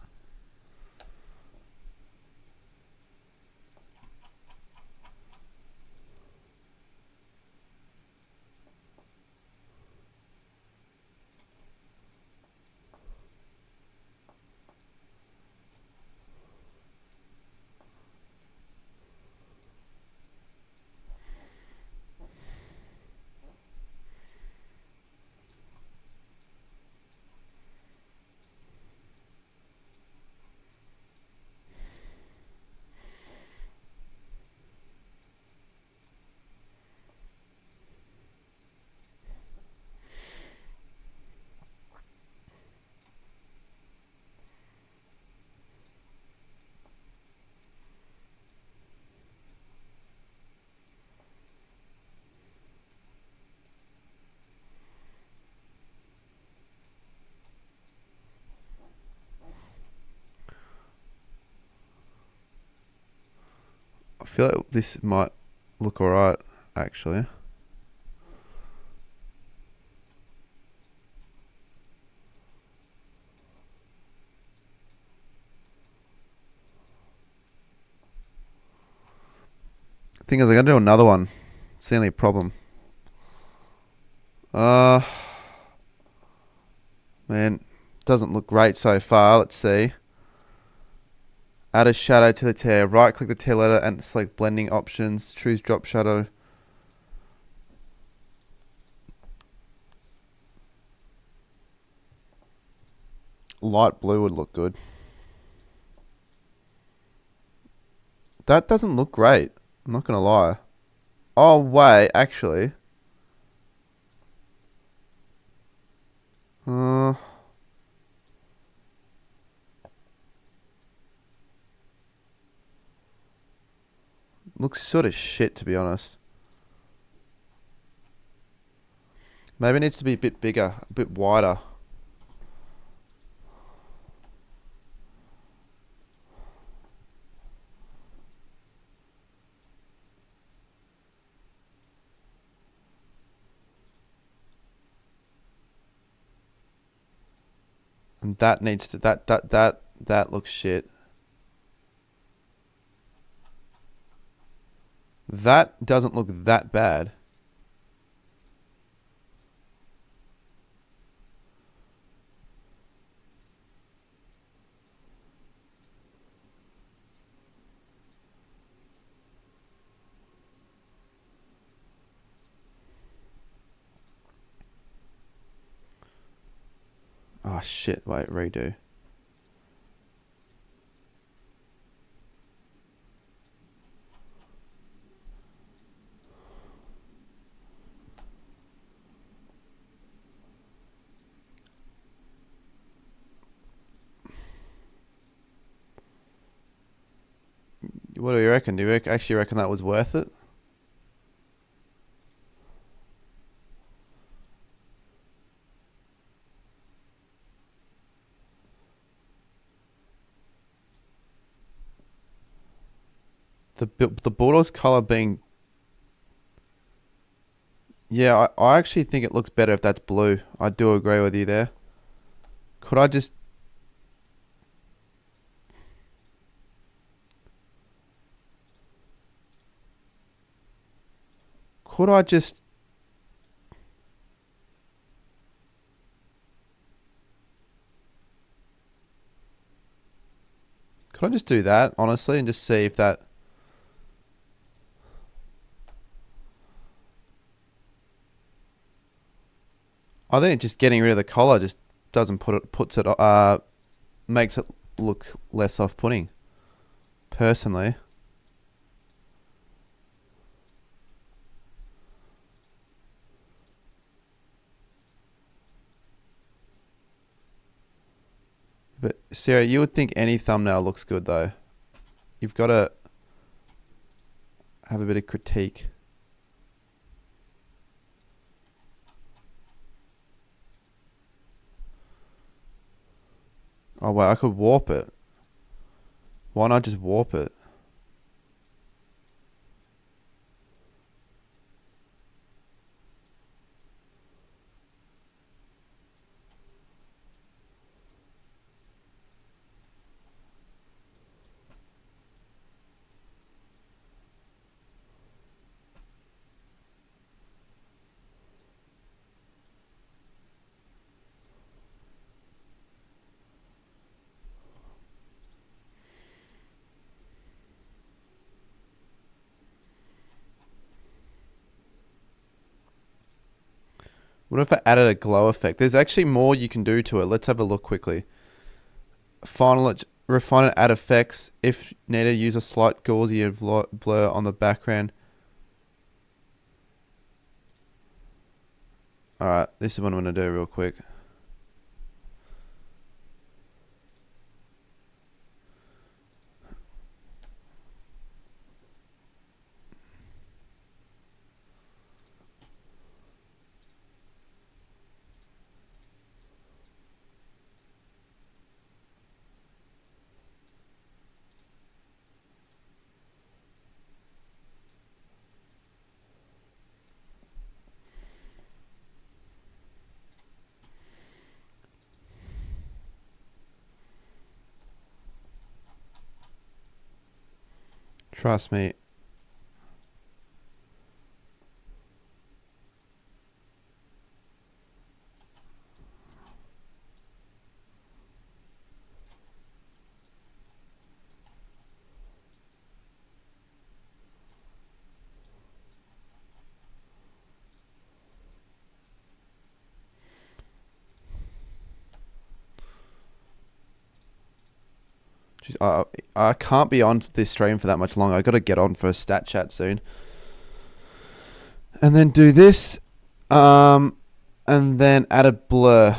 I feel like this might look alright, actually. Thing is, I'm gonna do another one. It's the only problem. Man, doesn't look great so far. Let's see. Add a shadow to the tear. Right click the tear letter and select blending options. Choose drop shadow. Light blue would look good. That doesn't look great. I'm not going to lie. Oh, wait, actually. Uh, looks sort of shit, to be honest. Maybe it needs to be a bit bigger, a bit wider. And that needs to, that looks shit. That doesn't look that bad. Oh shit, wait, redo. What do you reckon? Do you actually reckon that was worth it? The Bulldogs color being... Yeah, I actually think it looks better if that's blue. I do agree with you there. Could I just... Could I just... Could I just do that, honestly, and just see if that... I think just getting rid of the collar just doesn't makes it look less off-putting. Personally. But Sarah, you would think any thumbnail looks good though. You've got to have a bit of critique. Oh wait, I could warp it. Why not just warp it? What if I added a glow effect? There's actually more you can do to it. Let's have a look quickly. Refine and add effects. If needed, use a slight Gaussian blur on the background. Alright, this is what I'm going to do real quick. Trust me. Jeez, I can't be on this stream for that much longer. I got to get on for a stat chat soon. And then do this. And then add a blur.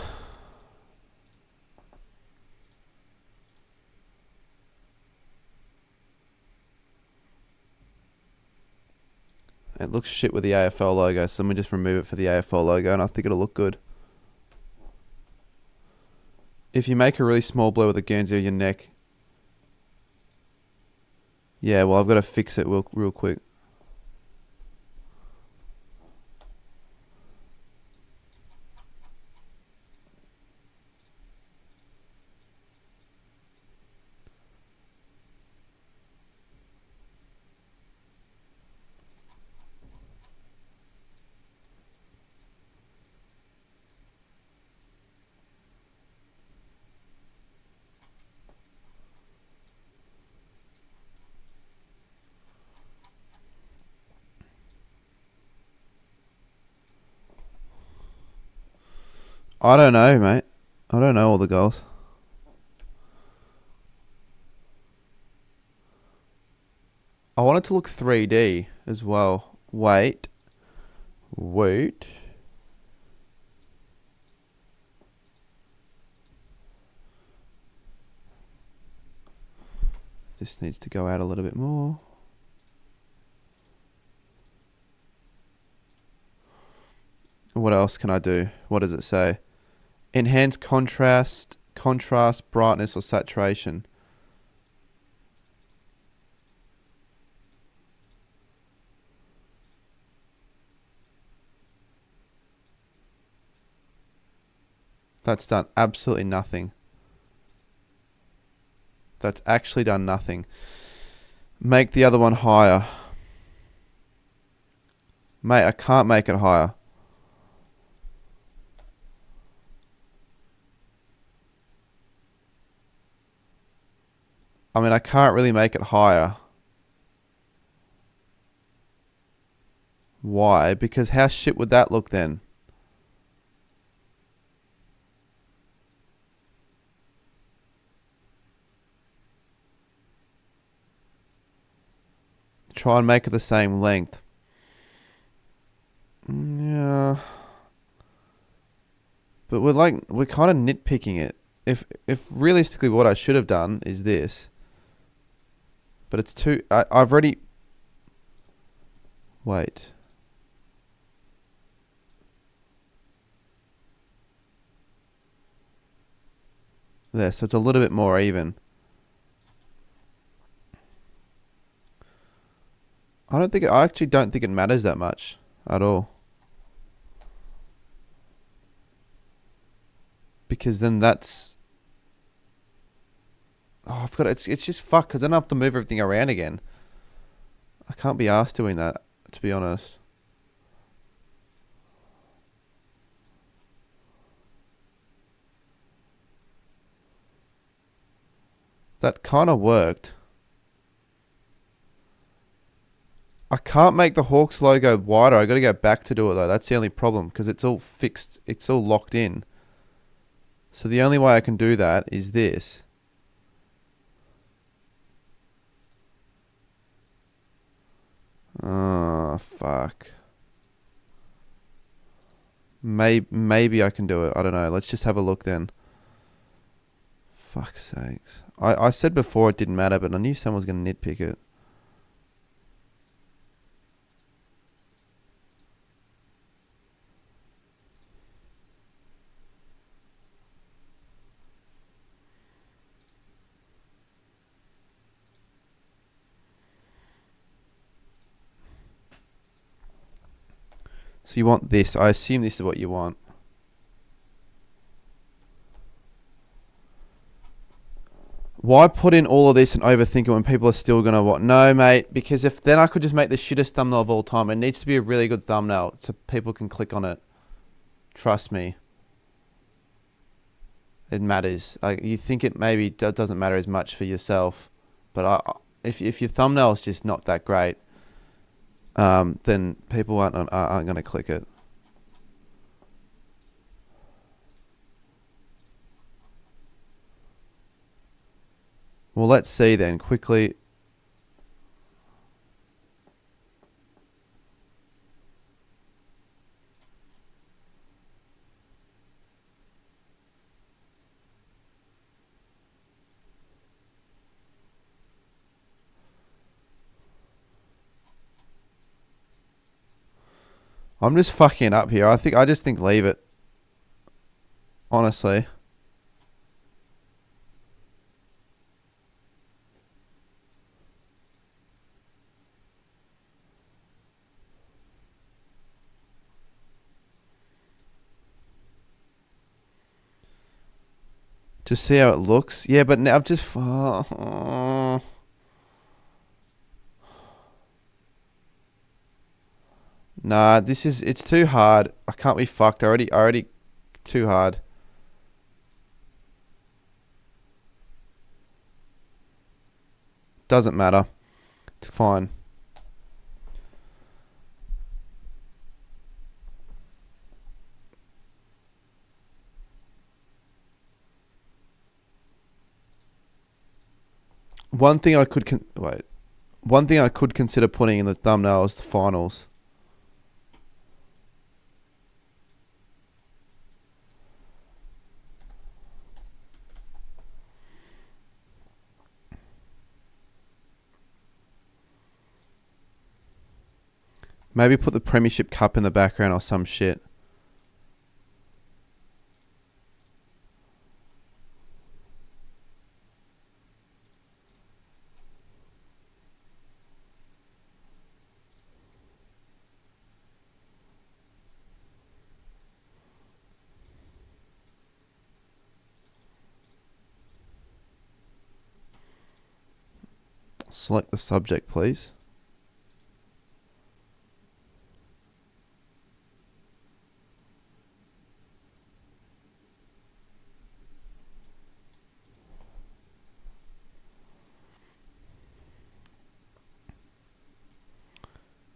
It looks shit with the AFL logo, so let me just remove it for the AFL logo, and I think it'll look good. If you make a really small blur with a Guernsey on your neck. Yeah, well, I've got to fix it real quick. I don't know, mate. I don't know all the goals. I want it to look 3D as well. Wait. This needs to go out a little bit more. What else can I do? What does it say? Enhance contrast, brightness, or saturation. That's done absolutely nothing. That's actually done nothing. Make the other one higher. Mate, I can't make it higher. I mean, I can't really make it higher. Why? Because how shit would that look then? Try and make it the same length. Yeah. But we're kind of nitpicking it. If realistically what I should have done is this. But it's too... I've already... Wait. There, so it's a little bit more even. I actually don't think it matters that much at all. Because then that's... Oh, I've got it's just fuck, because then I have to move everything around again. I can't be asked doing that, to be honest. That kind of worked. I can't make the Hawks logo wider. I got to go back to do it though. That's the only problem, because it's all fixed. It's all locked in. So the only way I can do that is this. Oh, fuck. Maybe I can do it. I don't know. Let's just have a look then. Fuck's sakes. I said before it didn't matter, but I knew someone was going to nitpick it. So you want this. I assume this is what you want. Why put in all of this and overthink it when people are still going to what? No, mate, because if then I could just make the shittest thumbnail of all time. It needs to be a really good thumbnail so people can click on it. Trust me. It matters. You think it maybe doesn't matter as much for yourself, but if your thumbnail is just not that great, then people aren't going to click it. Well, let's see then quickly. I'm just fucking it up here. I just think leave it. Honestly. Just see how it looks. Yeah, but now I've just. Nah, it's too hard. I can't be fucked. I already too hard. Doesn't matter. It's fine. One thing I could wait. One thing I could consider putting in the thumbnail is the finals. Maybe put the Premiership Cup in the background or some shit. Select the subject, please.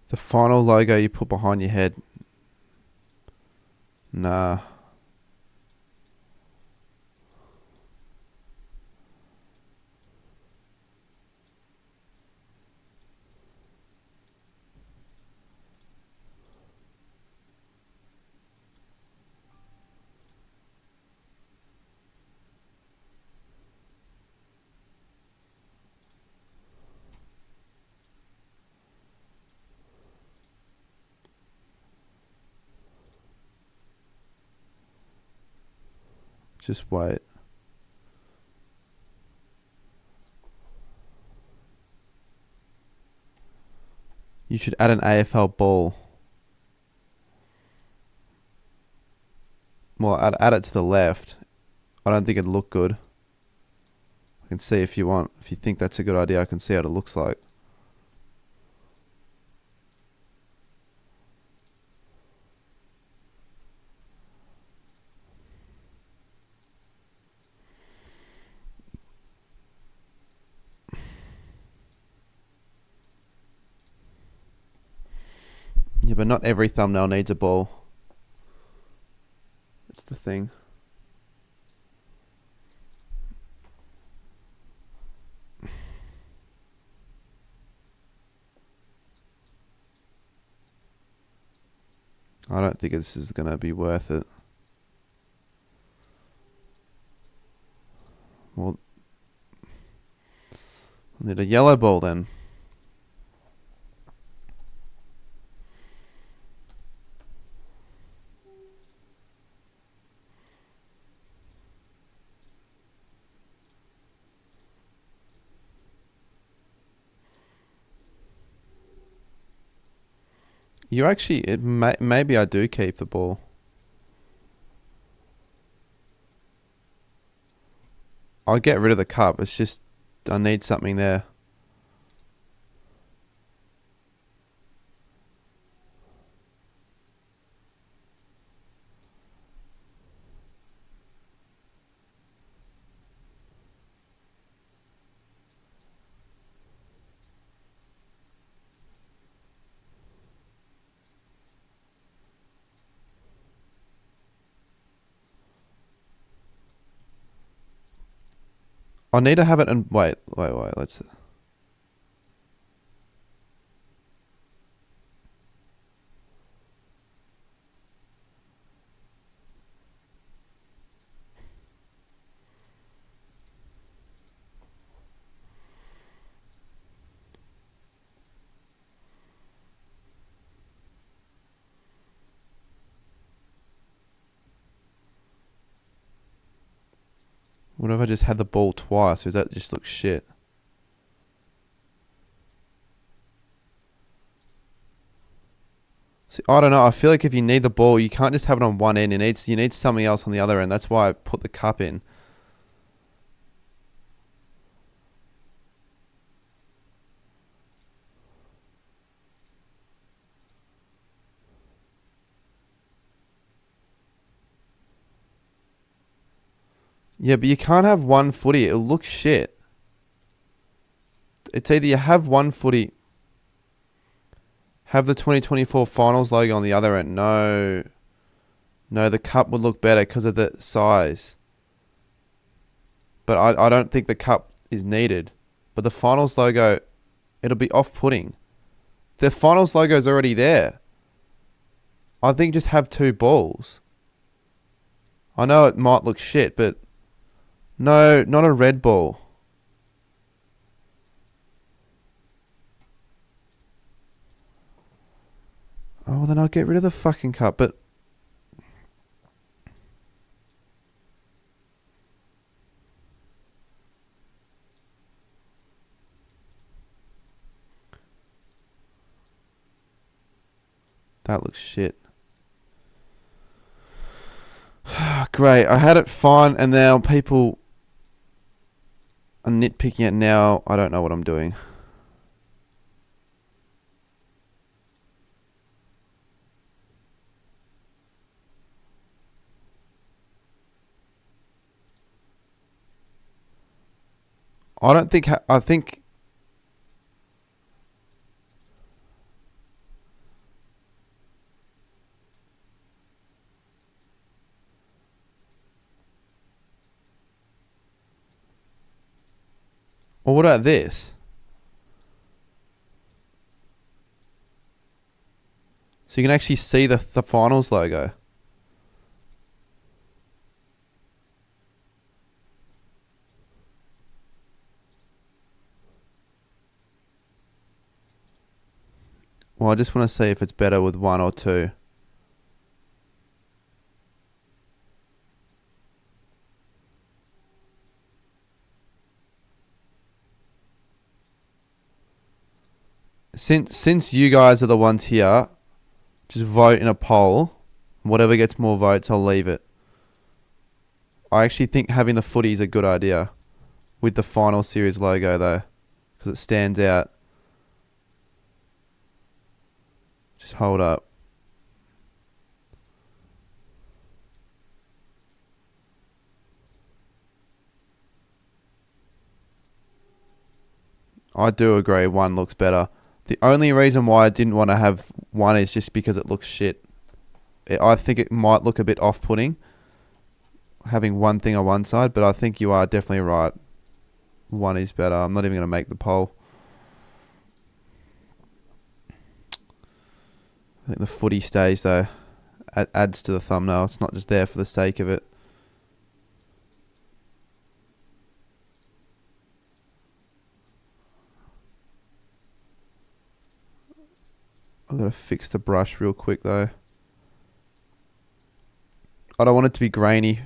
The final logo you put behind your head. Nah. Just wait. You should add an AFL ball. Well, add it to the left. I don't think it'd look good. I can see if you want. If you think that's a good idea, I can see how it looks like. Yeah, but not every thumbnail needs a ball. That's the thing. I don't think this is going to be worth it. Well, I need a yellow ball then. You actually, maybe I do keep the ball. I'll get rid of the cup. It's just I need something there. I need to have it and wait. Let's. What if I just had the ball twice? Does that just look shit? See, I don't know. I feel like if you need the ball, you can't just have it on one end. You need something else on the other end. That's why I put the cup in. Yeah, but you can't have one footy. It'll look shit. It's either you have one footy, have the 2024 finals logo on the other end. No, the cup would look better because of the size. But I don't think the cup is needed. But the finals logo, it'll be off-putting. The finals logo is already there. I think just have two balls. I know it might look shit, but no, not a red ball. Oh, well then I'll get rid of the fucking cup, but... That looks shit. Great, I had it fine, and now people are nitpicking it now. I don't know what I'm doing. I don't think... I think... Well, what about this? So you can actually see the finals logo. Well, I just want to see if it's better with one or two. Since you guys are the ones here, just vote in a poll. Whatever gets more votes, I'll leave it. I actually think having the footy is a good idea with the final series logo though, because it stands out. Just hold up. I do agree one looks better. The only reason why I didn't want to have one is just because it looks shit. I think it might look a bit off-putting having one thing on one side, but I think you are definitely right. One is better. I'm not even going to make the poll. I think the footy stays though. Adds to the thumbnail. It's not just there for the sake of it. I've got to fix the brush real quick though. I don't want it to be grainy.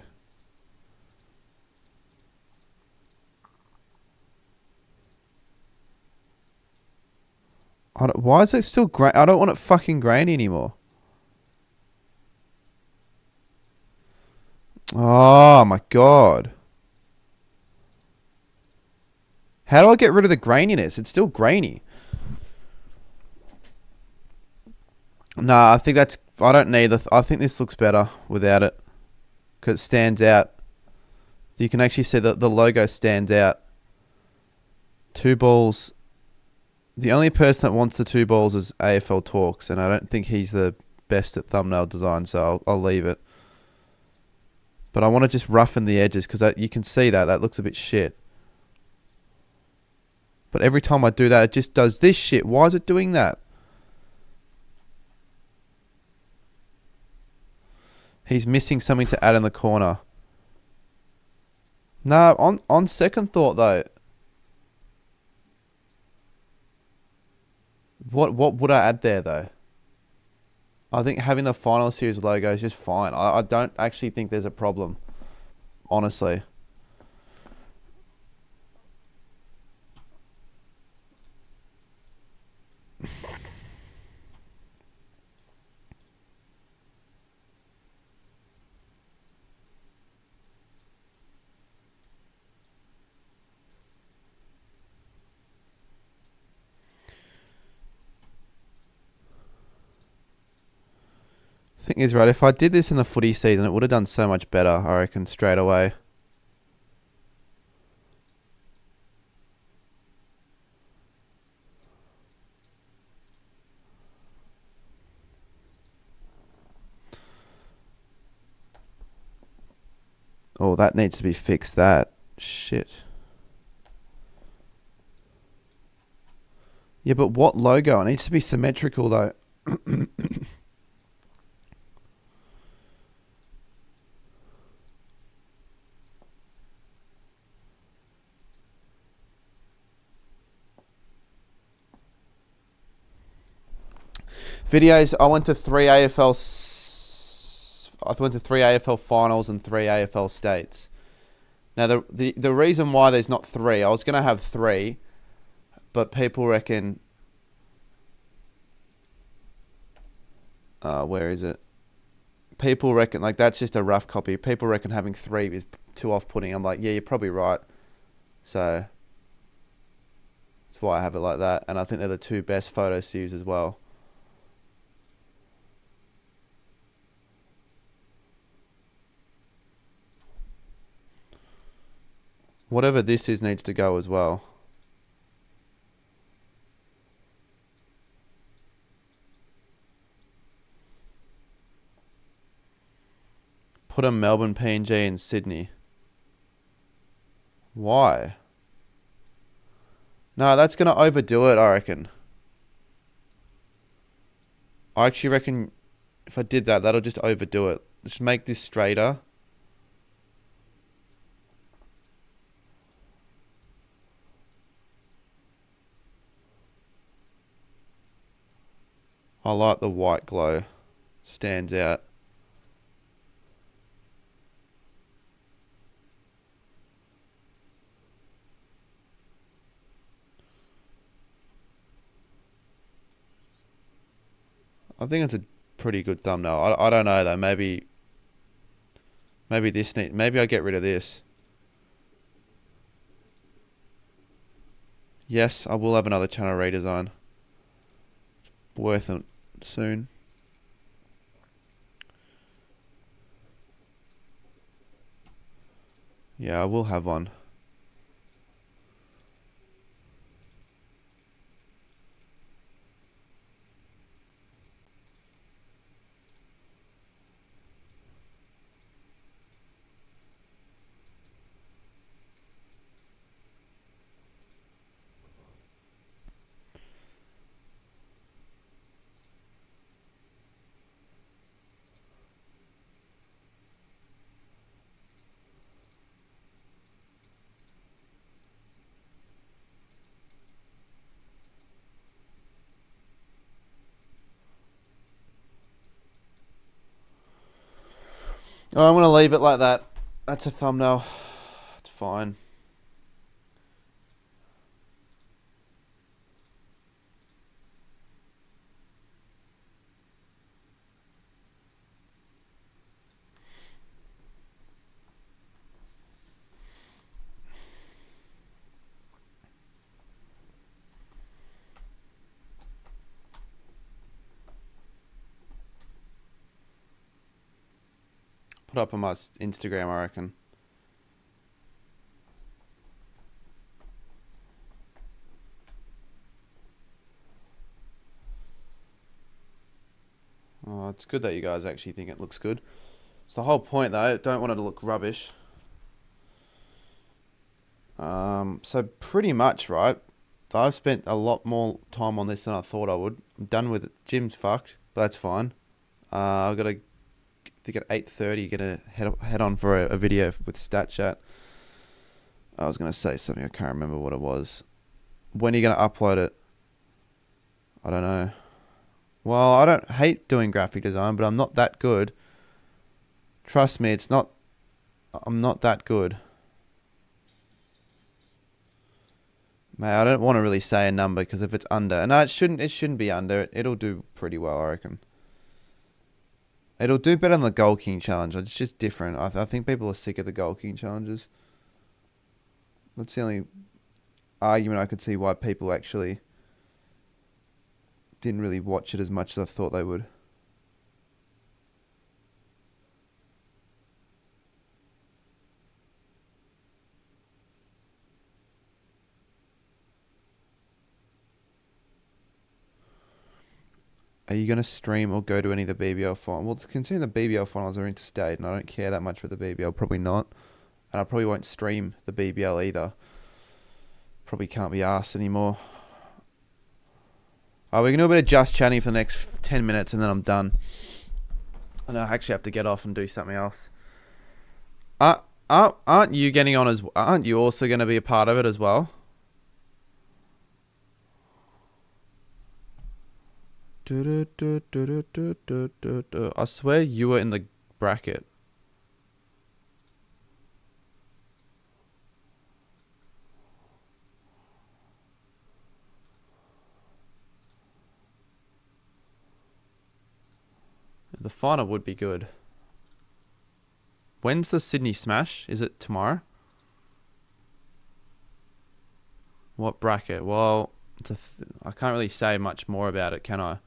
Why is it still grainy? I don't want it fucking grainy anymore. Oh my god. How do I get rid of the graininess? It's still grainy. Nah, I think that's... I don't need the... I think this looks better without it. Because it stands out. You can actually see that the logo stands out. Two balls. The only person that wants the two balls is AFL Talks, and I don't think he's the best at thumbnail design, so I'll leave it. But I want to just roughen the edges, because you can see that looks a bit shit. But every time I do that, it just does this shit. Why is it doing that? He's missing something to add in the corner. No, on second thought though, what would I add there though? I think having the final series logo is just fine. I don't actually think there's a problem, honestly. Thing is, right, if I did this in the footy season, it would have done so much better, I reckon, straight away. Oh, that needs to be fixed, that. Shit. Yeah, but what logo? It needs to be symmetrical, though. Videos, I went to three AFL finals and three AFL states. Now, the reason why there's not three, I was going to have three, but people reckon... where is it? People reckon, like, that's just a rough copy. People reckon having three is too off-putting. I'm like, yeah, you're probably right. So, that's why I have it like that. And I think they're the two best photos to use as well. Whatever this is needs to go as well. Put a Melbourne PNG in Sydney. Why? No, that's going to overdo it, I reckon. I actually reckon if I did that, that'll just overdo it. Just make this straighter. I like the white glow. Stands out. I think it's a pretty good thumbnail. I don't know though. Maybe maybe I get rid of this. Yes, I will have another channel redesign. Worth it soon. Yeah, I will have one. Oh, I'm going to leave it like that. That's a thumbnail. It's fine. Put up on my Instagram, I reckon. Oh, it's good that you guys actually think it looks good. It's the whole point, though. Don't want it to look rubbish. So pretty much, right? I've spent a lot more time on this than I thought I would. I'm done with it. Gym's fucked, but that's fine. I've got to, I think at 8:30, gonna head on for a video with Stat Chat. I was gonna say something, I can't remember what it was. When are you gonna upload it? I don't know. Well, I don't hate doing graphic design, but I'm not that good. Trust me, I'm not that good. Mate, I don't want to really say a number because if it's under, no, it shouldn't be under. It'll do pretty well, I reckon. It'll do better than the Gold King challenge. It's just different. I think people are sick of the Gold King challenges. That's the only argument I could see why people actually didn't really watch it as much as I thought they would. Are you going to stream or go to any of the BBL finals? Well, considering the BBL finals are interstate and I don't care that much for the BBL, probably not. And I probably won't stream the BBL either. Probably can't be asked anymore. Oh, we can do a bit of just chatting for the next 10 minutes and then I'm done. And I actually have to get off and do something else. Aren't you getting on as? Aren't you also going to be a part of it as well? I swear you were in the bracket. The final would be good. When's the Sydney Smash? Is it tomorrow? What bracket? Well, I can't really say much more about it, can I?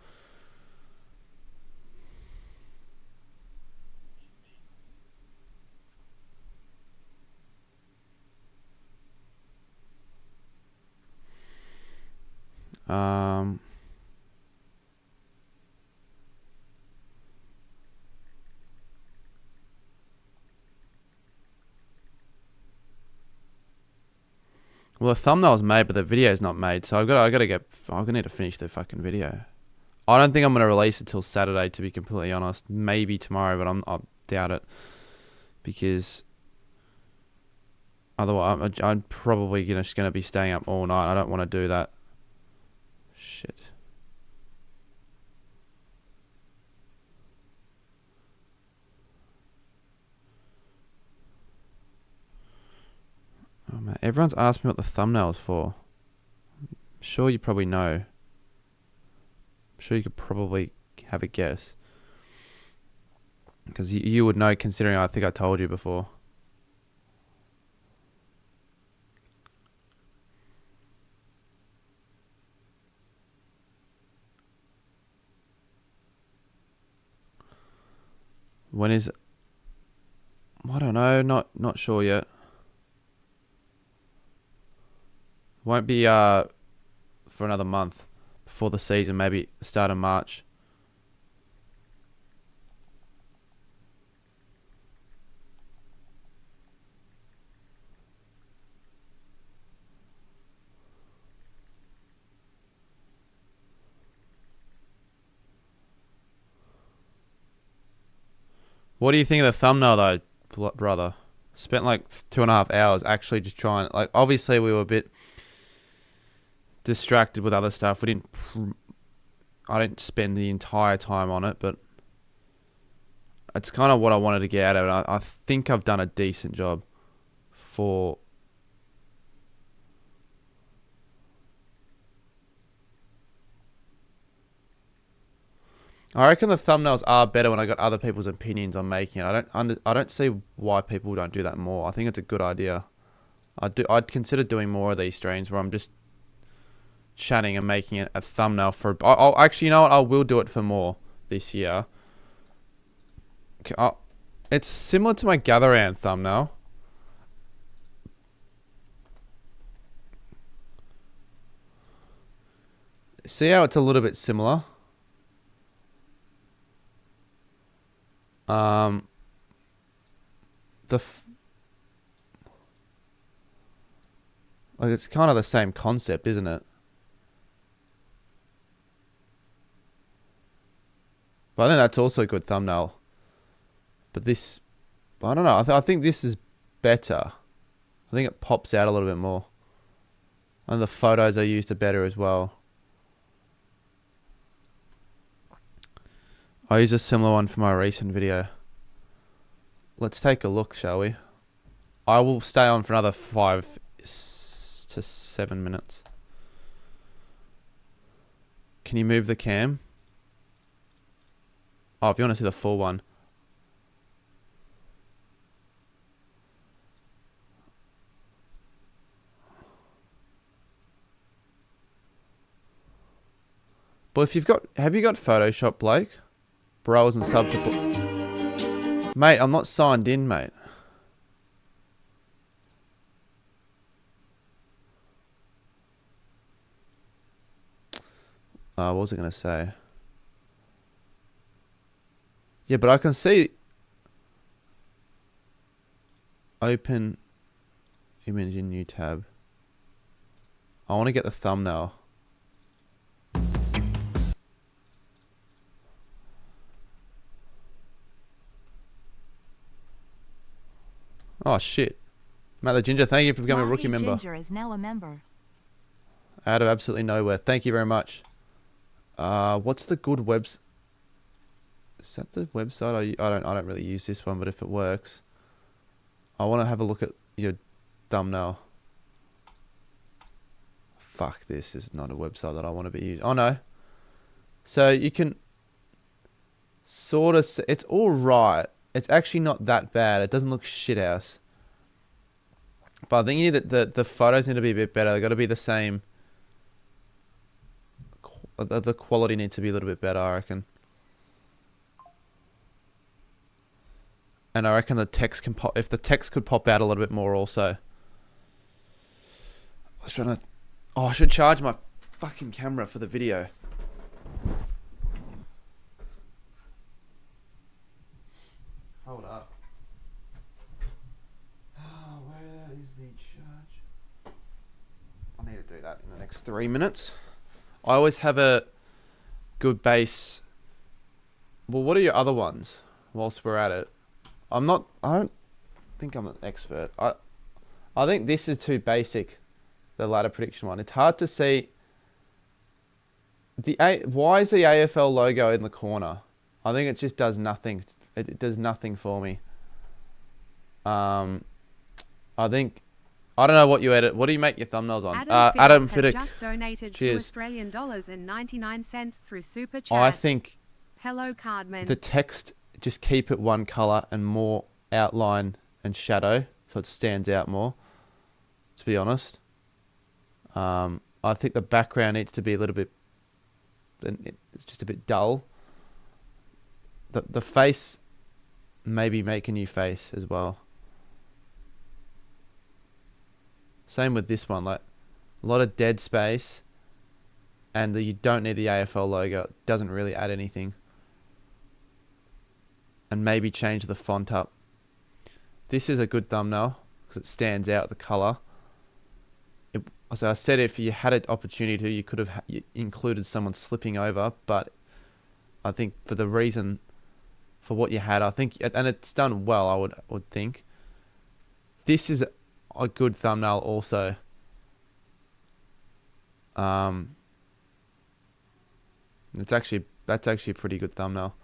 Well, the thumbnail's made, but the video's not made, so I'm gonna need to finish the fucking video. I don't think I'm gonna release it till Saturday, to be completely honest. Maybe tomorrow, but I doubt it because otherwise I'm probably just gonna be staying up all night. I don't want to do that. Shit. Oh man, everyone's asked me what the thumbnail's for. I'm sure you probably know. I'm sure you could probably have a guess. Because you would know, considering I think I told you before. When is it? I don't know, not sure yet. Won't be for another month before the season, maybe the start of March. What do you think of the thumbnail though, brother? Spent like 2.5 hours actually just trying. Like, obviously we were a bit distracted with other stuff. I didn't spend the entire time on it, but it's kind of what I wanted to get out of it. I think I've done a decent job for. I reckon the thumbnails are better when I got other people's opinions on making it. I don't see why people don't do that more. I think it's a good idea. I'd consider doing more of these streams where I'm just chatting and making it a thumbnail for. I'll actually, you know what? I will do it for more this year. It's similar to my Gatherand thumbnail. See how it's a little bit similar? Like, it's kind of the same concept, isn't it? But I think that's also a good thumbnail. But this, I don't know. I think this is better. I think it pops out a little bit more. And the photos I used are better as well. I used a similar one for my recent video. Let's take a look, shall we? I will stay on for another 5 to 7 minutes. Can you move the cam? Oh, if you want to see the full one. But if you've got, have you got Photoshop, Blake? Browse and sub to Mate, I'm not signed in, mate. What was I going to say? Yeah, but I can see... Open image in new tab. I want to get the thumbnail. Oh, shit. Matt the Ginger, thank you for becoming a rookie member. Ginger is now a member. Out of absolutely nowhere. Thank you very much. What's the good webs? Is that the website? I don't really use this one, but if it works, I want to have a look at your thumbnail. Fuck, this is not a website that I want to be using. Oh no. So you can sort of. It's all right. It's actually not that bad. It doesn't look shit house. But I think you need that the photos need to be a bit better. They've got to be the same. The quality needs to be a little bit better, I reckon. And I reckon the text can pop. If the text could pop out a little bit more, also. I was trying to. Oh, I should charge my fucking camera for the video. Hold up. Oh, where is the charge? I need to do that in the next 3 minutes. I always have a good base. Well, what are your other ones? Whilst we're at it, I don't think I'm an expert. I think this is too basic. The ladder prediction one. It's hard to see. Why is the AFL logo in the corner? I think it just does nothing. It does nothing for me. I think. I don't know what you edit. What do you make your thumbnails on? Adam Fiddick just donated cheers. $2.99 through Super Chat. I think Hello, Cardman. the text, just keep it one color and more outline and shadow so it stands out more, to be honest. I think the background needs to be a little bit, it's just a bit dull. The face, maybe make a new face as well. Same with this one, like a lot of dead space, and you don't need the AFL logo. It doesn't really add anything. And maybe change the font up. This is a good thumbnail because it stands out the color. So I said if you had an opportunity to, you could have included someone slipping over, but I think for the reason, for what you had, I think, and it's done well, I would think. This is a good thumbnail also. That's actually a pretty good thumbnail.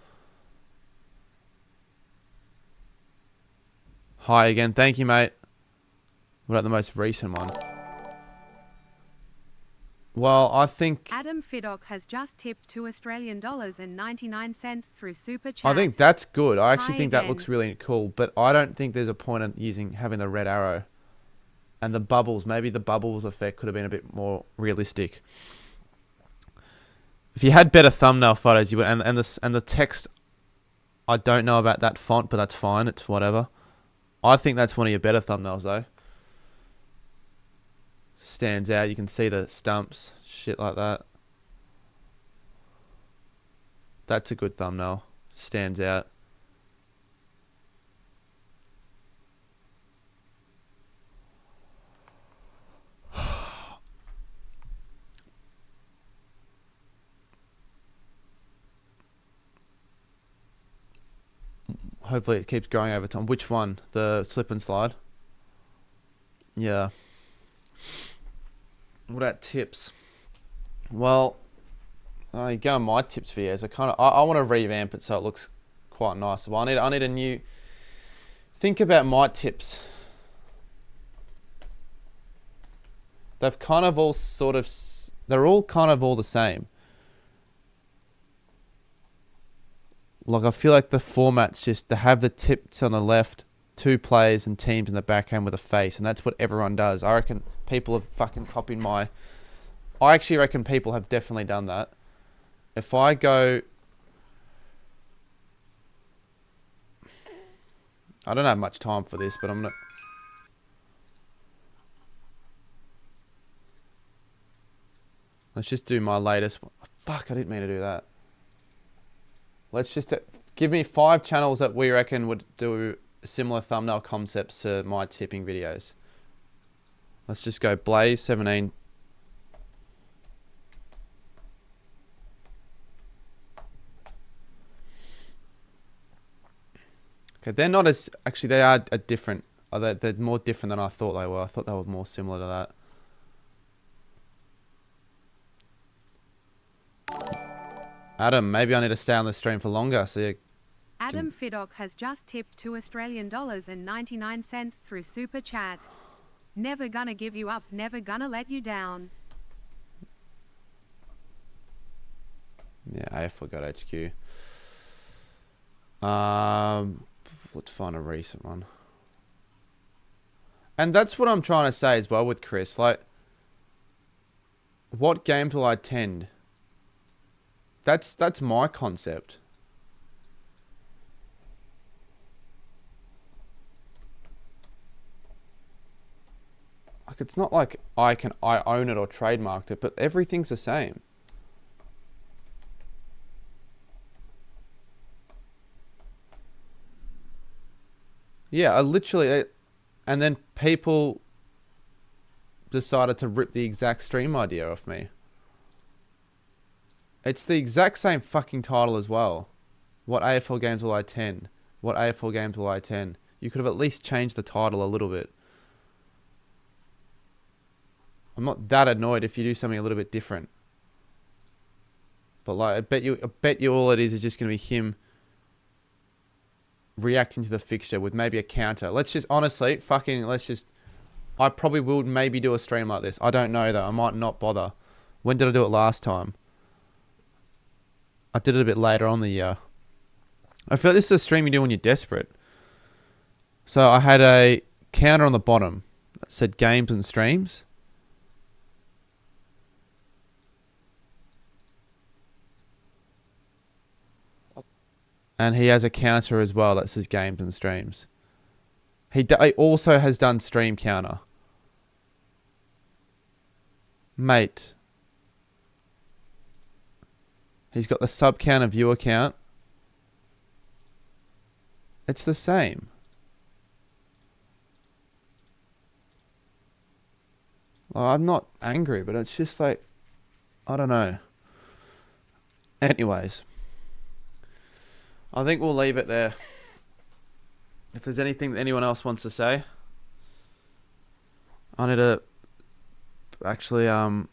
Hi again, thank you, mate. What about the most recent one? Well, I think Adam Fiddock has just tipped $2.99 through Super Chat. I think that's good. I actually Hi think that again. looks really cool, but I don't think there's a point in having the red arrow and the bubbles. Maybe the bubbles effect could have been a bit more realistic. If you had better thumbnail photos, you would, and the text. I don't know about that font, but that's fine. It's whatever. I think that's one of your better thumbnails, though. Stands out. You can see the stumps, shit like that. That's a good thumbnail. Stands out. Hopefully it keeps growing over time. Which one? The slip and slide? Yeah. What about tips? Well, you go on my tips videos. I want to revamp it so it looks quite nice. Well, I need a new. Think about my tips. They've kind of all sort of. They're all kind of all the same. Like I feel like the format's just to have the tips on the left, 2 players and teams in the background with a face, and that's what everyone does. I reckon people have fucking copied my. I actually reckon people have definitely done that. If I go... I don't have much time for this, but I'm gonna... Let's just do my latest one. Fuck, I didn't mean to do that. Let's just... give me 5 channels that we reckon would do similar thumbnail concepts to my tipping videos. Let's just go Blaze17. Okay, they're not as... Actually, they are different. They're more different than I thought they were. I thought they were more similar to that. Adam, maybe I need to stay on the stream for longer. So you Adam Fiddock has just tipped $2.99 through Super Chat. Never gonna give you up, never gonna let you down. Yeah, AFL got HQ. Let's find a recent one. And that's what I'm trying to say as well with Chris. Like, what games will I attend? That's my concept. Like, it's not like I own it or trademarked it, but everything's the same. Yeah, I literally... And then people decided to rip the exact stream idea off me. It's the exact same fucking title as well. What AFL games will I attend? What AFL games will I attend? You could have at least changed the title a little bit. I'm not that annoyed if you do something a little bit different. But like, I bet you all it is just going to be him reacting to the fixture with maybe a counter. Let's just, honestly, I probably will maybe do a stream like this. I don't know though. I might not bother. When did I do it last time? I did it a bit later on the year. I feel like this is a stream you do when you're desperate. So I had a counter on the bottom that said games and streams. And he has a counter as well that says games and streams. He also has done stream counter. Mate. He's got the sub counter viewer count. It's the same. Well, I'm not angry, but it's just like, I don't know. Anyways. I think we'll leave it there. If there's anything that anyone else wants to say. I need to actually I'll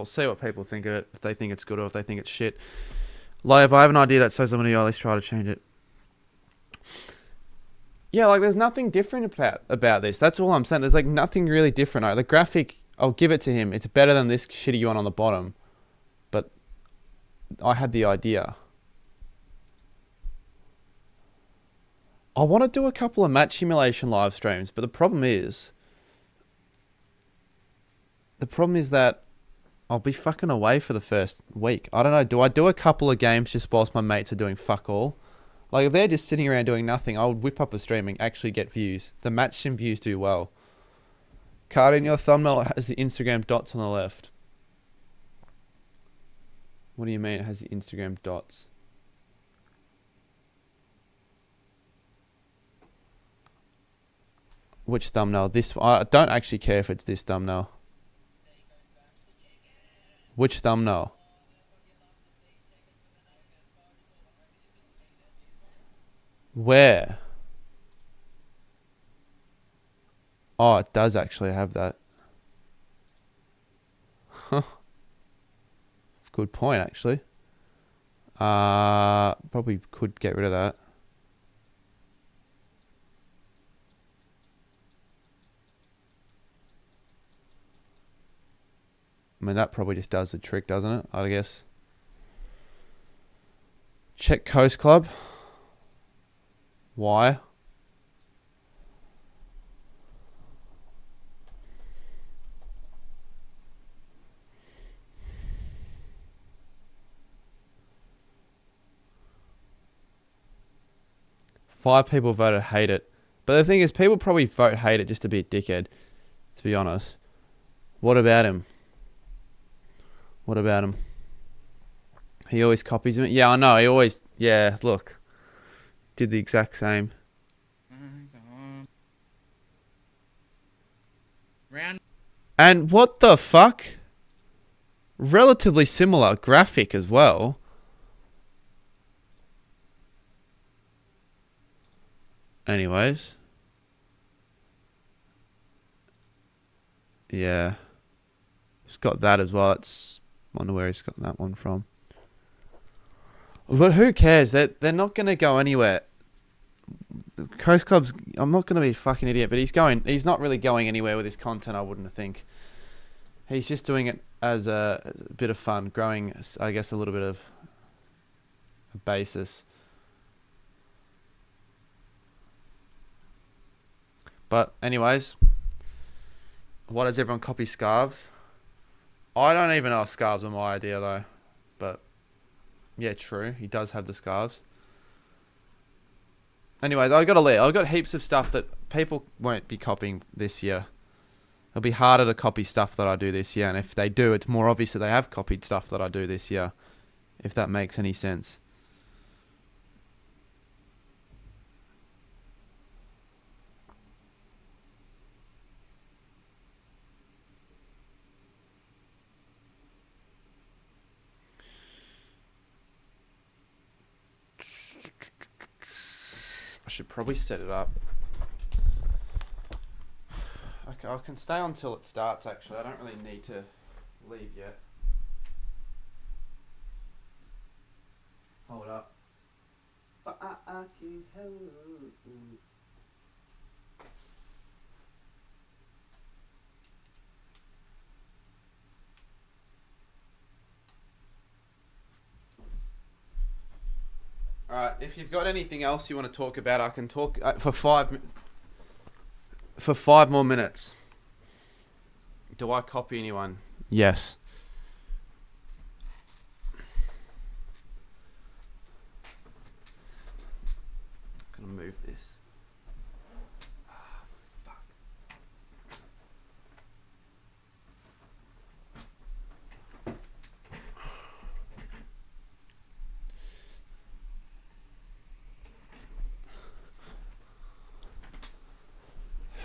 see what people think of it, if they think it's good or if they think it's shit. Like, if I have an idea that says I'm going to at least try to change it. Yeah, like, there's nothing different about this. That's all I'm saying. There's, like, nothing really different. Like, the graphic, I'll give it to him. It's better than this shitty one on the bottom. But I had the idea. I want to do a couple of match simulation live streams, but the problem is that I'll be fucking away for the first week. I don't know. Do I do a couple of games just whilst my mates are doing fuck all? Like, if they're just sitting around doing nothing, I would whip up a stream and actually get views. The match sim views do well. Card in your thumbnail has the Instagram dots on the left. What do you mean it has the Instagram dots? Which thumbnail? This. I don't actually care if it's this thumbnail. Which thumbnail? Where? Oh, it does actually have that. Huh. Good point, actually. Probably could get rid of that. I mean, that probably just does the trick, doesn't it? I guess. Check Coast Club. Why? Five people voted hate it. But the thing is, people probably vote hate it just to be a dickhead, to be honest. What about him? What about him? He always copies me. Yeah, I know. He always... Yeah, look. Did the exact same. And what the fuck? Relatively similar graphic as well. Anyways. Yeah. He's got that as well. It's... wonder where he's got that one from. But who cares? They're not going to go anywhere. Coast Club's... I'm not going to be a fucking idiot, but he's not really going anywhere with his content, I wouldn't think. He's just doing it as a bit of fun, growing, I guess, a little bit of a basis. But anyways, why does everyone copy scarves? I don't even know if scarves are my idea though. But yeah, true. He does have the scarves. Anyways, I've got heaps of stuff that people won't be copying this year. It'll be harder to copy stuff that I do this year, and if they do, it's more obvious that they have copied stuff that I do this year. If that makes any sense. I should probably set it up. Okay, I can stay on till it starts, actually. I don't really need to leave yet. Hold up. Alright, if you've got anything else you want to talk about, I can talk for 5 more minutes. Do I copy anyone? Yes. I'm gonna move this. Fuck.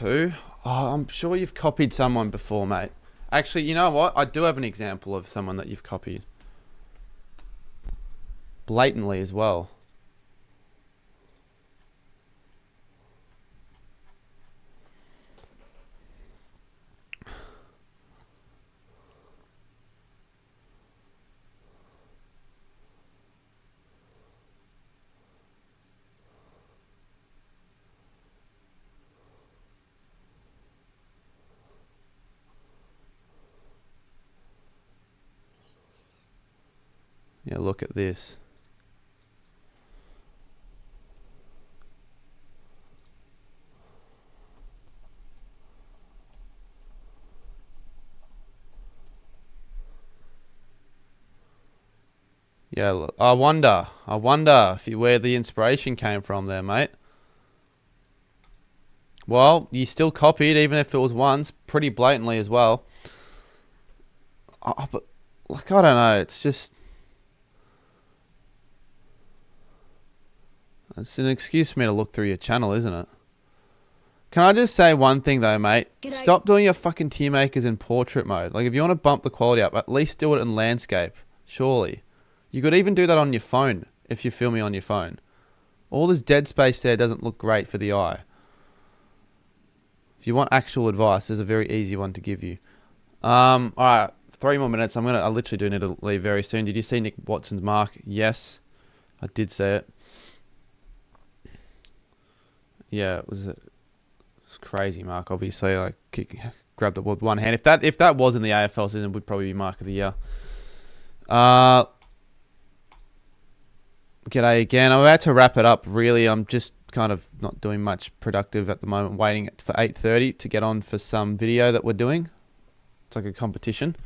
Who? Oh, I'm sure you've copied someone before, mate. Actually, you know what? I do have an example of someone that you've copied. Blatantly as well. Yeah, look at this. Yeah, look, I wonder where the inspiration came from there, mate. Well, you still copied, even if it was once, pretty blatantly as well. But, like, I don't know, it's just... It's an excuse for me to look through your channel, isn't it? Can I just say one thing though, mate? Stop doing your fucking tier makers in portrait mode. Like, if you want to bump the quality up, at least do it in landscape. Surely. You could even do that on your phone, if you're filming on your phone. All this dead space there doesn't look great for the eye. If you want actual advice, there's a very easy one to give you. Alright, 3 more minutes. I literally do need to leave very soon. Did you see Nick Watson's mark? Yes. I did say it. Yeah, it was crazy mark, obviously. Like, grabbed the ball with one hand. If that was in the AFL season, it would probably be mark of the year. G'day again. I'm about to wrap it up. Really, I'm just kind of not doing much productive at the moment. Waiting for 8:30 to get on for some video that we're doing. It's like a competition.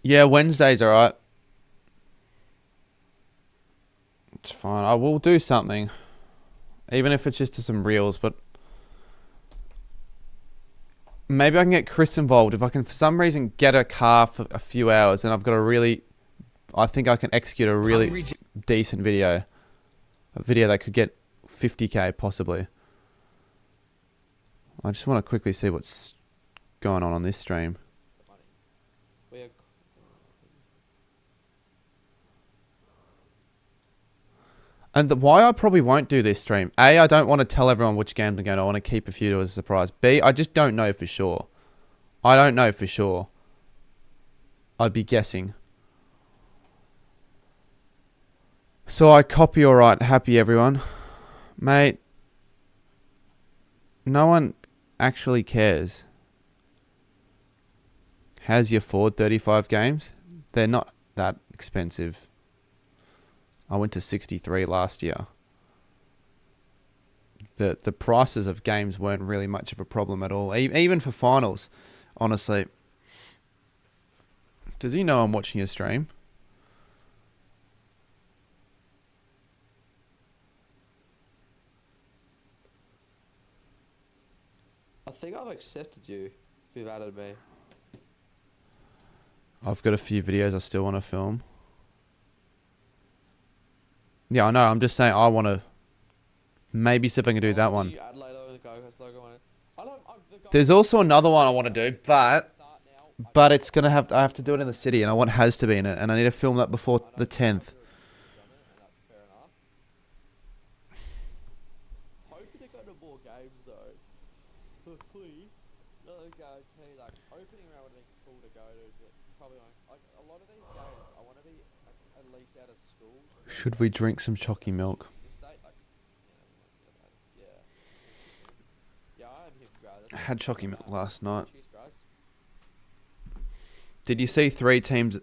Yeah, Wednesday's alright. It's fine. I will do something. Even if it's just to some reels, but maybe I can get Chris involved. If I can, for some reason, get a car for a few hours, and I've got I think I can execute a really decent video. A video that could get 50k, possibly. I just want to quickly see what's going on this stream. And why I probably won't do this stream. A, I don't want to tell everyone which games I'm going to. I want to keep a few as a surprise. B, I just don't know for sure. I don't know for sure. I'd be guessing. So I copy alright. Happy everyone. Mate. No one actually cares. How's your Ford 35 games? They're not that expensive. I went to 63 last year. The prices of games weren't really much of a problem at all. Even for finals, honestly. Does he know I'm watching his stream? I think I've accepted you if you've added me. I've got a few videos I still want to film. Yeah, I know. I'm just saying I want to maybe see if I can do that one. There's also another one I want to do, but it's gonna I have to do it in the city, and I want Has to be in it, and I need to film that before the 10th. Should we drink some chalky milk? I had chalky milk last night. Did you see 3 teams?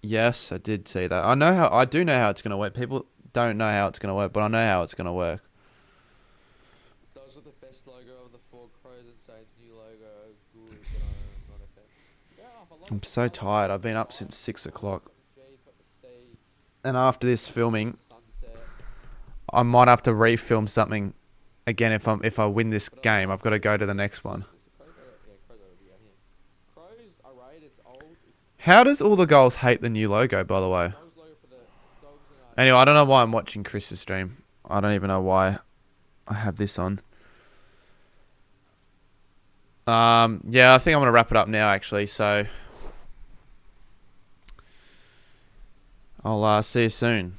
Yes, I did see that. I do know how it's going to work. People don't know how it's going to work, but I know how it's going to work. Those are the best logo of the 4 Crows and Saints new logo. Good, but I'm not a fan. I'm so tired. I've been up since 6 o'clock. And after this filming, I might have to refilm something again if I win this game. I've got to go to the next one. How does all the girls hate the new logo, by the way? Anyway, I don't know why I'm watching Chris's stream. I don't even know why I have this on. Yeah, I think I'm going to wrap it up now, actually. So I'll see you soon.